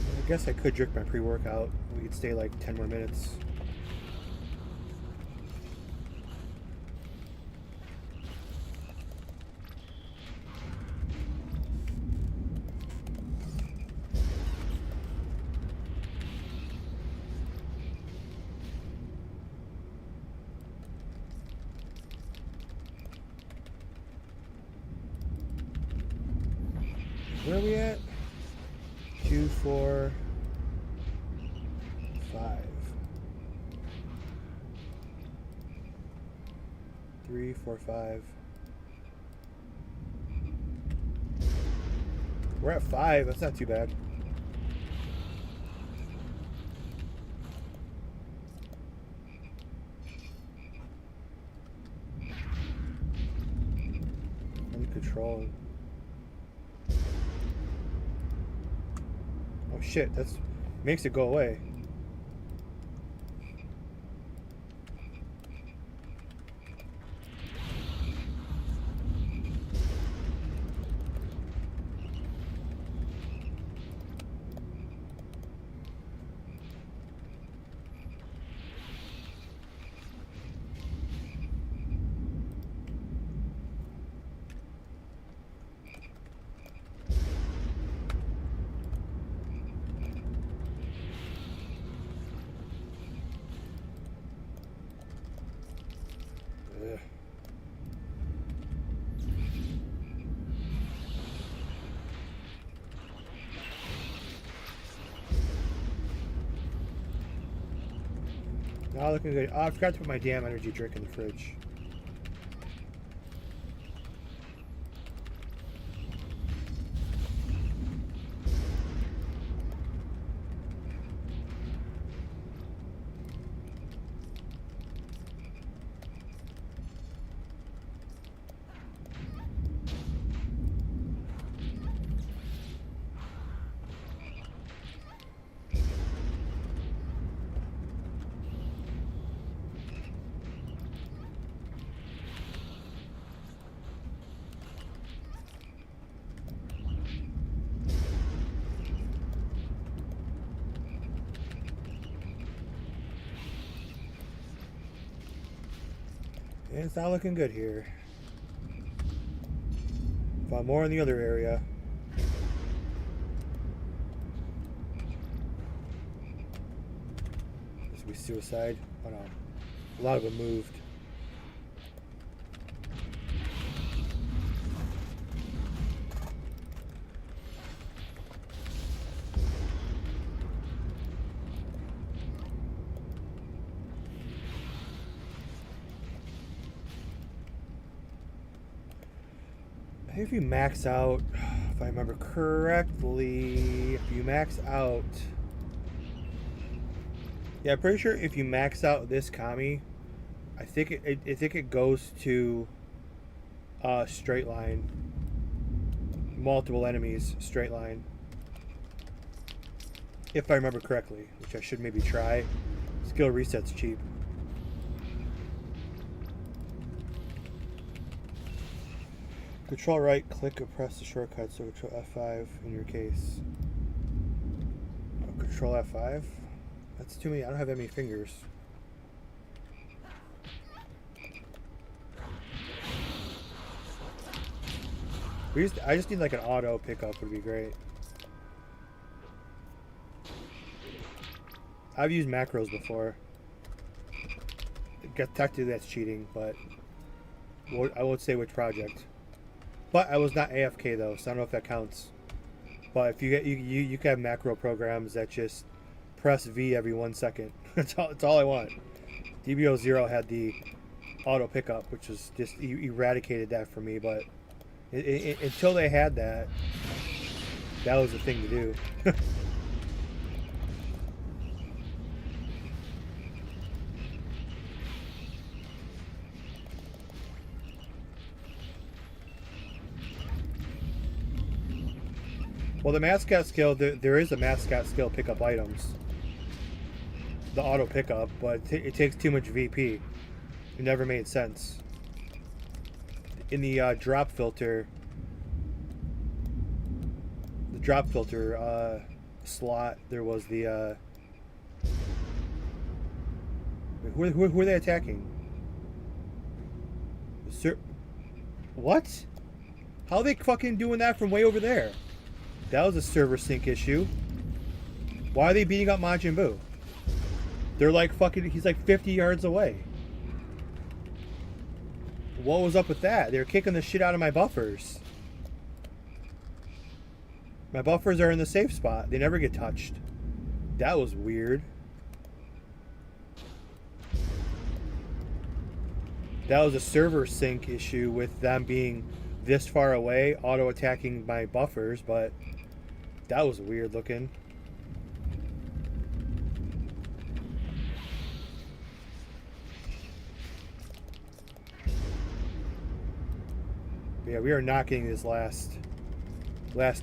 I guess I could drink my pre-workout. We could stay like 10 more minutes. Where are we at? 2, 4, 5. 3, 4, 5. We're at 5. That's not too bad. I'm controlling. Oh shit, that's makes it go away. Not looking good. Oh, I forgot to put my damn energy drink in the fridge. And it's not looking good here. Found more in the other area. This will be suicide. Oh no. A lot of them moved. If you max out, if I remember correctly, if you max out, yeah, I'm pretty sure if you max out this kami, I think it goes to straight line, multiple enemies, straight line. If I remember correctly, which I should maybe try. Skill reset's cheap. Control right, click or press the shortcut, so control F5 in your case. Oh, control F5? That's too many. I don't have that many fingers. I just need like an auto pickup would be great. I've used macros before. Technically that's cheating, but I won't say which project. But I was not AFK though, so I don't know if that counts. But if you get you can have macro programs that just press V every 1 second. That's all I want. DBO0 had the auto pickup, which was just eradicated that for me. But until they had that, that was the thing to do. Well, the mascot skill, there is a mascot skill pick up items. The auto pickup, but it takes too much VP. It never made sense. In the drop filter slot, there was the who are they attacking? What? How are they fucking doing that from way over there? That was a server sync issue. Why are they beating up Majin Buu? They're like fucking, he's like 50 yards away. What was up with that? They're kicking the shit out of my buffers. My buffers are in the safe spot. They never get touched. That was weird. That was a server sync issue with them being this far away, auto attacking my buffers, but that was weird looking. Yeah, we are not getting this last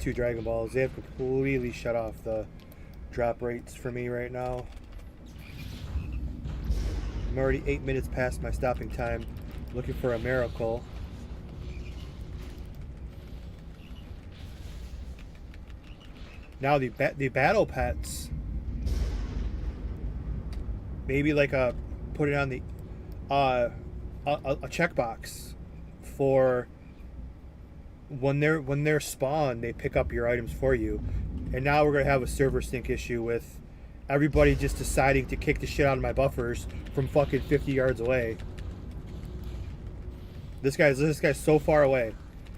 two Dragon Balls. They have completely shut off the drop rates for me right now. I'm already 8 minutes past my stopping time, looking for a miracle. Now the battle pets, maybe like put it on the a checkbox for when they're spawned, they pick up your items for you. And now we're gonna have a server sync issue with everybody just deciding to kick the shit out of my buffers from fucking 50 yards away. This guy's so far away,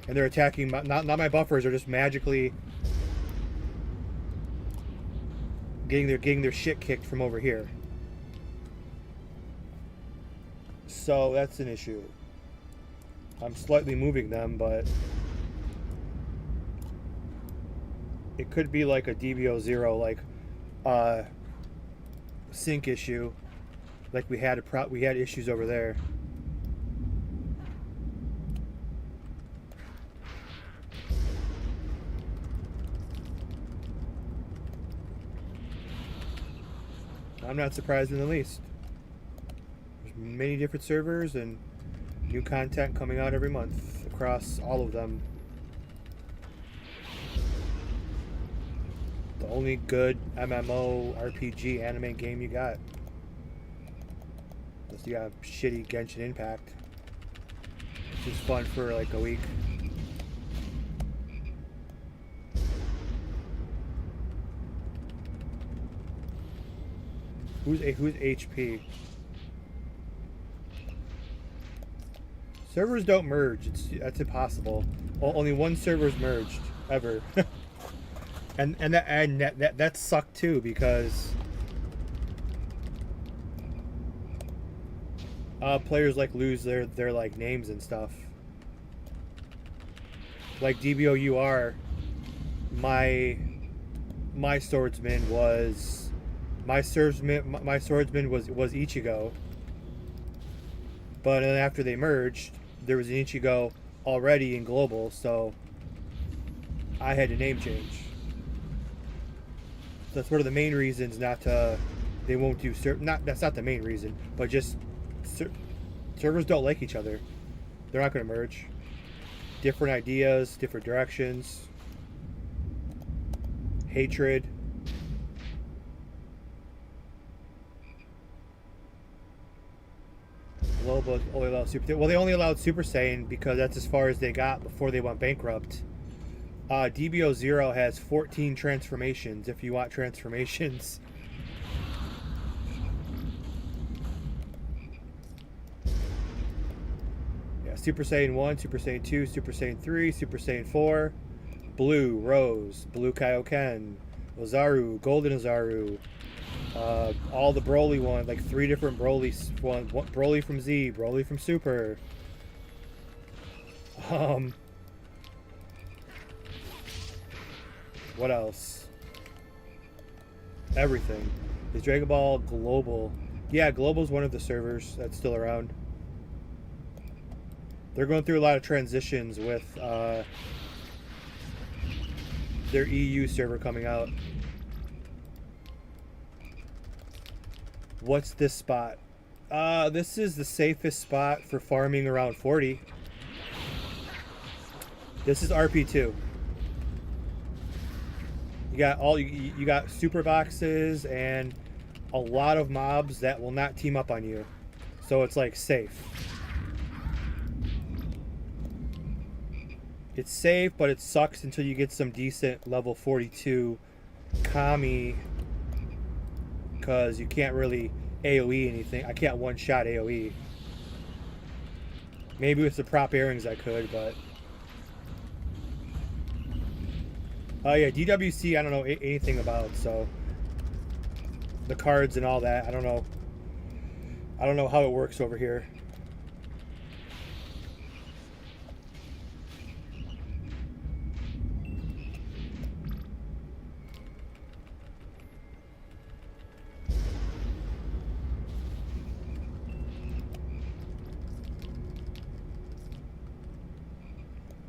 and they're attacking not my buffers are just magically getting their shit kicked from over here. So that's an issue. I'm slightly moving them, but it could be like a DBO0 like sync issue, like we had issues over there. I'm not surprised in the least. There's many different servers and new content coming out every month across all of them. The only good MMO RPG anime game you got. Unless you got shitty Genshin Impact, which is fun for like a week. Who's HP? Servers don't merge. That's impossible. Well, only one server's merged ever. and that sucked too, because players like lose their like names and stuff. Like DBOUR, my swordsman was Ichigo. But then after they merged, there was an Ichigo already in global, so I had to name change. So that's one of the main reasons they won't do that's not the main reason, but just servers don't like each other. They're not going to merge. Different ideas, different directions, hatred. Global only allowed Super. Well, they only allowed Super Saiyan because that's as far as they got before they went bankrupt. DBO0 has 14 transformations if you want transformations. Yeah, Super Saiyan 1, Super Saiyan 2, Super Saiyan 3, Super Saiyan 4, Blue, Rose, Blue Kaioken, Ozaru, Golden Ozaru, all the Broly ones, like 3 different Brolys. One Broly from Z, Broly from Super. What else? Everything. Is Dragon Ball Global? Yeah, Global's one of the servers that's still around. They're going through a lot of transitions with their EU server coming out. What's this spot? This is the safest spot for farming around 40. This is RP2. You got super boxes and a lot of mobs that will not team up on you. So it's like safe. It's safe, but it sucks until you get some decent level 42 Kami, because you can't really AoE anything. I can't one-shot AoE. Maybe with the prop earrings I could, but... Oh yeah, DWC I don't know anything about, so... The cards and all that, I don't know. I don't know how it works over here.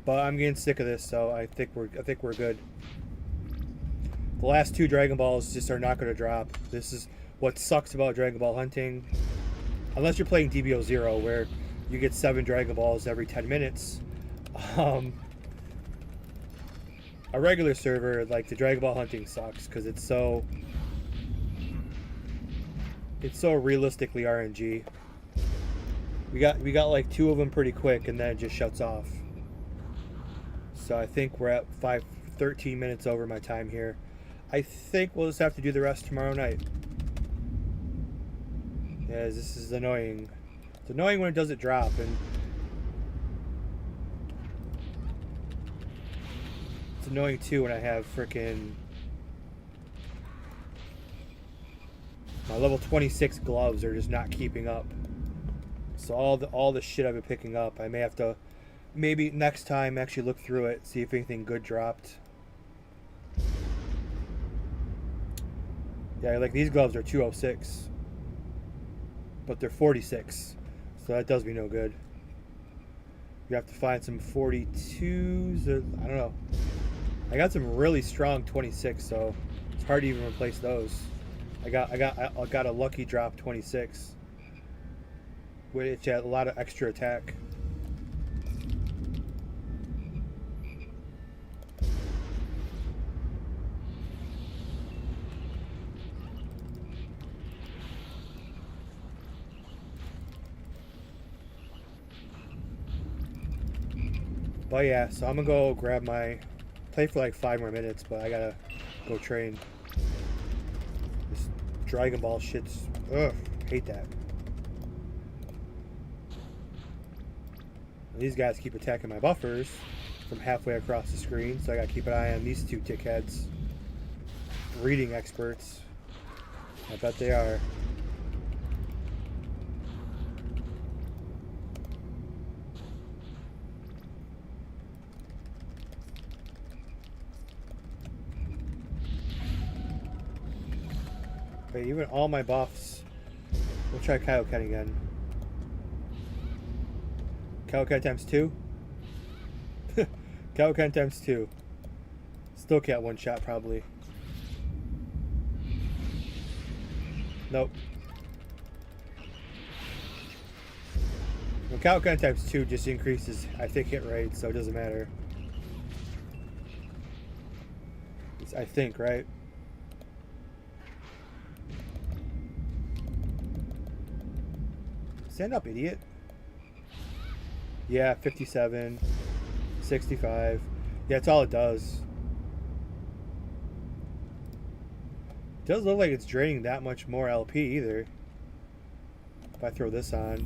But I'm getting sick of this, so I think we're good. The last 2 Dragon Balls just are not going to drop. This is what sucks about Dragon Ball hunting. Unless you're playing DBO0, where you get 7 Dragon Balls every 10 minutes. A regular server, like the Dragon Ball hunting sucks because it's so realistically RNG. We got like 2 of them pretty quick, and then it just shuts off. So I think we're at 13 minutes over my time here. I think we'll just have to do the rest tomorrow night. Yeah, this is annoying. It's annoying when it doesn't drop, and it's annoying too when I have frickin' my level 26 gloves are just not keeping up. So all the shit I've been picking up, I may have to maybe next time actually look through it, see if anything good dropped. Yeah, like these gloves are 206, but they're 46, so that does me no good. You have to find some 42s. I don't know. I got some really strong 26, so it's hard to even replace those. I got a lucky drop 26, which had a lot of extra attack. But yeah, so I'm gonna go grab my play for like 5 more minutes, but I gotta go train. This Dragon Ball shit's ugh, hate that. These guys keep attacking my buffers from halfway across the screen, so I gotta keep an eye on these two dickheads. Reading experts. I bet they are. But even all my buffs. We'll try Kaioken again. Kaioken times 2? Kaioken times 2. Still can't one shot probably. Nope. Well, Kaioken times 2 just increases, I think, hit rate, so it doesn't matter. It's, I think, right? Stand up, idiot. Yeah, 57, 65. Yeah, that's all it does. It doesn't look like it's draining that much more LP either. If I throw this on.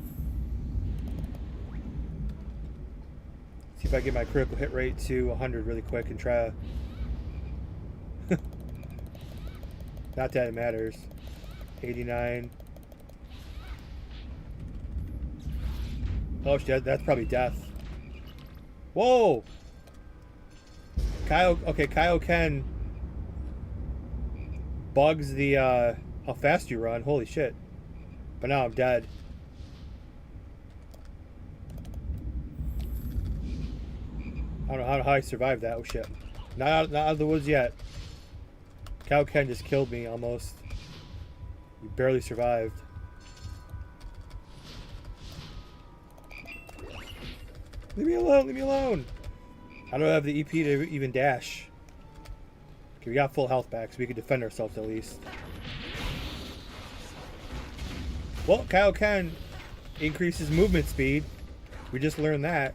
See if I get my critical hit rate to 100 really quick and try to... Not that it matters. 89. Oh shit, that's probably death. Whoa! Kaioken bugs the how fast you run. Holy shit. But now I'm dead. I don't know how I survived that. Oh shit. Not out of the woods yet. Kaioken just killed me almost. You barely survived. Leave me alone, leave me alone. I don't have the EP to even dash. Okay, we got full health back, so we can defend ourselves at least. Well, Kaioken increases movement speed. We just learned that.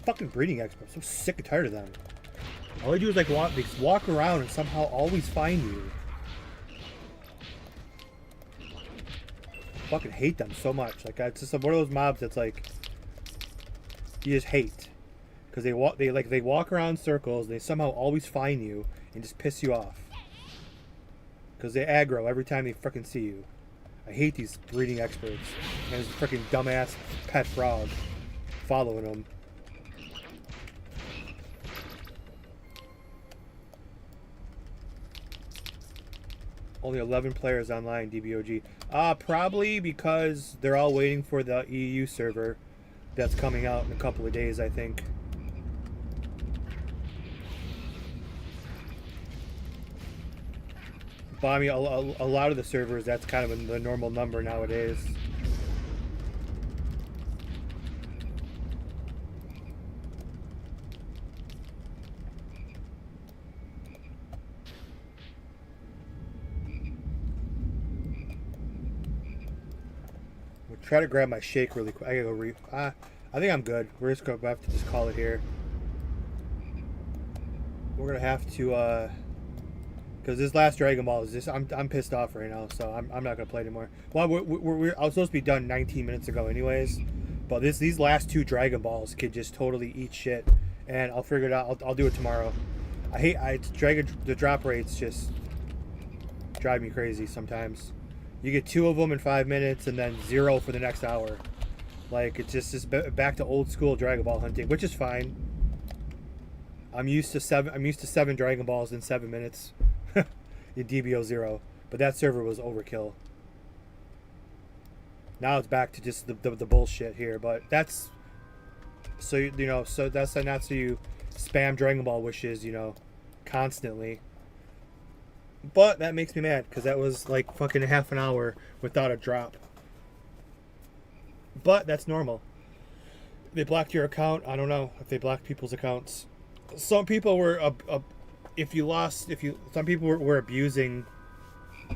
Fucking breeding experts. I'm so sick and tired of them. All they do is like walk around and somehow always find you. Fucking hate them so much. Like it's just one of those mobs that's like you just hate because they walk around in circles. And they somehow always find you and just piss you off because they aggro every time they freaking see you. I hate these breeding experts and this freaking dumbass pet frog following them. Only 11 players online, DBOG. Probably because they're all waiting for the EU server that's coming out in a couple of days, I think. But I mean, a lot of the servers, that's kind of the normal number nowadays. Try to grab my shake really quick. I gotta go I think I'm good. We're just gonna have to just call it here. We're gonna have to Because this last Dragon Ball is just, I'm pissed off right now, so I'm not going to play anymore. Well, I was supposed to be done 19 minutes ago anyways, but these last 2 Dragon Balls could just totally eat shit, and I'll figure it out. I'll do it tomorrow. The drop rates just drive me crazy sometimes. You get 2 of them in 5 minutes, and then 0 for the next hour. Like, it's just back to old school Dragon Ball hunting, which is fine. I'm used to 7 Dragon Balls in 7 minutes. In DBO 0, but that server was overkill. Now it's back to just the bullshit here, but that's so so that's not so you spam Dragon Ball wishes constantly. But that makes me mad because that was like fucking half an hour without a drop. But that's normal. They blocked your account. I don't know if they blocked people's accounts. Some people were some people were abusing.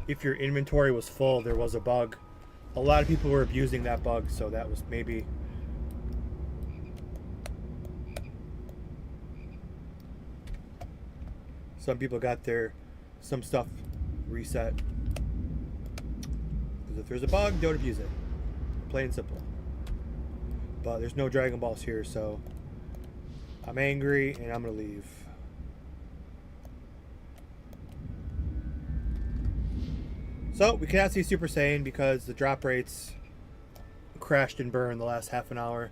If your inventory was full, there was a bug. A lot of people were abusing that bug, so that was maybe. Some people got some stuff reset. Because if there's a bug, don't abuse it. Plain and simple. But there's no Dragon Balls here, so I'm angry and I'm gonna leave. So we cannot see Super Saiyan because the drop rates crashed and burned the last half an hour.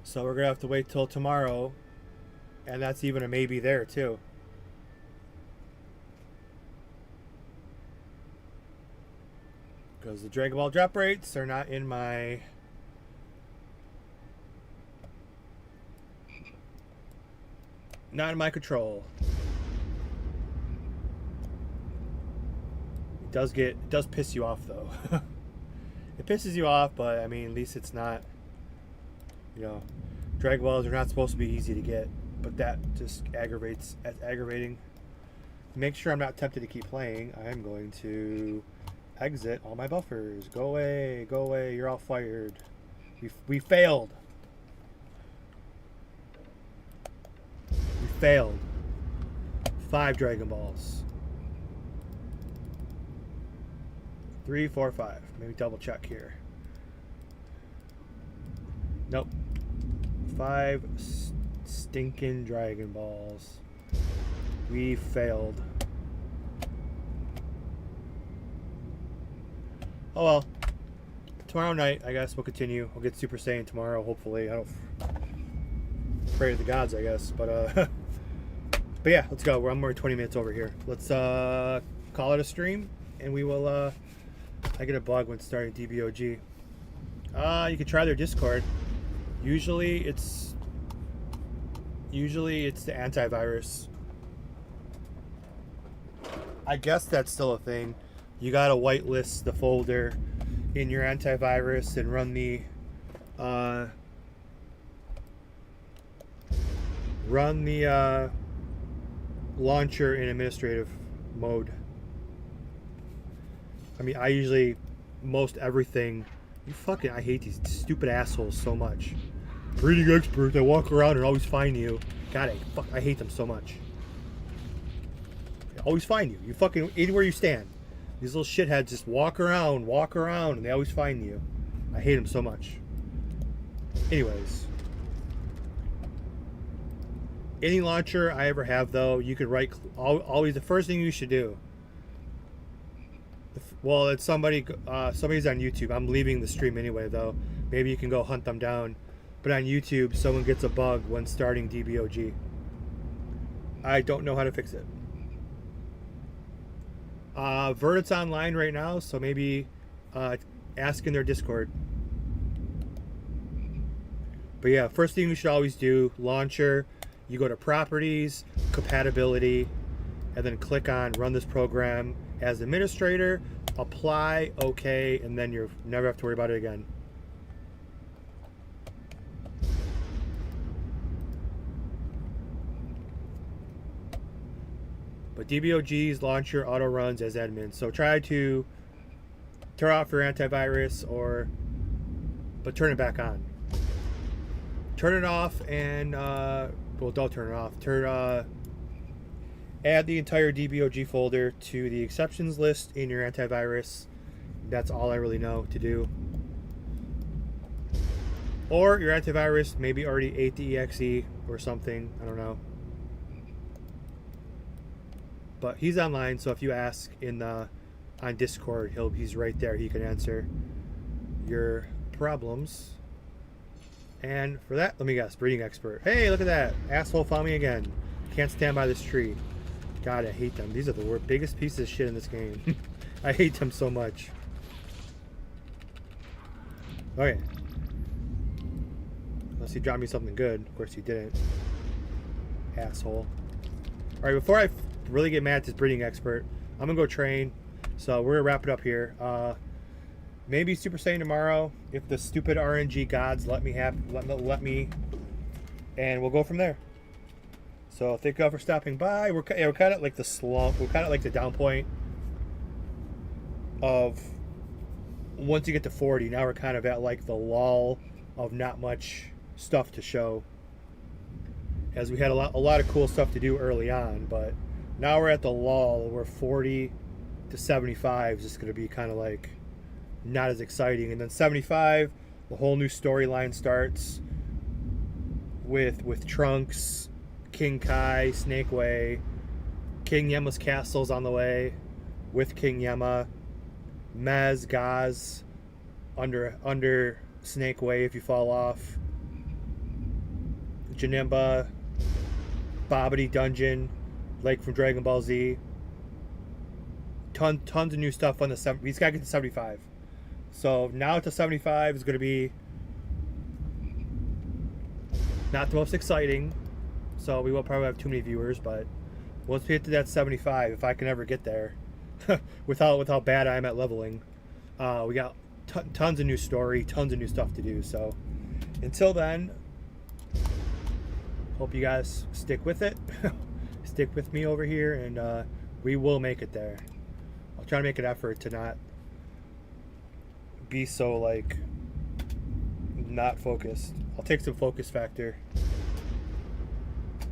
So we're gonna have to wait till tomorrow, and that's even a maybe there too. Because the Dragon Ball drop rates are not in my control. It does piss you off though. It pisses you off, but I mean, at least it's not, Dragon Balls are not supposed to be easy to get, but that just aggravates. That's aggravating. To make sure I'm not tempted to keep playing, I am going to exit all my buffers. Go away, go away. You're all fired. We failed. We failed. 5 Dragon Balls. 3, 4, 5. Maybe double check here. Nope. 5 stinking Dragon Balls. We failed. Oh well. Tomorrow night, I guess we'll continue. We'll get Super Saiyan tomorrow, hopefully. I don't pray to the gods, I guess. But yeah, let's go. I'm already 20 minutes over here. Let's call it a stream, and we will. I get a bug when starting DBOG. You can try their Discord. Usually it's the antivirus. I guess that's still a thing. You gotta whitelist the folder in your antivirus and run the launcher in administrative mode. I mean, I usually, most everything, I hate these stupid assholes so much. Breeding experts, they walk around and always find you. God, I hate them so much. They always find you. You fucking, anywhere you stand. These little shitheads just walk around, and they always find you. I hate them so much. Anyways. Any launcher I ever have, though, you can always, the first thing you should do. Well, it's somebody's on YouTube. I'm leaving the stream anyway, though. Maybe you can go hunt them down. But on YouTube, someone gets a bug when starting DBOG. I don't know how to fix it. Verdit's online right now, so maybe ask in their Discord. But yeah, first thing you should always do, launcher. You go to Properties, Compatibility, and then click on Run this program as administrator. Apply, okay, and then you never have to worry about it again. But DBOG's launcher auto runs as admin, so try to turn off your antivirus but turn it back on. Turn it off and well, don't turn it off. add the entire DBOG folder to the exceptions list in your antivirus. That's all I really know to do. Or your antivirus maybe already ate the exe or something. I don't know. But he's online, so if you ask on Discord, he's right there. He can answer your problems. And for that, let me guess, breeding expert. Hey, look at that. Asshole found me again. Can't stand by this tree. God, I hate them. These are the biggest pieces of shit in this game. I hate them so much. Okay. Unless he dropped me something good. Of course he didn't. Asshole. Alright, before I really get mad at this breeding expert, I'm going to go train. So we're going to wrap it up here. Maybe Super Saiyan tomorrow if the stupid RNG gods let me. And we'll go from there. So thank you all for stopping by. We're kind of like the slump. We're kind of like the down point of once you get to 40. Now we're kind of at like the lull of not much stuff to show, as we had a lot of cool stuff to do early on, but now we're at the lull where 40 to 75 is just going to be kind of like not as exciting. And then 75, the whole new storyline starts with Trunks, King Kai, Snake Way, King Yema's castle's on the way with King Yema, Mez, Gaz under Snake Way if you fall off, Janemba, Bobbity Dungeon, like from Dragon Ball Z. Tons of new stuff on the 7. He's got to get to 75. So now to 75 is going to be not the most exciting. So we will probably have too many viewers, but once we get to that 75, if I can ever get there, with how bad I am at leveling, we got tons of new story, tons of new stuff to do. So until then, hope you guys stick with it. Stick with me over here, and we will make it there. I'll try to make an effort to not be so like not focused. I'll take some focus factor.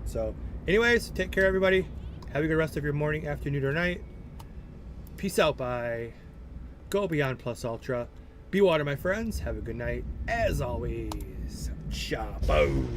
So anyways, take care everybody. Have a good rest of your morning, afternoon, or night. Peace out. Bye. Go beyond plus ultra. Be water, my friends. Have a good night. As always, Chapo.